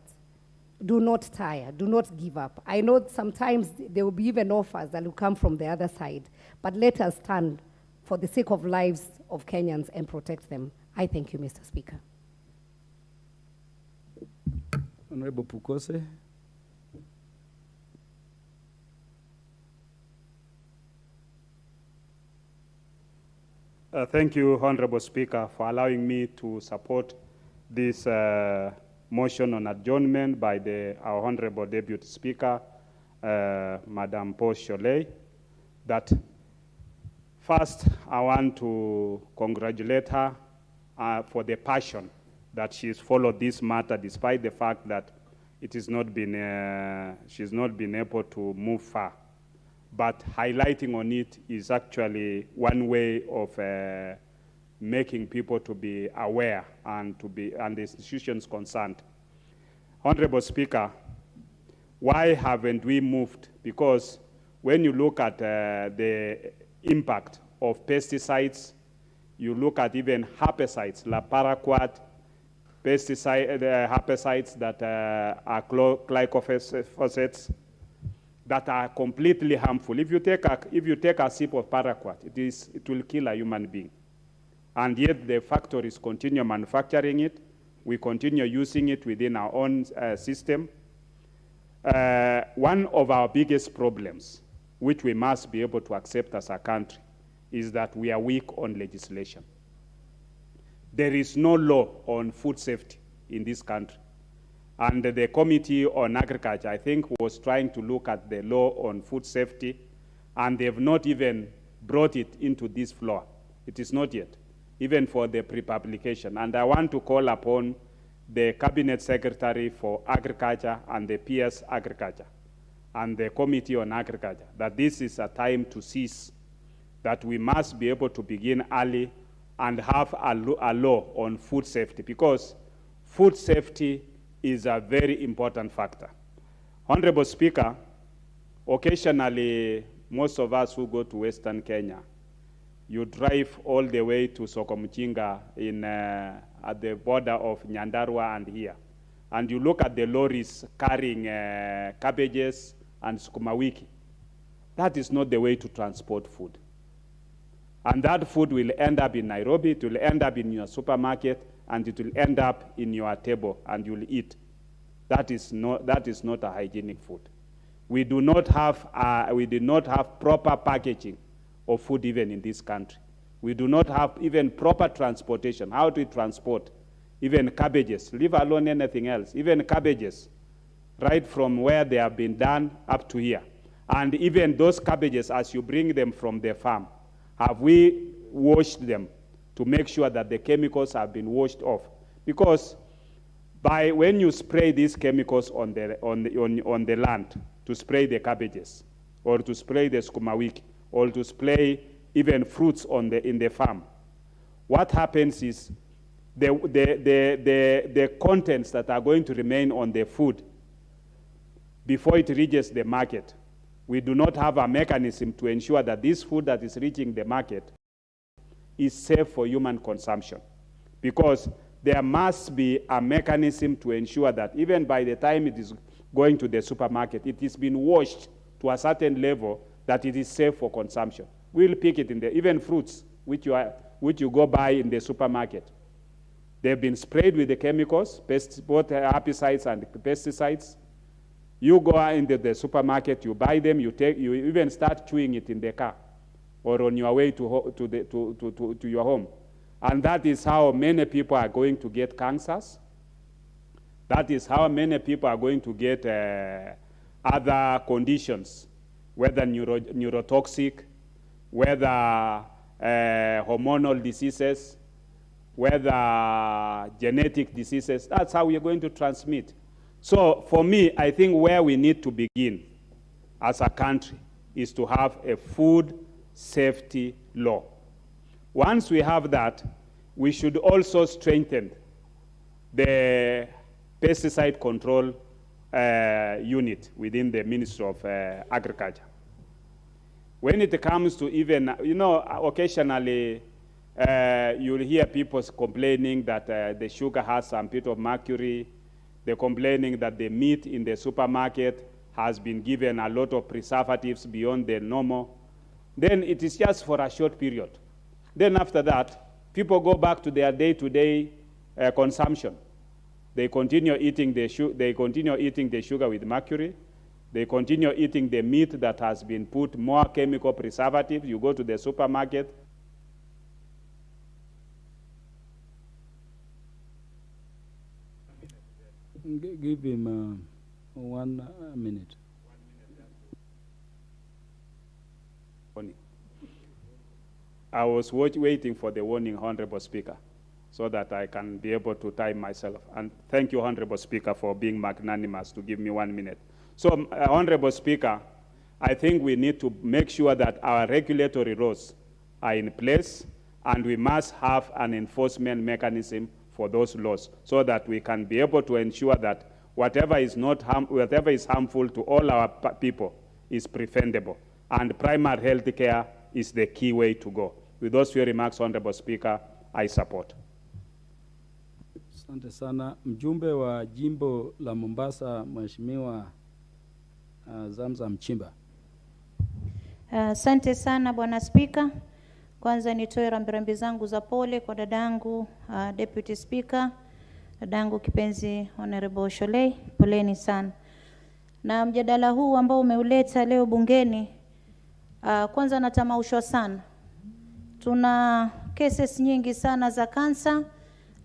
Do not tire. Do not give up. I know sometimes there will be even offers that will come from the other side, but let us stand for the sake of lives of Kenyans and protect them. I thank you, Mr. Speaker. Honorable Pukose. Thank you, Honorable Speaker, for allowing me to support this motion on adjournment by our Honorable Deputy Speaker, Madam Paul Cholet, that first I want to congratulate her for the passion that she's followed this matter, despite the fact that it has not been, she's not been able to move far. But highlighting on it is actually one way of making people to be aware and the institutions concerned. Honorable Speaker, why haven't we moved? Because when you look at the impact of pesticides, you look at even herbicides, like paraquat, herbicides that are glyphosate, that are completely harmful. If you take a sip of paraquat, it will kill a human being. And yet the factories continue manufacturing it. We continue using it within our own system. One of our biggest problems, which we must be able to accept as a country, is that we are weak on legislation. There is no law on food safety in this country. And the Committee on Agriculture, I think, was trying to look at the law on food safety, and they have not even brought it into this floor. It is not yet, even for the pre-publication. And I want to call upon the Cabinet Secretary for Agriculture and the PS Agriculture and the Committee on Agriculture that this is a time to seize, that we must be able to begin early and have a law on food safety, because food safety is a very important factor. Honorable Speaker, occasionally, most of us who go to Western Kenya, you drive all the way to Sokomchinga at the border of Nyandarua and here, and you look at the lorries carrying cabbages and sukuma wiki. That is not the way to transport food. And that food will end up in Nairobi, it will end up in your supermarket, and it will end up in your table, and you'll eat. That is not a hygienic food. We did not have proper packaging of food even in this country. We do not have even proper transportation. How do we transport even cabbages, leave alone anything else, even cabbages, right from where they have been done up to here. And even those cabbages, as you bring them from the farm, have we washed them to make sure that the chemicals have been washed off? Because when you spray these chemicals on the land, to spray the cabbages, or to spray the sukuma wiki, or to spray even fruits in the farm, what happens is the contents that are going to remain on the food before it reaches the market, we do not have a mechanism to ensure that this food that is reaching the market is safe for human consumption. Because there must be a mechanism to ensure that even by the time it is going to the supermarket, it has been washed to a certain level that it is safe for consumption. We'll pick it in even fruits which you go buy in the supermarket. They've been sprayed with the chemicals, both herbicides and pesticides. You go into the supermarket, you buy them, you even start chewing it in the car or on your way to your home. And that is how many people are going to get cancers. That is how many people are going to get other conditions, whether neurotoxic, whether hormonal diseases, whether genetic diseases. That's how we are going to transmit. So for me, I think where we need to begin as a country is to have a food safety law. Once we have that, we should also strengthen the pesticide control unit within the Ministry of Agriculture. When it comes to even, occasionally you'll hear people complaining that the sugar has some bit of mercury. They're complaining that the meat in the supermarket has been given a lot of preservatives beyond the normal. Then it is just for a short period. Then after that, people go back to their day-to-day consumption. They continue eating the sugar with mercury. They continue eating the meat that has been put more chemical preservatives. You go to the supermarket, Give him 1 minute. I was waiting for the warning, Honorable Speaker, so that I can be able to time myself. And thank you, Honorable Speaker, for being magnanimous to give me 1 minute. So, Honorable Speaker, I think we need to make sure that our regulatory laws are in place, and we must have an enforcement mechanism for those laws so that we can be able to ensure that whatever is harmful to all our people is preventable. And primary health care is the key way to go. With those few remarks, Honorable Speaker, I support. Asante sana. Mjumbe wa jimbo la Mombasa, Mheshimiwa Zamzam Chimba. Asante sana Bwana Spika. Kwanza nitoe rambirambi zangu za pole kwa dadangu Deputy Speaker, dadangu kipenzi Honorable Sholei, poleni sana. Na mjadala huu ambao umeuleta leo bungeni, kwanza natamaushwa sana. Tuna cases nyingi sana za kansa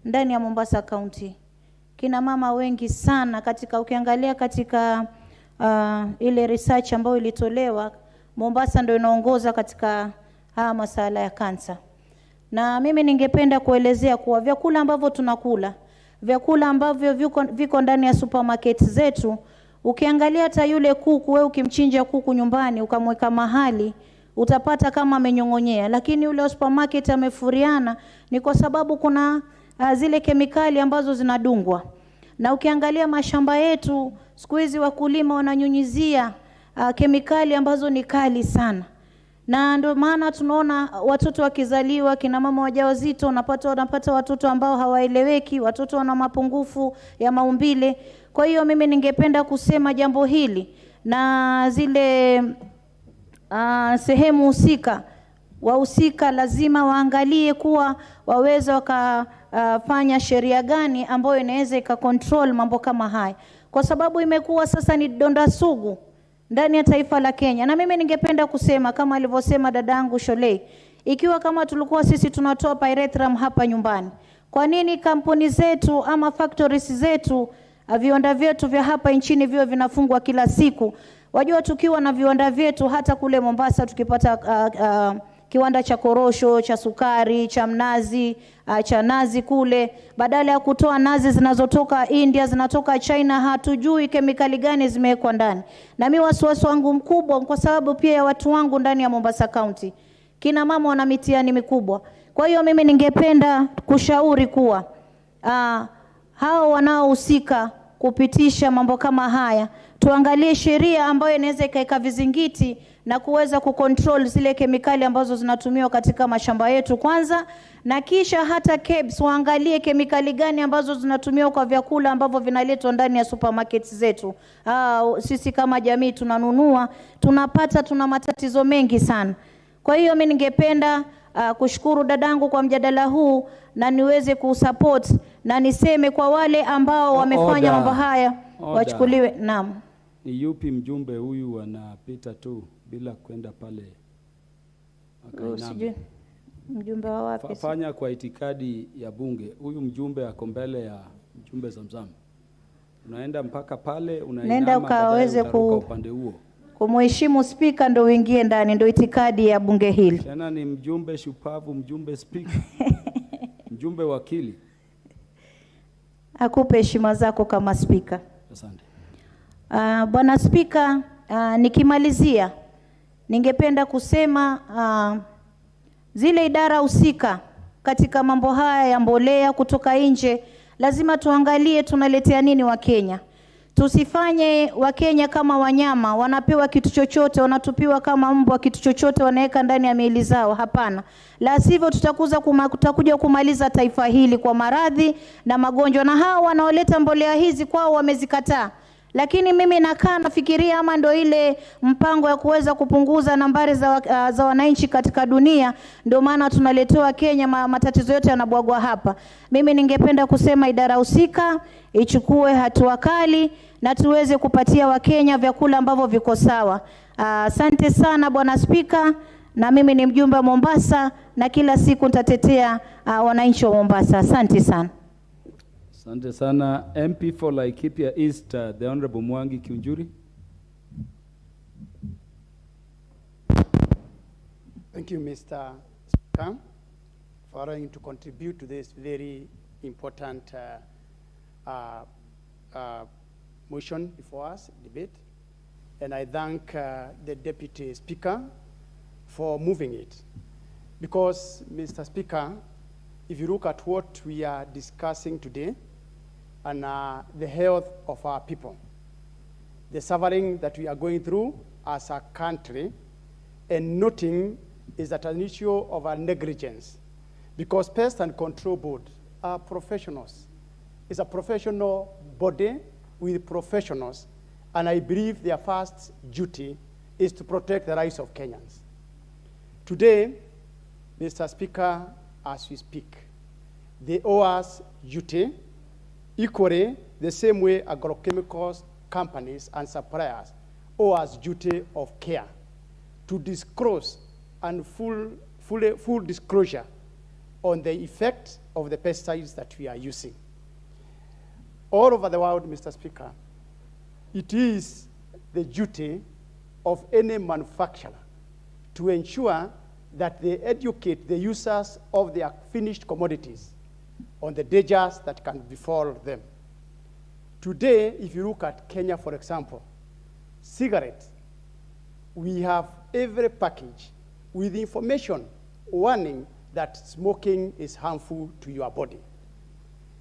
ndani ya Mombasa County. Kina mama wengi sana ukiangalia katika ile research ambayo ilitolewa, Mombasa ndio inaongoza katika haya masala ya kansa. Na mimi ningependa kuelezea kuwa vyakula ambavyo tunakula, vyakula ambavyo viko ndani ya supermarket zetu, ukiangalia hata yule kuku, wewe ukimchinja kuku nyumbani ukamweka mahali, utapata kama amenyongonyea, lakini yule supermarket amefuriana, ni kwa sababu kuna zile kemikali ambazo zinadungwa. Na ukiangalia mashamba yetu, siku hizi wakulima wananyunyizia kemikali ambazo ni kali sana. Na ndio maana tunaona watoto wakizaliwa, kina mama wajawazito wanapata watoto ambao hawaeleweki, watoto wana mapungufu ya maumbile. Kwa hiyo mimi ningependa kusema jambo hili, na zile sehemu husika, wahusika lazima waangalie kuwa waweza wakafanya sheria gani ambayo inaweza ikakontrol mambo kama haya, kwa sababu imekuwa sasa ni donda sugu ndani ya taifa la Kenya. Na mimi ningependa kusema kama alivyosema dadangu Sholei, ikiwa kama tulikuwa sisi tunatoa pyrethrum hapa nyumbani, kwa nini kampuni zetu ama factories zetu, viwanda vyetu vya hapa nchini vio vinafungwa kila siku? Wajua tukiwa na viwanda vyetu hata kule Mombasa, tukipata kiwanda cha korosho, cha sukari, cha mnazi, cha nazi kule, badala ya kutoa nazi zinazotoka India, zinatoka China, hatujui kemikali gani zimewekwa ndani. Na mimi wasiwasi wangu mkubwa, kwa sababu pia ya watu wangu ndani ya Mombasa County, kina mama wana mitihani mikubwa. Kwa hiyo mimi ningependa kushauri kuwa hao wanaohusika kupitisha mambo kama haya, tuangalie sheria ambayo inaweza ikaeka vizingiti na kuweza kucontrol zile kemikali ambazo zinatumiwa katika mashamba yetu kwanza, na kisha hata KEBS waangalie kemikali gani ambazo zinatumiwa kwa vyakula ambavyo vinaletwa ndani ya supermarkets zetu. Sisi kama jamii tunanunua, tuna matatizo mengi sana. Kwa hiyo mimi ningependa kushukuru dadangu kwa mjadala huu, na niweze kusupport, na niseme kwa wale ambao wamefanya mambo haya wachukuliwe. Naam. Ni yupi mjumbe huyu anapita tu bila kwenda pale Sijui mjumbe wa wapi? Fanya kwa itikadi ya bunge. Huyu mjumbe ako mbele ya mjumbe Zamzam. Unaenda mpaka pale, nenda ukaweze upande huo. Kumheshimu spika ndio uingie ndani, ndio itikadi ya bunge hili. Tena ni mjumbe shupavu, mjumbe spika. Mjumbe wakili. Akupe heshima zako kama spika. Asante. Bwana Spika, nikimalizia ningependa kusema zile idara husika katika mambo haya ya mbolea kutoka nje, lazima tuangalie tunaletea nini Wakenya. Tusifanye Wakenya kama wanyama, wanapewa kitu chochote, wanatupiwa kama mbwa kitu chochote wanaweka ndani ya miili zao. Hapana. La sivyo tutakuja kumaliza taifa hili kwa maradhi na magonjwa, na hao wanaoleta mbolea hizi kwao wamezikataa. Lakini mimi nakaa nafikiria ama ndio ile mpango ya kuweza kupunguza nambari za wananchi katika dunia, ndio maana tunaletewa Kenya matatizo yote yanabwagwa hapa. Mimi ningependa kusema idara husika ichukue hatua kali na tuweze kupatia Wakenya vyakula ambavyo viko sawa. Asante sana Bwana Spika, na mimi ni mjumbe wa Mombasa na kila siku nitatetea wananchi wa Mombasa. Asante sana. Asante sana. MP for Laikipia East, the Honorable Mwangi Kiunjuri. Thank you, Mr. Speaker, for allowing to contribute to this very important motion before us, debate. And I thank the Deputy Speaker for moving it. Because, Mr. Speaker, if you look at what we are discussing today and the health of our people, the suffering that we are going through as a country, and noting is that an issue of our negligence, because Pest and Control Board are professionals. It's a professional body with professionals, and I believe their first duty is to protect the rights of Kenyans. Today, Mr. Speaker, as we speak, they owe us duty equally the same way agrochemicals companies and suppliers owe us duty of care to disclose and full disclosure on the effect of the pesticides that we are using. All over the world, Mr. Speaker, it is the duty of any manufacturer to ensure that they educate the users of their finished commodities on the dangers that can befall them. Today, if you look at Kenya, for example, cigarettes, we have every package with information warning that smoking is harmful to your body.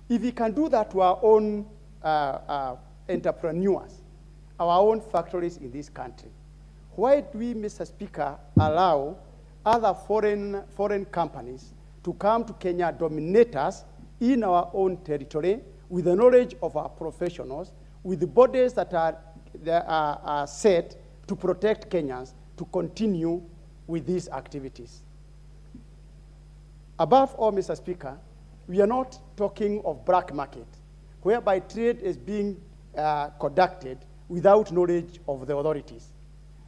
If we can do that to our own entrepreneurs, our own factories in this country, why do we, Mr. Speaker, allow other foreign companies to come to Kenya, dominate us in our own territory with the knowledge of our professionals, with the bodies that are set to protect Kenyans to continue with these activities? Above all, Mr. Speaker, we are not talking of black market, whereby trade is being conducted without knowledge of the authorities.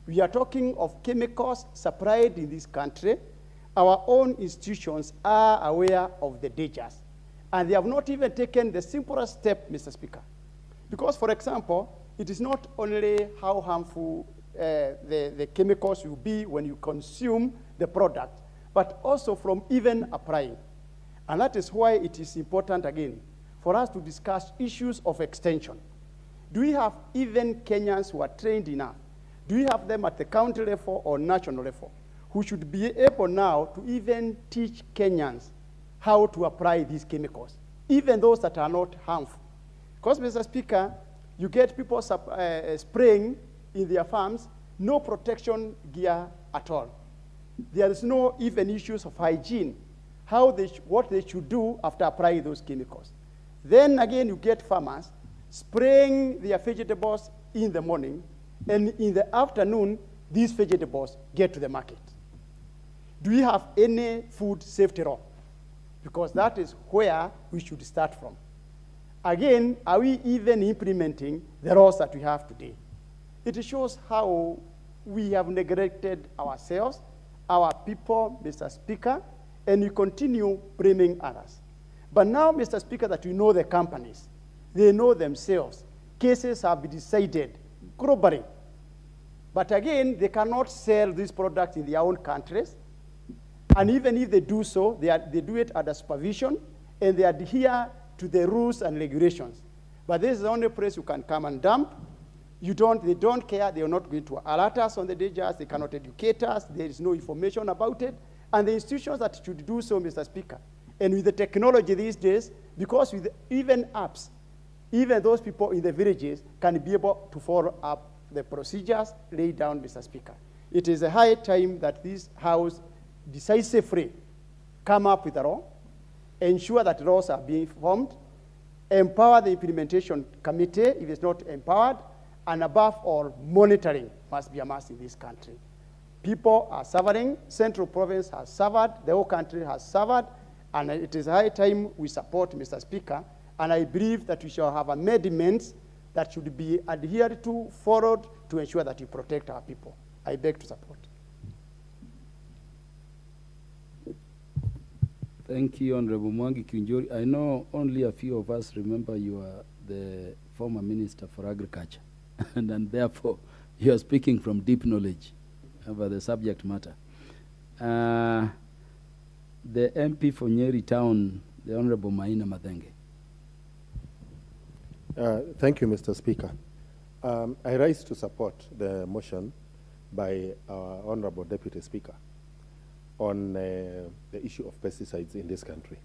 We are talking of chemicals supplied in this country. Our own institutions are aware of the dangers, and they have not even taken the simplest step, Mr. Speaker. Because, for example, it is not only how harmful the chemicals will be when you consume the product, but also from even applying. And that is why it is important, again, for us to discuss issues of extension. Do we have even Kenyans who are trained enough? Do we have them at the county level or national level who should be able now to even teach Kenyans how to apply these chemicals, even those that are not harmful? Because, Mr. Speaker, you get people spraying in their farms, no protection gear at all. There is no even issues of hygiene, what they should do after applying those chemicals. Then again, you get farmers spraying their vegetables in the morning, and in the afternoon, these vegetables get to the market. Do we have any food safety law? Because that is where we should start from. Again, are we even implementing the laws that we have today? It shows how we have neglected ourselves, our people, Mr. Speaker, and we continue blaming others. But now, Mr. Speaker, that we know the companies, they know themselves. Cases have been decided globally. But again, they cannot sell these products in their own countries. And even if they do so, they do it under supervision, and they adhere to the rules and regulations. But this is the only place you can come and dump. They don't care. They are not going to alert us on the dangers. They cannot educate us. There is no information about it. And the institutions that should do so, Mr. Speaker, and with the technology these days, because with even apps, even those people in the villages can be able to follow up the procedures laid down, Mr. Speaker. It is a high time that this House decisively come up with a law, ensure that laws are being formed, empower the implementation committee if it's not empowered, and above all, monitoring must be a must in this country. People are suffering, Central Province has suffered, the whole country has suffered, and it is high time we support, Mr. Speaker, and I believe that we shall have amendments that should be adhered to, followed, to ensure that we protect our people. I beg to support. Thank you, Honorable Mwangi Kiunjuri. I know only a few of us remember you are the former Minister for Agriculture, and therefore you are speaking from deep knowledge about the subject matter. The MP for Nyeri Town, the Honorable Maina Madenge. Thank you, Mr. Speaker. I rise to support the motion by our Honorable Deputy Speaker on the issue of pesticides in this country.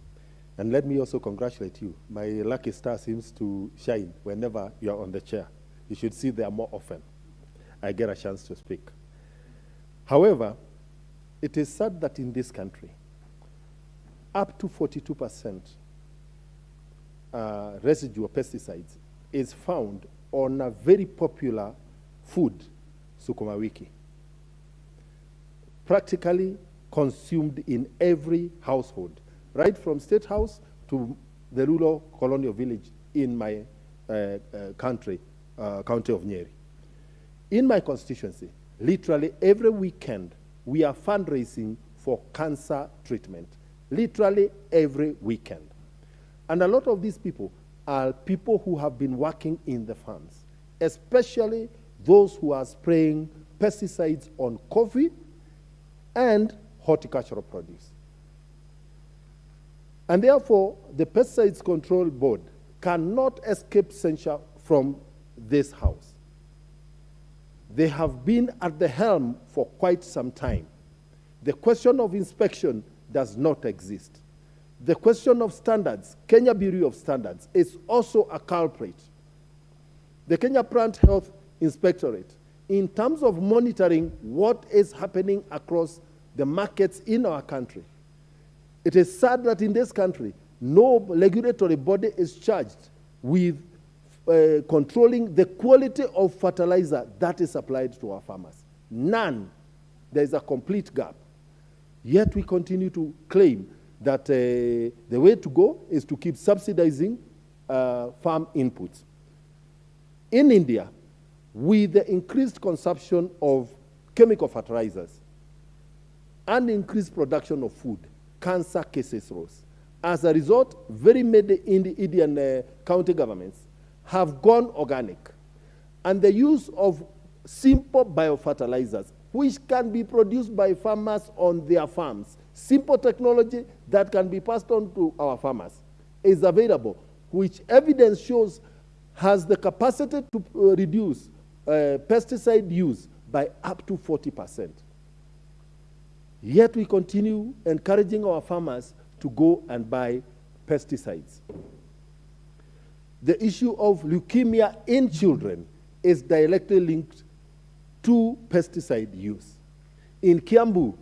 And let me also congratulate you. My lucky star seems to shine whenever you are on the chair. You should see there more often. I get a chance to speak. However, it is sad that in this country, up to 42% residual pesticides is found on a very popular food, sukuma wiki, practically consumed in every household, right from State House to the rural colonial village in my county of Nyeri. In my constituency, literally every weekend, we are fundraising for cancer treatment, literally every weekend. And a lot of these people are people who have been working in the farms, especially those who are spraying pesticides on coffee and horticultural produce. And therefore, the Pesticides Control Board cannot escape censure from this House. They have been at the helm for quite some time. The question of inspection does not exist. The question of standards, Kenya Bureau of Standards, is also a culprit. The Kenya Plant Health Inspectorate, in terms of monitoring what is happening across the markets in our country, it is sad that in this country, no regulatory body is charged with controlling the quality of fertilizer that is supplied to our farmers. None. There is a complete gap. Yet we continue to claim that the way to go is to keep subsidizing farm inputs. In India, with the increased consumption of chemical fertilizers and increased production of food, cancer cases rose. As a result, very many Indian county governments have gone organic. And the use of simple biofertilizers, which can be produced by farmers on their farms, simple technology that can be passed on to our farmers, is available, which evidence shows has the capacity to reduce pesticide use by up to 40%. Yet we continue encouraging our farmers to go and buy pesticides. The issue of leukemia in children is directly linked to pesticide use. In Kiambu,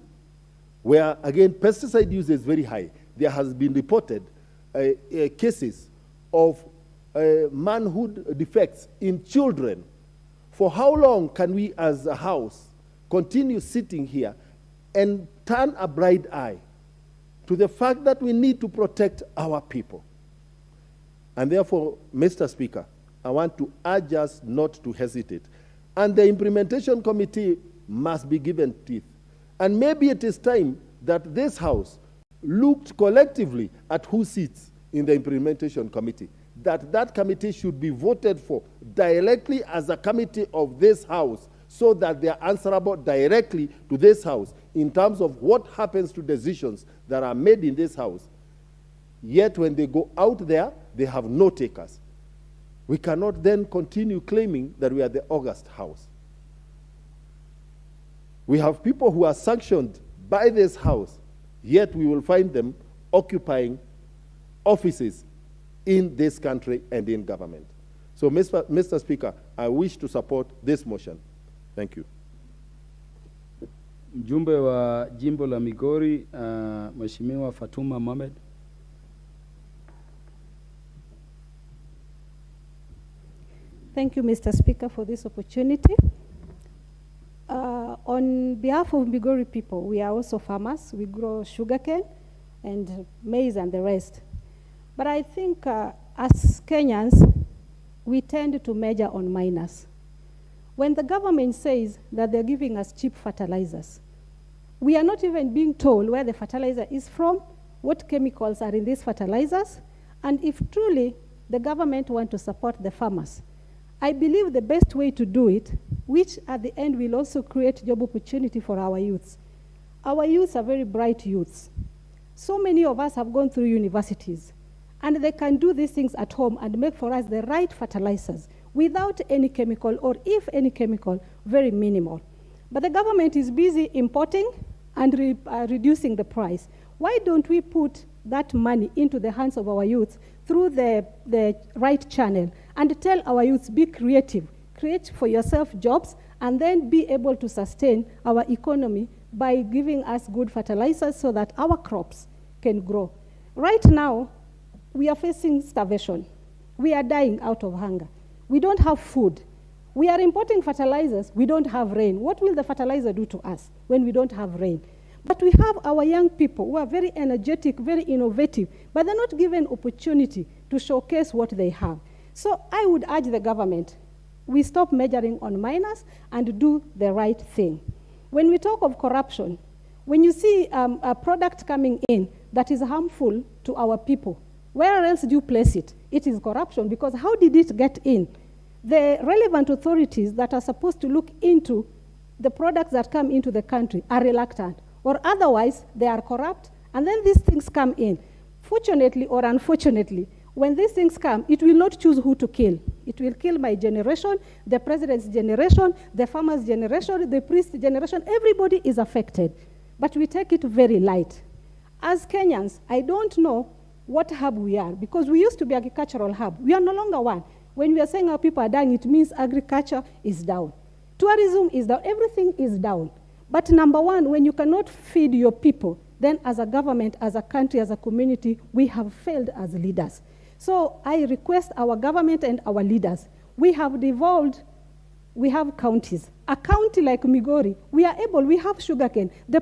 where again pesticide use is very high, there has been reported cases of manhood defects in children. For how long can we as a house continue sitting here and turn a blind eye to the fact that we need to protect our people? And therefore, Mr. Speaker, I want to urge us not to hesitate. And the implementation committee must be given teeth. And maybe it is time that this House looked collectively at who sits in the implementation committee, that committee should be voted for directly as a committee of this House, so that they are answerable directly to this House in terms of what happens to decisions that are made in this House. Yet when they go out there, they have no takers. We cannot then continue claiming that we are the august House. We have people who are sanctioned by this House, yet we will find them occupying offices in this country and in government. So, Mr. Speaker, I wish to support this motion. Thank you. Mjumbe wa Jimbo la Migori, Mheshimiwa Fatuma Mohamed. Thank you, Mr. Speaker, for this opportunity. On behalf of Migori people, we are also farmers. We grow sugarcane and maize and the rest. But I think as Kenyans, we tend to measure on minus. When the government says that they're giving us cheap fertilizers, we are not even being told where the fertilizer is from, what chemicals are in these fertilizers, and if truly the government want to support the farmers. I believe the best way to do it, which at the end will also create job opportunity for our youths. Our youths are very bright youths. So many of us have gone through universities, and they can do these things at home and make for us the right fertilizers without any chemical, or if any chemical, very minimal. But the government is busy importing and reducing the price. Why don't we put that money into the hands of our youth through the right channel and tell our youths, be creative, create for yourself jobs, and then be able to sustain our economy by giving us good fertilizers so that our crops can grow. Right now, we are facing starvation. We are dying out of hunger. We don't have food. We are importing fertilizers. We don't have rain. What will the fertilizer do to us when we don't have rain? But we have our young people who are very energetic, very innovative, but they're not given opportunity to showcase what they have. So I would urge the government, we stop measuring on minors and do the right thing. When we talk of corruption, when you see a product coming in that is harmful to our people, where else do you place it? It is corruption, because how did it get in? The relevant authorities that are supposed to look into the products that come into the country are reluctant, or otherwise they are corrupt, and then these things come in. Fortunately or unfortunately, when these things come, it will not choose who to kill. It will kill my generation, the president's generation, the farmer's generation, the priest's generation. Everybody is affected, but we take it very light. As Kenyans, I don't know what hub we are, because we used to be agricultural hub. We are no longer one. When we are saying our people are dying, it means agriculture is down. Tourism is down. Everything is down. But number one, when you cannot feed your people, then as a government, as a country, as a community, we have failed as leaders. So I request our government and our leaders, we have devolved, we have counties. A county like Migori, we have sugarcane. The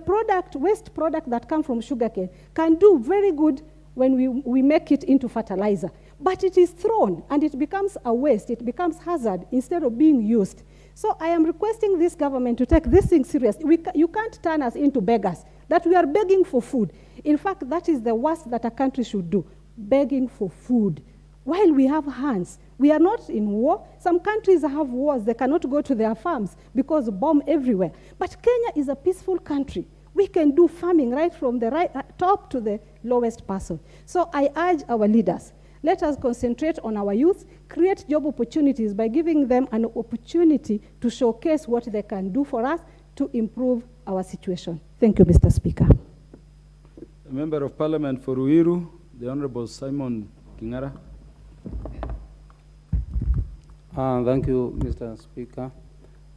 waste product that comes from sugarcane can do very good when we make it into fertilizer. But it is thrown and it becomes a waste, it becomes hazard instead of being used. So I am requesting this government to take this thing serious. You can't turn us into beggars, that we are begging for food. In fact, that is the worst that a country should do, begging for food. While we have hands, we are not in war. Some countries have wars, they cannot go to their farms because bomb everywhere. But Kenya is a peaceful country. We can do farming right from the top to the lowest person. So I urge our leaders, let us concentrate on our youth, create job opportunities by giving them an opportunity to showcase what they can do for us to improve our situation. Thank you, Mr. Speaker. The Member of Parliament for Ruiru, the Honorable Simon Kingara. Thank you, Mr. Speaker.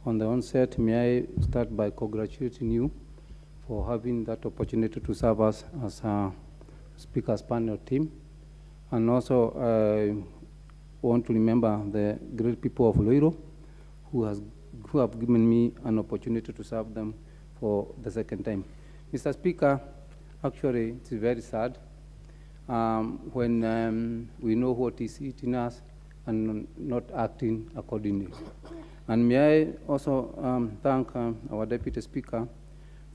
On the onset, may I start by congratulating you for having that opportunity to serve us as a Speaker's panel team. And also, I want to remember the great people of Loiro who have given me an opportunity to serve them for the second time. Mr. Speaker, actually, it's very sad when we know what is eating us and not acting accordingly. And may I also thank our Deputy Speaker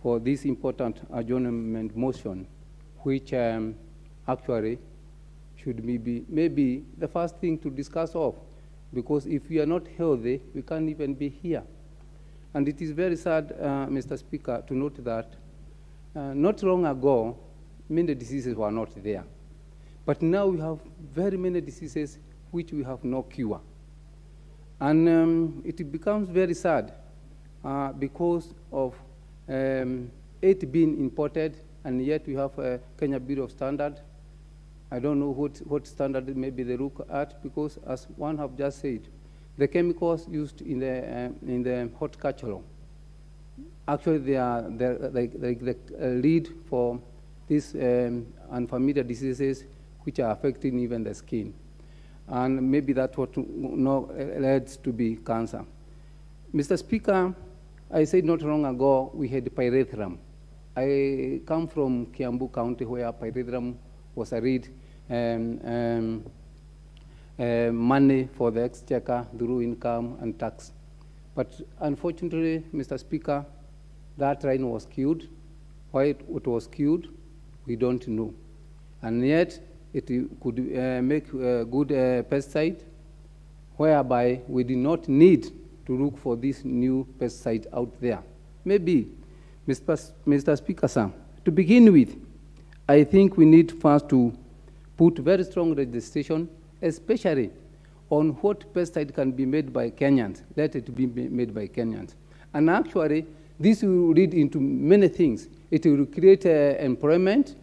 for this important adjournment motion, which actually should be maybe the first thing to discuss of, because if we are not healthy, we can't even be here. And it is very sad, Mr. Speaker, to note that not long ago, many diseases were not there. But now we have very many diseases which we have no cure. And it becomes very sad because of it being imported, and yet we have a Kenya Bureau of Standard. I don't know what standard maybe they look at, because as one have just said, the chemicals used in the horticulture, actually they are the lead for these unfamiliar diseases which are affecting even the skin. And maybe that's what leads to be cancer. Mr. Speaker, I said not long ago we had pyrethrum. I come from Kiambu County, where pyrethrum was a read money for the exchequer through income and tax. But unfortunately, Mr. Speaker, that train was killed. Why it was killed, we don't know. and yet it could make good pesticide, whereby we do not need to look for this new pesticide out there. Maybe, Mr. Speaker, sir, to begin with, I think we need first to put very strong legislation, especially on what pesticide can be made by Kenyans. Let it be made by Kenyans. And actually, this will lead into many things. It will create employment.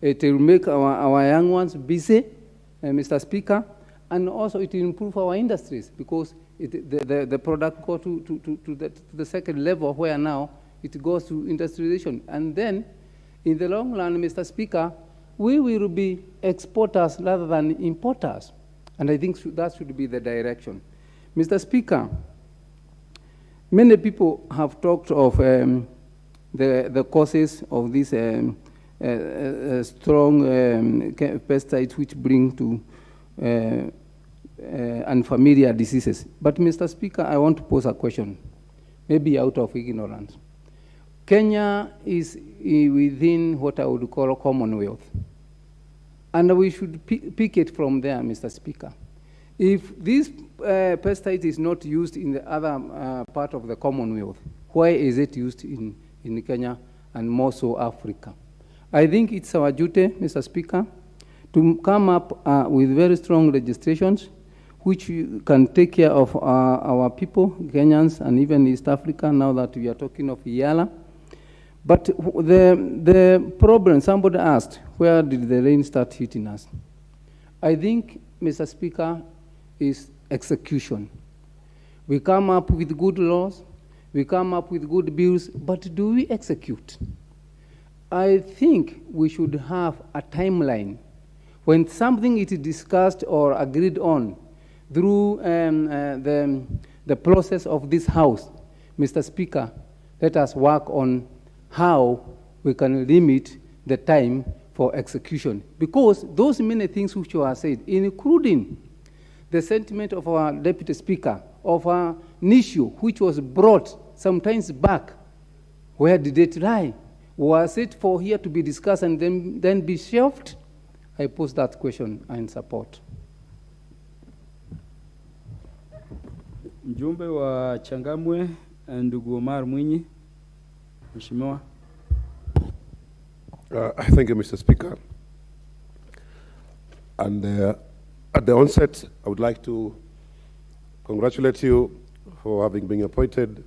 It will make our young ones busy, Mr. Speaker, and also it will improve our industries because the product goes to the second level where now it goes to industrialization. And then, in the long run, Mr. Speaker, we will be exporters rather than importers. And I think that should be the direction. Mr. Speaker, many people have talked of the causes of these strong pesticides which bring to unfamiliar diseases. But Mr. Speaker, I want to pose a question, maybe out of ignorance. Kenya is within what I would call a Commonwealth. And we should pick it from there, Mr. Speaker. If this pesticide is not used in the other part of the Commonwealth, why is it used in Kenya and more so Africa? I think it's our duty, Mr. Speaker, to come up with very strong legislations which can take care of our people, Kenyans, and even East Africa, now that we are talking of IALA. But the problem, somebody asked, where did the rain start hitting us? I think, Mr. Speaker, is execution. We come up with good laws, we come up with good bills, but do we execute? I think we should have a timeline. When something is discussed or agreed on through the process of this House, Mr. Speaker, let us work on how we can limit the time for execution. Because those many things which you have said, including the sentiment of our Deputy Speaker, of an issue which was brought sometimes back, where did it lie? Was it for here to be discussed and then be shelved? I pose that question and support. Mjumbe wa Changamwe, ndugu Omar Mwinyi. Mheshimiwa. Thank you, Mr. Speaker. And at the onset, I would like to congratulate you for having been appointed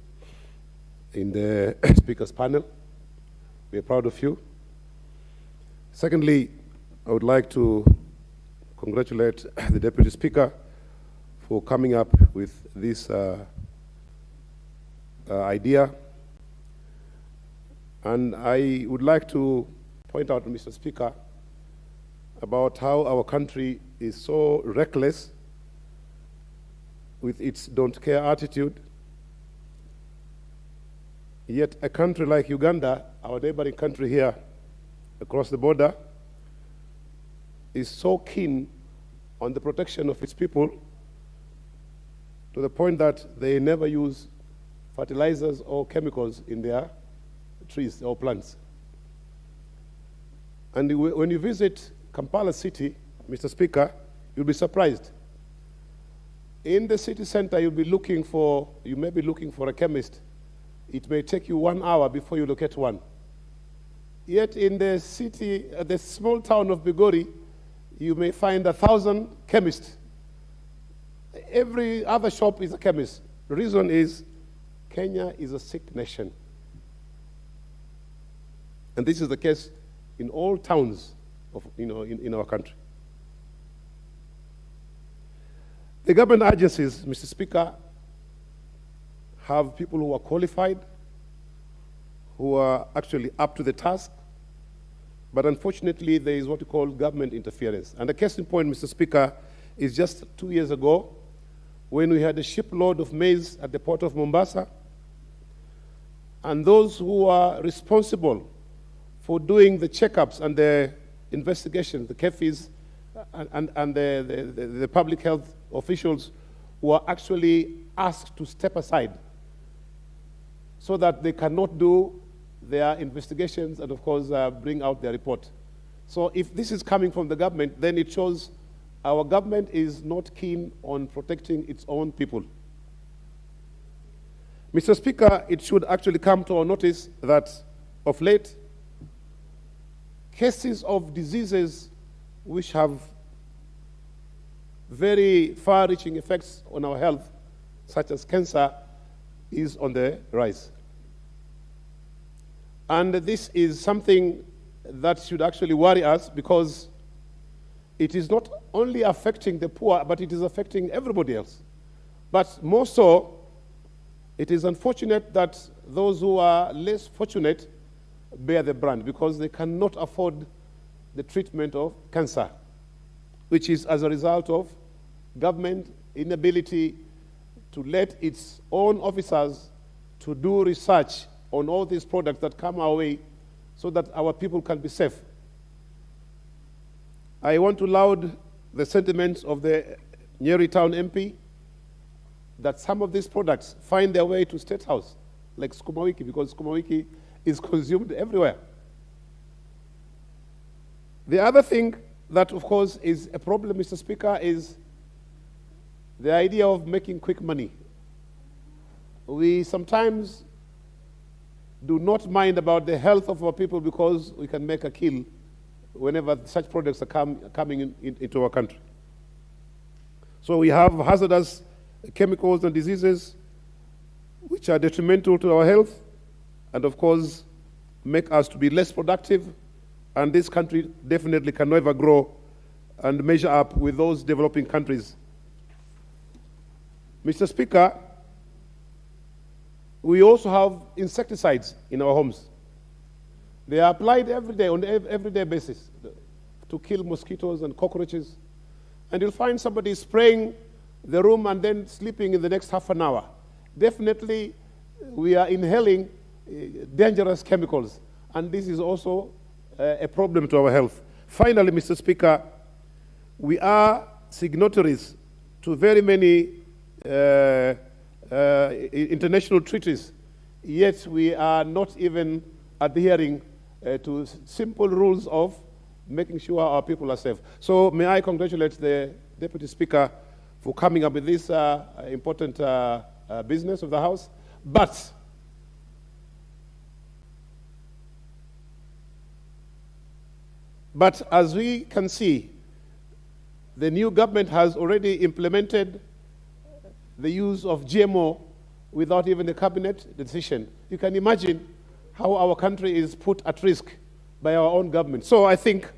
in the Speaker's panel. We are proud of you. Secondly, I would like to congratulate the Deputy Speaker for coming up with this idea. And I would like to point out, Mr. Speaker, about how our country is so reckless with its don't care attitude. Yet a country like Uganda, our neighboring country here across the border, is so keen on the protection of its people to the point that they never use fertilizers or chemicals in their trees or plants. And when you visit Kampala city, Mr. Speaker, you'll be surprised. In the city center, you may be looking for a chemist. It may take you 1 hour before you locate one. Yet in the city, the small town of Bigori, you may find 1,000 chemists. Every other shop is a chemist. The reason is Kenya is a sick nation. And this is the case in all towns of, in our country. The government agencies, Mr. Speaker, have people who are qualified, who are actually up to the task, but unfortunately there is what we call government interference. And the case in point, Mr. Speaker, is just 2 years ago when we had a shipload of maize at the port of Mombasa, and those who are responsible for doing the checkups and the investigation, the KEFIs and the public health officials were actually asked to step aside so that they cannot do their investigations and, of course, bring out their report. So if this is coming from the government, then it shows our government is not keen on protecting its own people. Mr. Speaker, it should actually come to our notice that of late, cases of diseases which have very far-reaching effects on our health, such as cancer, is on the rise. And this is something that should actually worry us, because it is not only affecting the poor, but it is affecting everybody else. But more so, it is unfortunate that those who are less fortunate bear the brunt, because they cannot afford the treatment of cancer, which is as a result of government inability to let its own officers to do research on all these products that come our way so that our people can be safe. I want to laud the sentiments of the Nyeri Town MP that some of these products find their way to State House, like Sukuma wiki, because Sukuma wiki is consumed everywhere. The other thing that, of course, is a problem, Mr. Speaker, is the idea of making quick money. We sometimes do not mind about the health of our people because we can make a kill whenever such products are coming into our country. So we have hazardous chemicals and diseases which are detrimental to our health and, of course, make us to be less productive, and this country definitely can never grow and measure up with those developing countries. Mr. Speaker, we also have insecticides in our homes. They are applied every day, on an everyday basis, to kill mosquitoes and cockroaches. And you'll find somebody spraying the room and then sleeping in the next half an hour. Definitely, we are inhaling dangerous chemicals, and this is also a problem to our health. Finally, Mr. Speaker, we are signatories to very many international treaties, yet we are not even adhering to simple rules of making sure our people are safe. So may I congratulate the Deputy Speaker for coming up with this important business of the House. But as we can see, the new government has already implemented the use of GMO without even a cabinet decision. You can imagine how our country is put at risk by our own government. So I think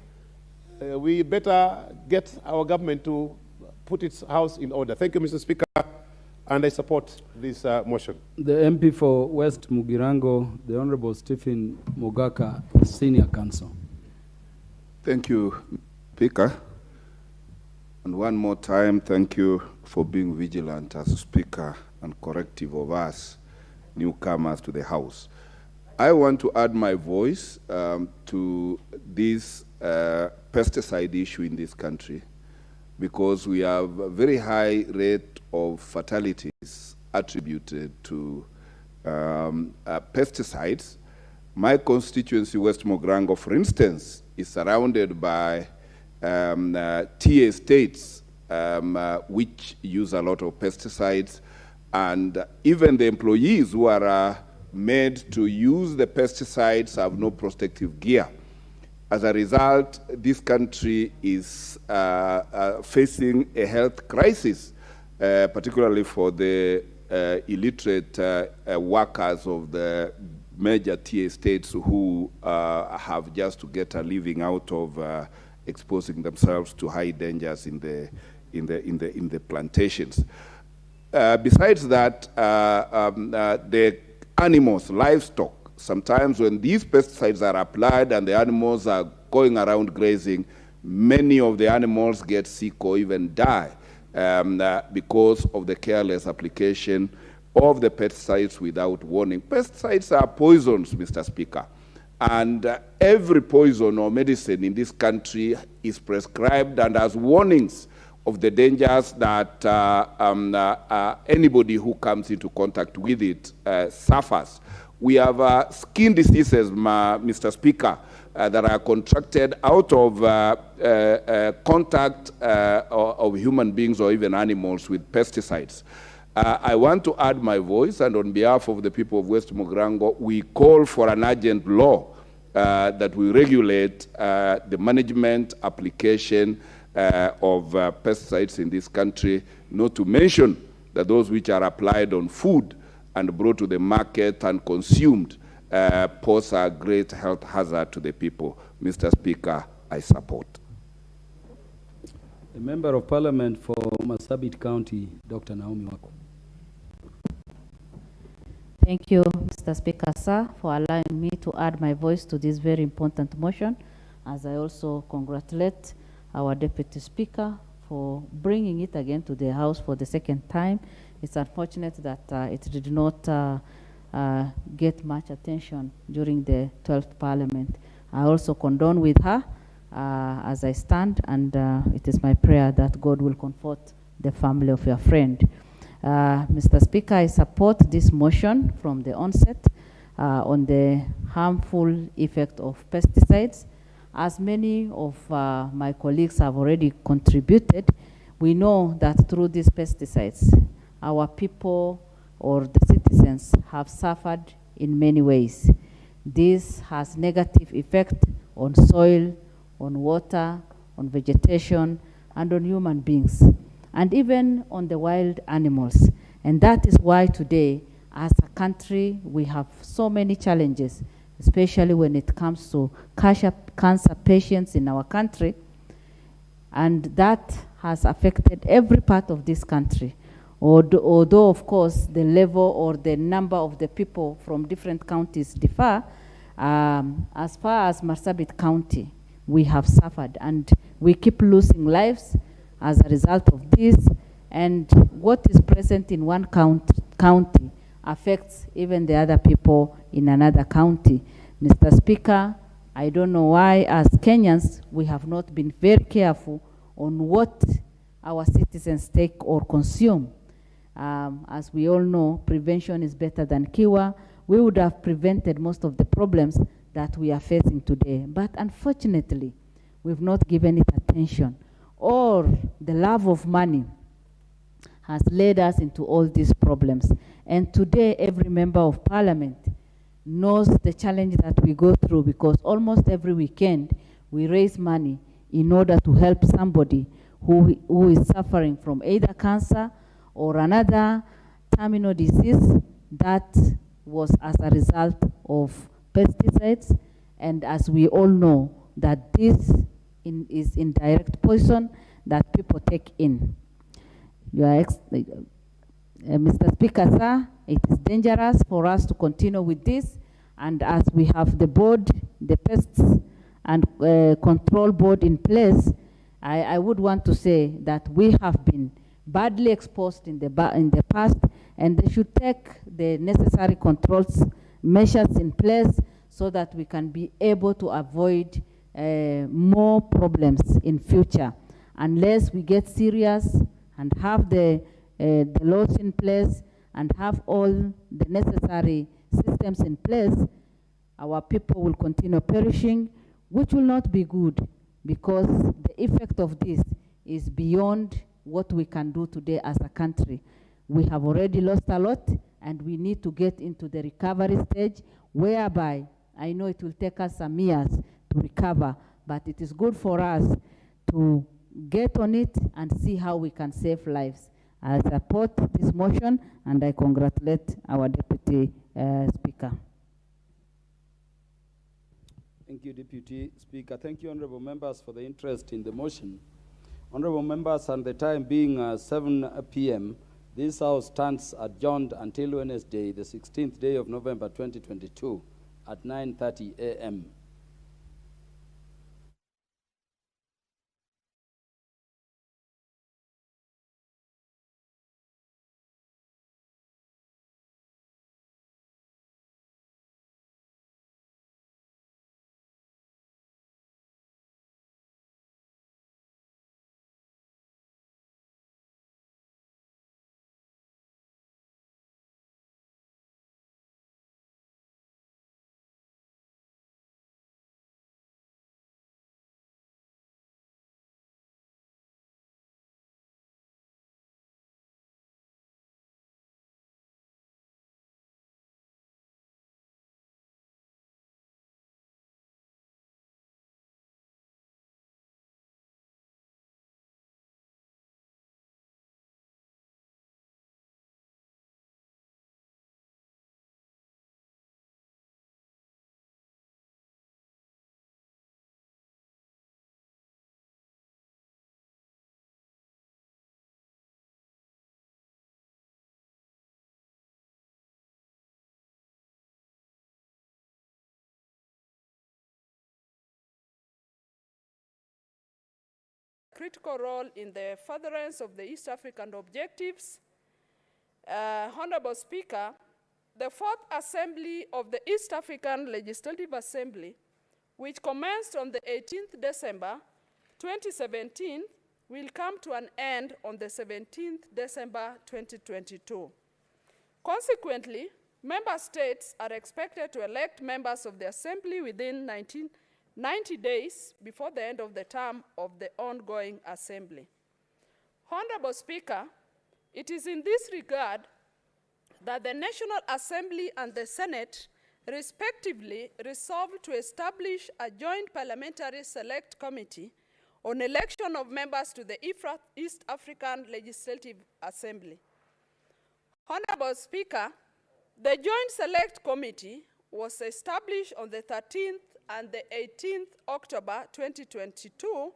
we better get our government to put its house in order. Thank you, Mr. Speaker, and I support this motion. The MP for West Mugirango, the Honorable Stephen Mogaka, Senior Counsel. Thank you, Speaker. And one more time, thank you for being vigilant as Speaker and corrective of us, newcomers to the House. I want to add my voice to this pesticide issue in this country, because we have a very high rate of fatalities attributed to pesticides. My constituency, West Mogrango, for instance, is surrounded by TA estates which use a lot of pesticides, and even the employees who are made to use the pesticides have no protective gear. As a result, this country is facing a health crisis, particularly for the illiterate workers of the major TA states who have just to get a living out of exposing themselves to high dangers in the plantations. Besides that, the animals, livestock, sometimes when these pesticides are applied and the animals are going around grazing, many of the animals get sick or even die because of the careless application of the pesticides without warning. Pesticides are poisons, Mr. Speaker, and every poison or medicine in this country is prescribed and has warnings of the dangers that anybody who comes into contact with it suffers. We have skin diseases, Mr. Speaker, that are contracted out of contact of human beings or even animals with pesticides. I want to add my voice, and on behalf of the people of West Mogrango, we call for an urgent law that will regulate the management, application of pesticides in this country, not to mention that those which are applied on food and brought to the market and consumed pose a great health hazard to the people. Mr. Speaker, I support. The Member of Parliament for Marsabit County, Dr. Naomi Wako. Thank you, Mr. Speaker, sir, for allowing me to add my voice to this very important motion, as I also congratulate our Deputy Speaker for bringing it again to the House for the second time. It's unfortunate that it did not get much attention during the 12th Parliament. I also condone with her as I stand, and it is my prayer that God will comfort the family of your friend. Mr. Speaker, I support this motion from the onset on the harmful effect of pesticides. As many of my colleagues have already contributed, we know that through these pesticides, our people or the citizens have suffered in many ways. This has negative effect on soil, on water, on vegetation, and on human beings, and even on the wild animals. And that is why today, as a country, we have so many challenges, especially when it comes to cancer patients in our country. And that has affected every part of this country. Although, of course, the level or the number of the people from different counties differ, as far as Marsabit County, we have suffered, and we keep losing lives as a result of this, and what is present in one county affects even the other people in another county. Mr. Speaker, I don't know why, as Kenyans, we have not been very careful on what our citizens take or consume. As we all know, prevention is better than cure. We would have prevented most of the problems that we are facing today. But unfortunately, we've not given it attention. Or the love of money has led us into all these problems. And today, every member of parliament knows the challenge that we go through, because almost every weekend, we raise money in order to help somebody who is suffering from either cancer or another terminal disease that was as a result of pesticides. And as we all know, that this is indirect poison that people take in. Mr. Speaker, sir, it is dangerous for us to continue with this. And as we have the board, the pests and control board in place, I would want to say that we have been badly exposed in the past, and they should take the necessary controls measures in place so that we can be able to avoid more problems in future. Unless we get serious and have the laws in place and have all the necessary systems in place, our people will continue perishing, which will not be good, because the effect of this is beyond what we can do today as a country. We have already lost a lot, and we need to get into the recovery stage, whereby I know it will take us some years to recover, but it is good for us to get on it and see how we can save lives. I support this motion, and I congratulate our Deputy Speaker. Thank you, Deputy Speaker. Thank you, honorable members, for the interest in the motion. Honorable members, and the time being 7 p.m., this House stands adjourned until Wednesday, the 16th day of November 2022 at 9:30 a.m. critical role in the furtherance of the East African objectives. Honorable Speaker, the Fourth Assembly of the East African Legislative Assembly, which commenced on the 18th December 2017, will come to an end on the 17th December 2022. Consequently, member states are expected to elect members of the Assembly within 90 days before the end of the term of the ongoing Assembly. Honorable Speaker, it is in this regard that the National Assembly and the Senate respectively resolved to establish a joint parliamentary select committee on election of members to the East African Legislative Assembly. Honorable Speaker, the Joint Select Committee was established on the 13th and the 18th October 2022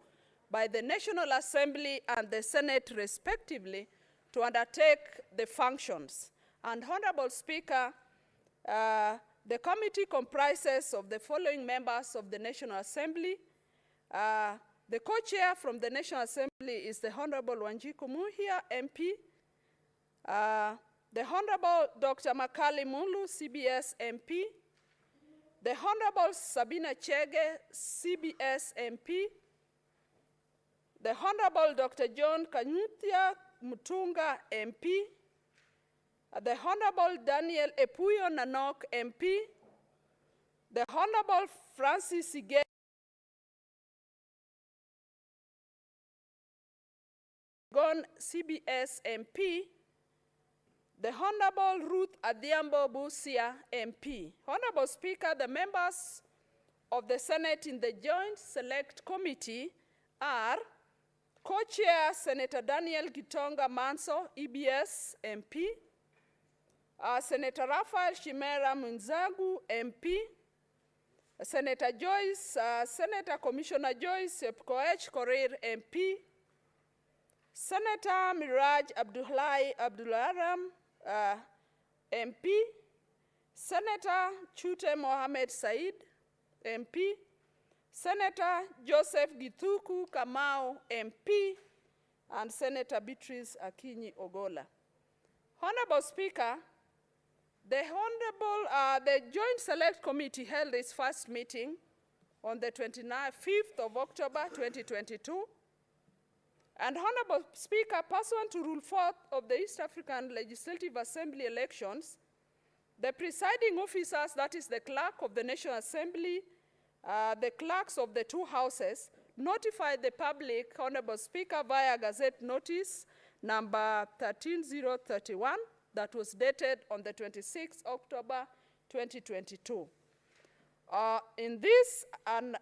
by the National Assembly and the Senate respectively to undertake the functions. And Honorable Speaker, the committee comprises of the following members of the National Assembly. The co-chair from the National Assembly is the Honorable Wanjiku Muhia, MP. The Honorable Dr. Makali Mulu, CBS MP. The Honorable Sabina Chege, CBS MP. The Honorable Dr. John Kanyuthia Mutunga, MP. The Honorable Daniel Epuyo Nanok, MP. The Honorable Francis Sige, CBS MP. The Honorable Ruth Adhiambo Busia, MP. Honorable Speaker, the members of the Senate in the Joint Select Committee are Co-Chair Senator Daniel Gitonga Manso, EBS MP. Senator Raphael Shimera Munzagu, MP. Senator Commissioner Joyce Koech Korir, MP. Senator Miraj Abdularam, MP. Senator Chute Mohamed Said, MP. Senator Joseph Githuku Kamau, MP. And Senator Beatrice Akinyi Ogola. Honorable Speaker, the Joint Select Committee held its first meeting on the 25th of October 2022. And Honorable Speaker, pursuant to Rule 4 of the East African Legislative Assembly elections, the presiding officers, that is the clerk of the National Assembly, the clerks of the two houses, notified the public, Honorable Speaker, via Gazette Notice number 13031, that was dated on the 26th October 2022. In this, an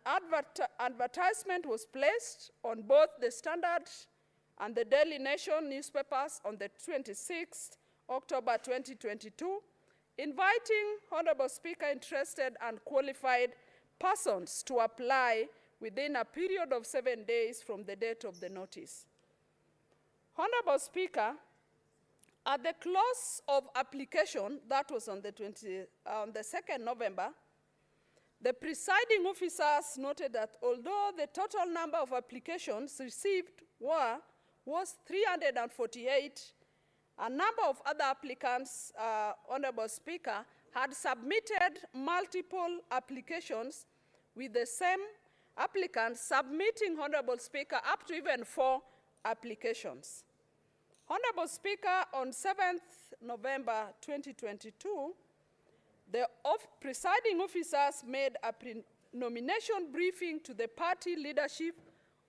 advertisement was placed on both the Standard and the Daily Nation newspapers on the 26th October 2022, inviting Honorable Speaker interested and qualified persons to apply within a period of 7 days from the date of the notice. Honorable Speaker, at the close of application, that was on the 2nd November, the presiding officers noted that although the total number of applications received was 348, a number of other applicants, Honorable Speaker, had submitted multiple applications with the same applicants submitting, Honorable Speaker, up to even 4 applications. Honorable Speaker, on 7th November 2022, the presiding officers made a pre-nomination briefing to the party leadership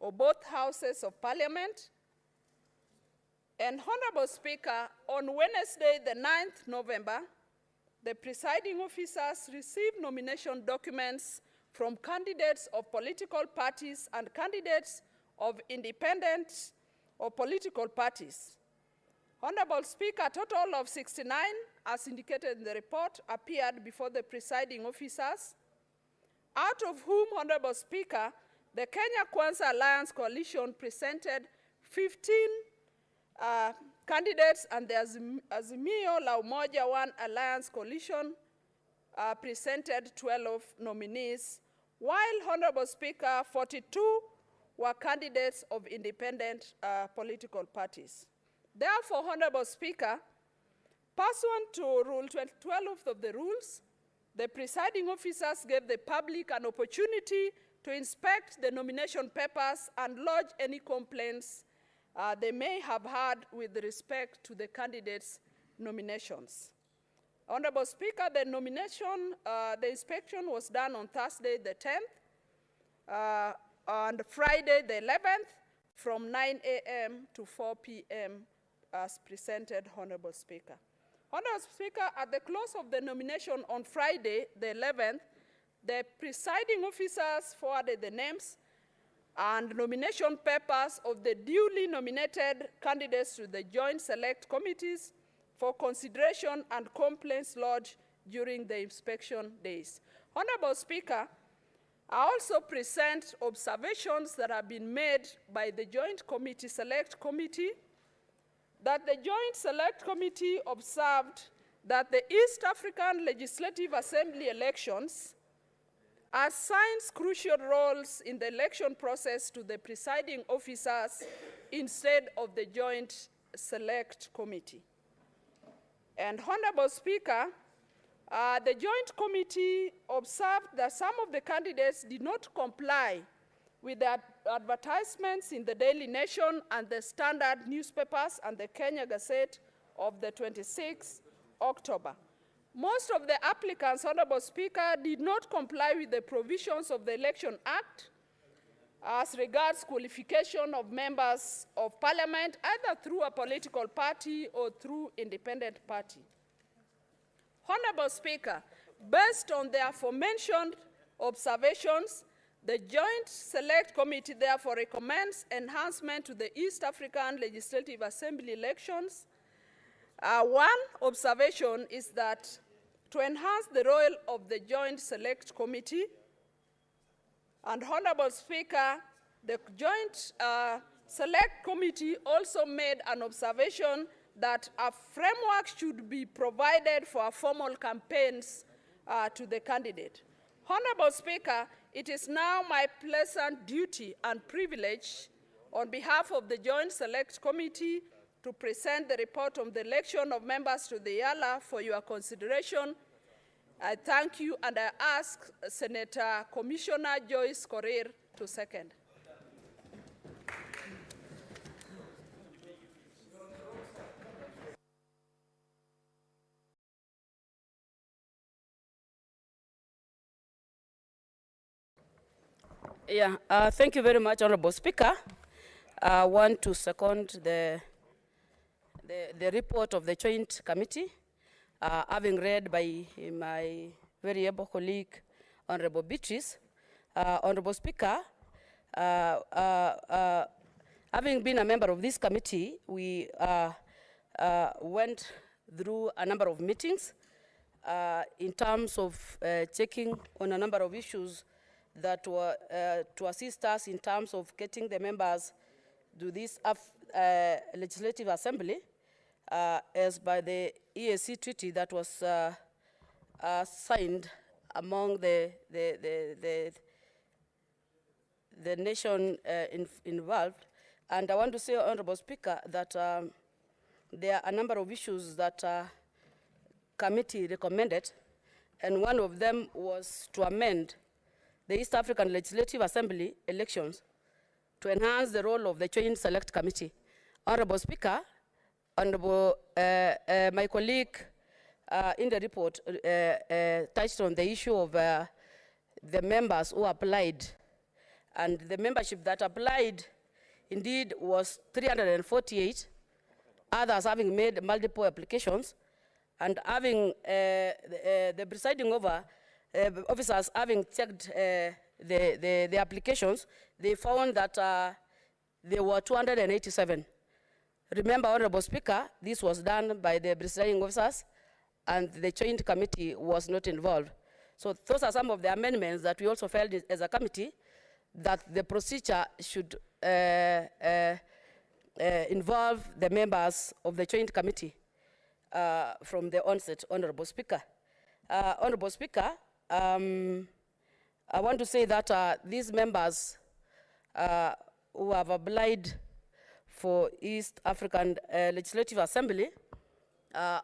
of both houses of parliament. And Honorable Speaker, on Wednesday, the 9th November, the presiding officers received nomination documents from candidates of political parties and candidates of independent or political parties. Honorable Speaker, a total of 69, as indicated in the report, appeared before the presiding officers, out of whom, Honorable Speaker, the Kenya Kwanza Alliance Coalition presented 15 candidates, and the Azimio la Umoja One Alliance Coalition presented 12 nominees, while, Honorable Speaker, 42 were candidates of independent political parties. Therefore, Honorable Speaker, pursuant to Rule 12 of the rules, the presiding officers gave the public an opportunity to inspect the nomination papers and lodge any complaints they may have had with respect to the candidates' nominations. Honorable Speaker, the inspection was done on Thursday the 10th and Friday the 11th from 9 a.m. to 4 p.m. as presented, Honorable Speaker. Honorable Speaker, at the close of the nomination on Friday the 11th, the presiding officers forwarded the names and nomination papers of the duly nominated candidates to the Joint Select Committees for consideration and complaints lodged during the inspection days. Honorable Speaker, I also present observations that have been made by the Joint Select Committee that the Joint Select Committee observed that the East African Legislative Assembly elections assigns crucial roles in the election process to the presiding officers instead of the Joint Select Committee. And Honorable Speaker, the Joint Committee observed that some of the candidates did not comply with the advertisements in the Daily Nation and the Standard newspapers and the Kenya Gazette of the 26th October. Most of the applicants, Honorable Speaker, did not comply with the provisions of the Election Act as regards qualification of members of parliament, either through a political party or through independent party. Honorable Speaker, based on the aforementioned observations, the Joint Select Committee therefore recommends enhancement to the East African Legislative Assembly elections. One observation is that to enhance the role of the Joint Select Committee, and Honorable Speaker, the Joint Select Committee also made an observation that a framework should be provided for formal campaigns to the candidate. Honorable Speaker, it is now my pleasant duty and privilege on behalf of the Joint Select Committee to present the report on the election of members to the IALA for your consideration. I thank you and I ask Senator Commissioner Joyce Korir to second. Thank you very much, Honorable Speaker. I want to second the report of the Joint Committee, having read by my very able colleague, Honorable Beatrice. Honorable Speaker, having been a member of this committee, we went through a number of meetings in terms of checking on a number of issues that were to assist us in terms of getting the members to this Legislative Assembly as by the EAC treaty that was signed among the nation involved. And I want to say, Honorable Speaker, that there are a number of issues that committee recommended, and one of them was to amend the East African Legislative Assembly elections to enhance the role of the Joint Select Committee. Honorable Speaker, Honorable, my colleague in the report touched on the issue of the members who applied, and the membership that applied indeed was 348, others having made multiple applications, and having the presiding officers having checked the applications, they found that there were 287. Remember, Honorable Speaker, this was done by the presiding officers, and the Joint Committee was not involved. So those are some of the amendments that we also felt as a committee, that the procedure should involve the members of the Joint Committee from the onset, Honorable Speaker. Honorable Speaker, I want to say that these members who have applied for East African Legislative Assembly,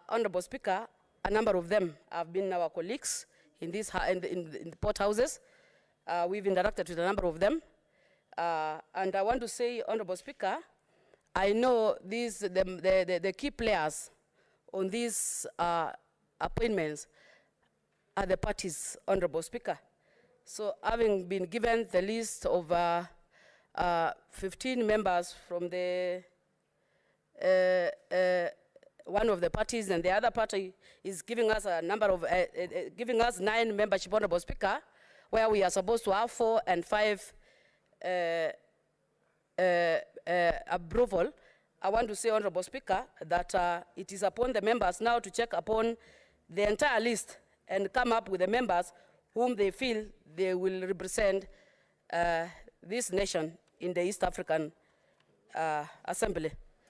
Honorable Speaker, a number of them have been our colleagues in the port houses. We've interacted with a number of them. And I want to say, Honorable Speaker, I know the key players on these appointments are the parties, Honorable Speaker. So having been given the list of 15 members from the one of the parties, and the other party is giving us a number of, giving us 9 membership, Honorable Speaker, where we are supposed to have 4 and 5 approval. I want to say, Honorable Speaker, that it is upon the members now to check upon the entire list and come up with the members whom they feel they will represent this nation in the East African Assembly.